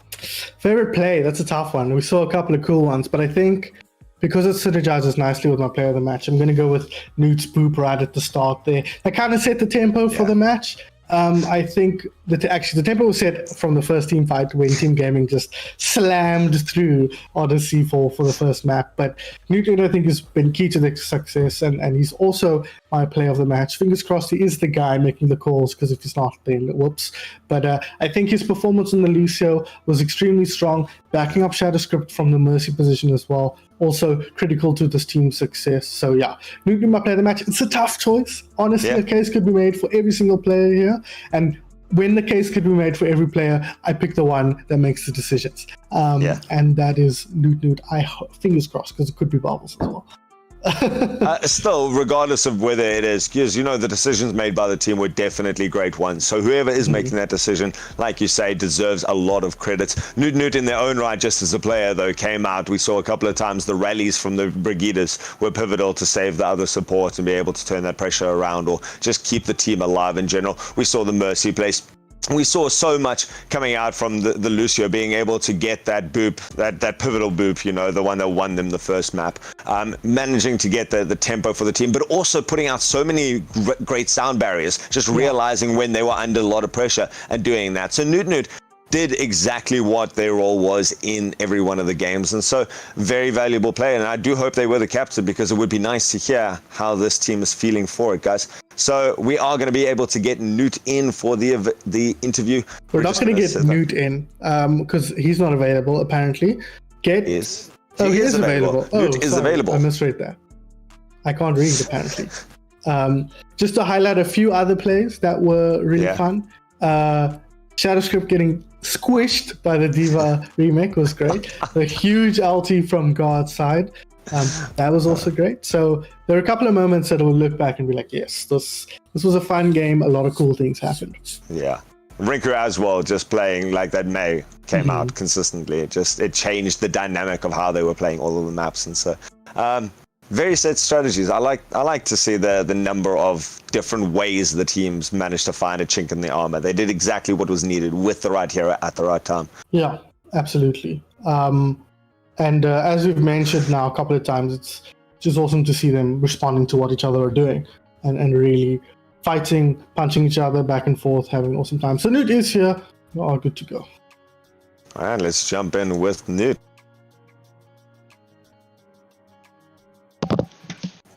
Favorite play, that's a tough one. We saw a couple of cool ones, but I think because it synergizes nicely with my player of the match, I'm going to go with Newt's boop right at the start there. That kind of set the tempo for the match. I think that actually the tempo was set from the first team fight when Team Gaming just slammed through Odyssey for the first map. But Newton, I think, has been key to the success, and he's also my player of the match. Fingers crossed he is the guy making the calls, because if he's not, then whoops. But I think his performance on the Lucio was extremely strong, backing up Shadow Script from the Mercy position as well. Also critical to this team's success. So yeah, Newton, my player of the match. It's a tough choice. Honestly, a case could be made for every single player here. And when the case could be made for every player, I pick the one that makes the decisions. And that is Newt. Fingers crossed, because it could be Bubbles as well. Still, regardless of whether it is, because the decisions made by the team were definitely great ones. So whoever is making that decision, like you say, deserves a lot of credit. Newt in their own right, just as a player, though, came out. We saw a couple of times the rallies from the Brigidas were pivotal to save the other support and be able to turn that pressure around, or just keep the team alive in general. We saw the Mercy place. We saw so much coming out from the Lucio, being able to get that boop, that pivotal boop, the one that won them the first map, managing to get the tempo for the team, but also putting out so many great sound barriers, just realizing when they were under a lot of pressure and doing that. So Newt did exactly what their role was in every one of the games, and so very valuable player. And I do hope they were the captain, because it would be nice to hear how this team is feeling for it, guys. So we are going to be able to get Newt in for the interview. We're not going to get Newt in because he's not available apparently. He is available. Newt is available. I misread that. I can't read apparently. Just to highlight a few other plays that were really fun. Shadowscript getting squished by the Diva remake was great. The huge ulti from God's side, that was also great. So there are a couple of moments that we'll look back and be like, yes, this was a fun game. A lot of cool things happened. Yeah. Rinku as well, just playing like that May came out consistently. It changed the dynamic of how they were playing all of the maps. And so very set strategies. I like to see the number of different ways the teams managed to find a chink in the armor. They did exactly what was needed with the right hero at the right time. Yeah, absolutely. And as we've mentioned now a couple of times, it's just awesome to see them responding to what each other are doing and really fighting, punching each other back and forth, having an awesome time. So Newt is here. We are good to go. All right, let's jump in with Newt.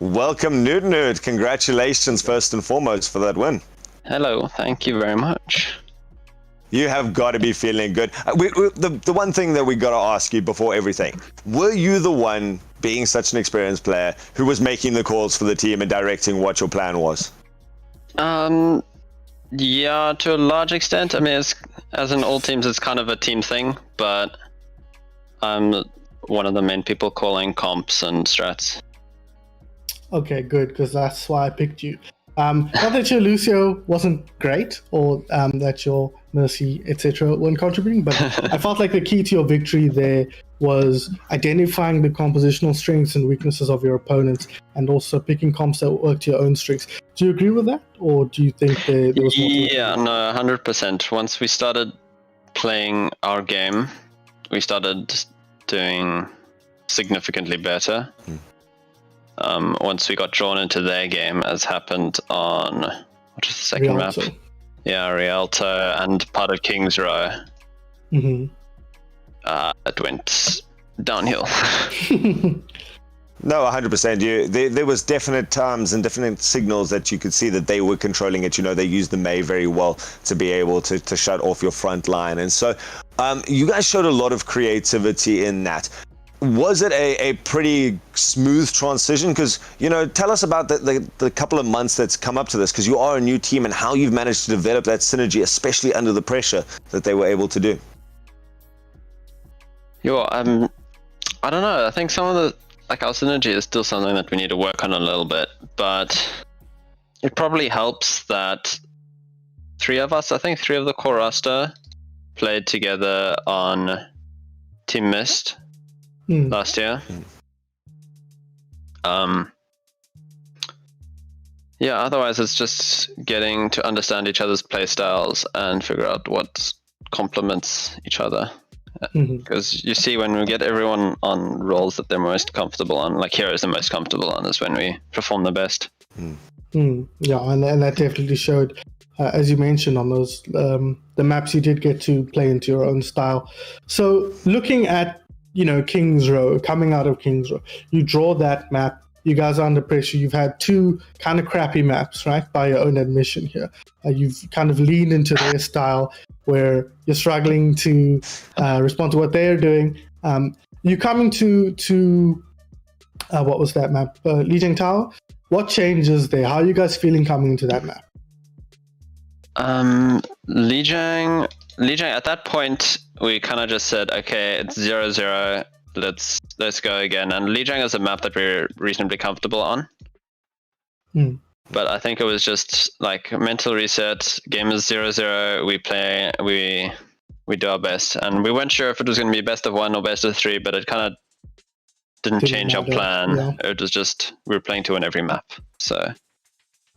Welcome, Newt. Congratulations, first and foremost, for that win. Hello, thank you very much. You have got to be feeling good. The one thing that we got to ask you before everything, were you the one, being such an experienced player, who was making the calls for the team and directing what your plan was? Yeah, to a large extent. I mean, as in all teams, it's kind of a team thing, but I'm one of the main people calling comps and strats. Okay, good, because that's why I picked you. Not that your Lucio wasn't great, or that your Mercy, etc. weren't contributing, but I felt like the key to your victory there was identifying the compositional strengths and weaknesses of your opponents, and also picking comps that work to your own strengths. Do you agree with that, or do you think there was more to it? Yeah, no, 100%. Once we started playing our game, we started doing significantly better. Once we got drawn into their game, as happened on what was the second Rialto. map? Yeah, Rialto and part of King's Row. It went downhill. No, 100%. There was definite times and definite signals that you could see that they were controlling it. You know, they used the May very well to be able to shut off your front line. And so you guys showed a lot of creativity in that. Was it a pretty smooth transition? Because, you know, tell us about the couple of months that's come up to this, because you are a new team, and how you've managed to develop that synergy, especially under the pressure that they were able to do. I don't know. I think some of the, our synergy is still something that we need to work on a little bit, but it probably helps that three of the core roster played together on Team Mist last year. Yeah, otherwise it's just getting to understand each other's playstyles and figure out what complements each other. Because you see, when we get everyone on roles that they're most comfortable on, like heroes they're most comfortable on, is when we perform the best. Yeah, and that definitely showed, as you mentioned, on those the maps you did get to play into your own style. So looking at, you know, King's Row, coming out of King's Row, you draw that map, you guys are under pressure, you've had two kind of crappy maps, right, by your own admission here. You've kind of leaned into their style where you're struggling to respond to what they're doing. You're coming to what was that map? Lijiang Tower? What changes there? How are you guys feeling coming into that map? Lijiang, at that point, we kind of just said, okay, it's 0-0. Let's go again. And Lijiang is a map that we're reasonably comfortable on. But I think it was just like mental reset. Game is 0-0. We play. We do our best, and we weren't sure if it was going to be best of 1 or best of 3. But it kind of didn't change our plan. Yeah. It was just we were playing to win every map. So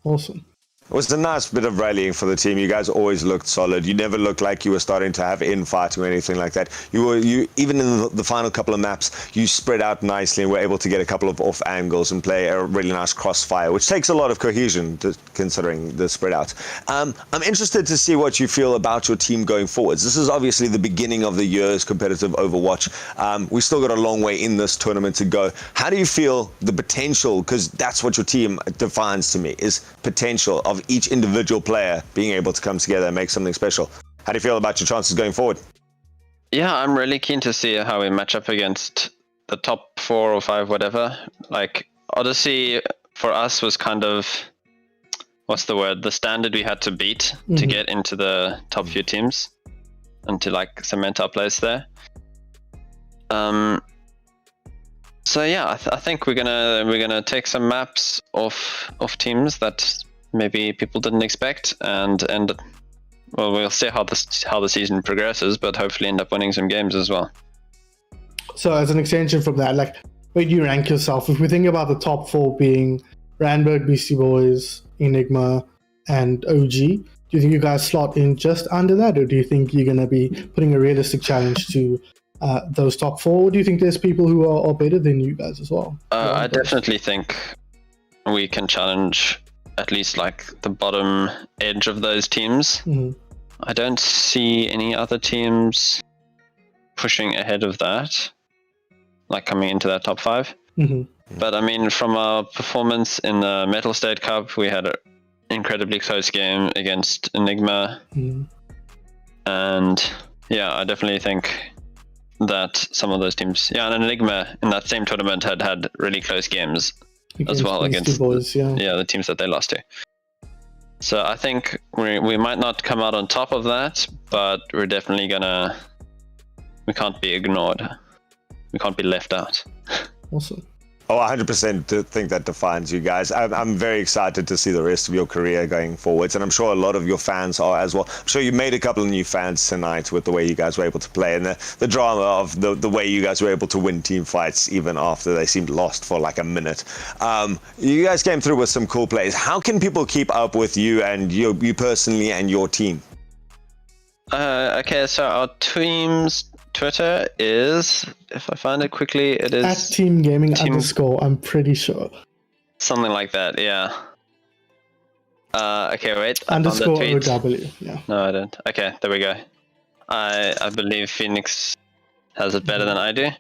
awesome. It was a nice bit of rallying for the team. You guys always looked solid. You never looked like you were starting to have infighting or anything like that. You even in the final couple of maps, you spread out nicely and were able to get a couple of off angles and play a really nice crossfire, which takes a lot of cohesion considering the spread out. I'm interested to see what you feel about your team going forwards. This is obviously the beginning of the year's competitive Overwatch. We still got a long way in this tournament to go. How do you feel the potential, because that's what your team defines to me, is potential of each individual player being able to come together and make something special? How do you feel about your chances going forward? Yeah, I'm really keen to see how we match up against the top 4 or 5, whatever. Like, Odyssey for us was kind of, what's the word? The standard we had to beat to get into the top few teams. and to like cement our place there. So yeah, I think we're gonna take some maps off teams that maybe people didn't expect, and well, we'll see how the season progresses, but hopefully end up winning some games as well. So as an extension from that, like, where do you rank yourself? If we think about the top 4 being Randburg, Beastie Boys, Enigma, and OG, do you think you guys slot in just under that, or do you think you're going to be putting a realistic challenge to those top 4? Or do you think there's people who are better than you guys as well? I definitely think we can challenge at least like the bottom edge of those teams. Mm-hmm. I don't see any other teams pushing ahead of that, like coming into that top 5. Mm-hmm. But I mean, from our performance in the Metal State Cup, we had an incredibly close game against Enigma. Mm-hmm. And yeah, I definitely think that some of those teams, and Enigma in that same tournament had really close games as well against boys, the teams that they lost to. So I think we might not come out on top of that, but we're definitely we can't be ignored. We can't be left out. Awesome. Oh, 100% think that defines you guys. I'm very excited to see the rest of your career going forwards, and I'm sure a lot of your fans are as well. I'm sure you made a couple of new fans tonight with the way you guys were able to play, and the drama of the way you guys were able to win team fights even after they seemed lost for like a minute. You guys came through with some cool plays. How can people keep up with you and you personally and your team? Okay, so our team's Twitter is, if I find it quickly, it is at Team Gaming _, I'm pretty sure. Something like that, yeah. Okay, wait. _OW, yeah. No, I don't. Okay, there we go. I believe Phoenix has it better than I do.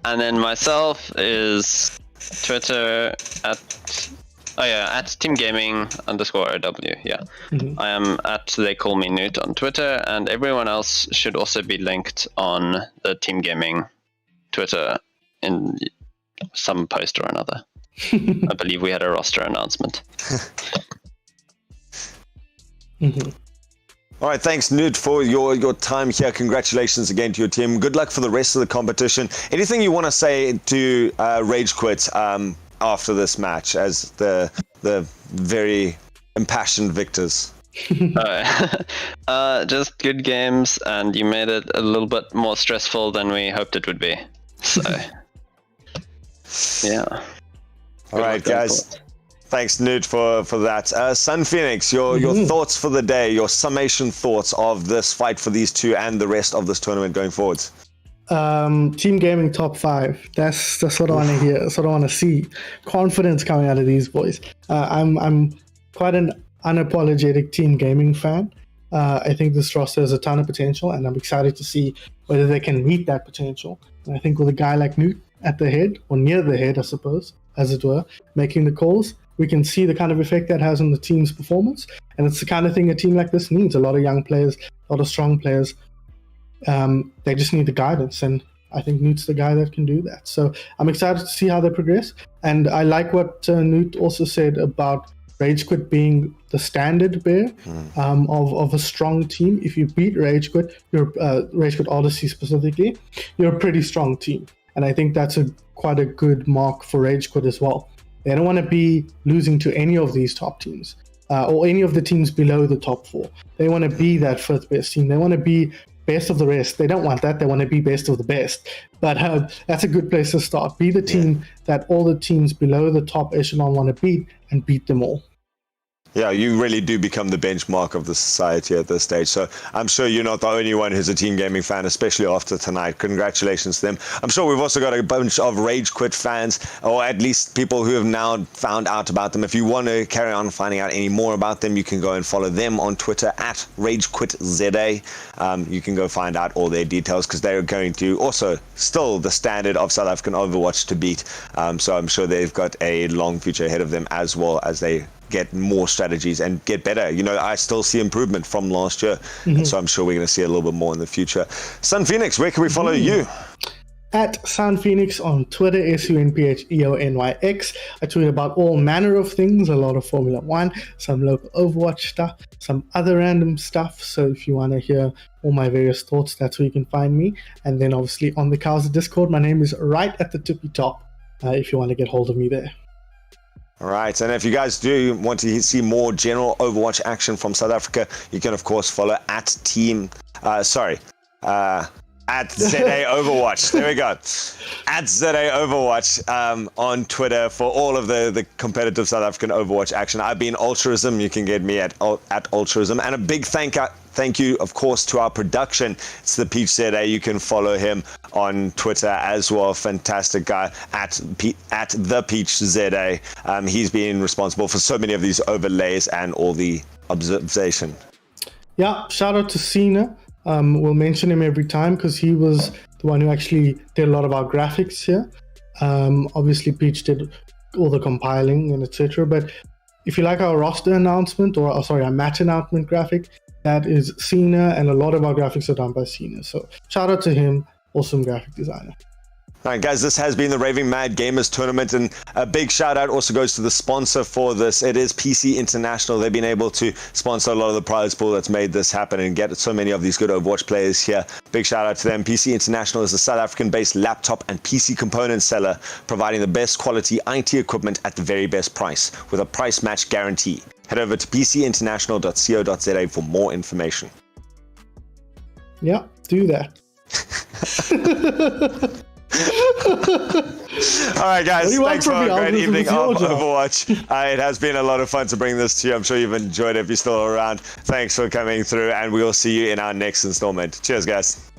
And then myself is Twitter at Team Gaming _OW, yeah. Mm-hmm. I am at They Call Me Newt on Twitter, and everyone else should also be linked on the Team Gaming Twitter in some post or another. I believe we had a roster announcement. Mm-hmm. All right, thanks, Newt, for your time here. Congratulations again to your team. Good luck for the rest of the competition. Anything you want to say to Rage Quit after this match as the very impassioned victors? Just good games, and you made it a little bit more stressful than we hoped it would be. So, yeah. All right, guys. Thanks, Newt, for that. Sun Phoenix, your thoughts for the day, your summation thoughts of this fight for these two and the rest of this tournament going forwards. Team Gaming top 5. That's what I want to hear. That's what I want to see. Confidence coming out of these boys. I'm quite an unapologetic Team Gaming fan. I think this roster has a ton of potential, and I'm excited to see whether they can meet that potential. And I think with a guy like Newt at the head, or near the head, I suppose, as it were, making the calls, we can see the kind of effect that has on the team's performance. And it's the kind of thing a team like this needs. A lot of young players, a lot of strong players. They just need the guidance, and I think Newt's the guy that can do that. So I'm excited to see how they progress. And I like what Newt also said about Rage Quit being the standard bearer of a strong team. If you beat Rage Quit, Rage Quit Odyssey specifically, you're a pretty strong team. And I think that's quite a good mark for Rage Quit as well. They don't want to be losing to any of these top teams or any of the teams below the top 4. They want to be that 5th best team. They want to be best of the rest. They don't want that. They want to be best of the best. But that's a good place to start. Be the team that all the teams below the top echelon want to beat, and beat them all. Yeah, you really do become the benchmark of the society at this stage. So I'm sure you're not the only one who's a Team Gaming fan, especially after tonight. Congratulations to them. I'm sure we've also got a bunch of Rage Quit fans, or at least people who have now found out about them. If you want to carry on finding out any more about them, you can go and follow them on Twitter at RageQuitZA. You can go find out all their details, because they're going to also still the standard of South African Overwatch to beat. So I'm sure they've got a long future ahead of them, as well as they get more strategies and get better. You know, I still see improvement from last year, and so I'm sure we're going to see a little bit more in the future. Sun Phoenix, where can we follow you? at SoundPhoenix on Twitter, SUNPHEONYX. I tweet about all manner of things, a lot of Formula One, some local Overwatch stuff, some other random stuff. So if you want to hear all my various thoughts, that's where you can find me. And then obviously on the Cowser Discord, my name is right at the tippy top if you want to get hold of me there. All right, and if you guys do want to see more general Overwatch action from South Africa, you can of course follow at ZA Overwatch. There we go. At ZA Overwatch on Twitter for all of the competitive South African Overwatch action. I've been Ultraism. You can get me at Ultraism. And a big thank you, of course, to our production. It's the Peach ZA. You can follow him on Twitter as well. Fantastic guy at the Peach ZA. He's been responsible for so many of these overlays and all the observation. Yeah, shout out to Cena. We'll mention him every time because he was the one who actually did a lot of our graphics here. Obviously, Peach did all the compiling and etc. But if you like our roster announcement, our match announcement graphic, that is Cena, and a lot of our graphics are done by Cena. So shout out to him, awesome graphic designer. All right, guys, this has been the Raving Mad Gamers Tournament, and a big shout out also goes to the sponsor for this. It is PC International. They've been able to sponsor a lot of the prize pool that's made this happen and get so many of these good Overwatch players here. Big shout out to them. PC International is a South African-based laptop and PC component seller, providing the best quality IT equipment at the very best price, with a price match guarantee. Head over to pcinternational.co.za for more information. Yeah, do that. All right, guys, thanks for a great evening of Overwatch. It has been a lot of fun to bring this to you. I'm sure you've enjoyed it if you're still around. Thanks for coming through, and we will see you in our next installment. Cheers, guys.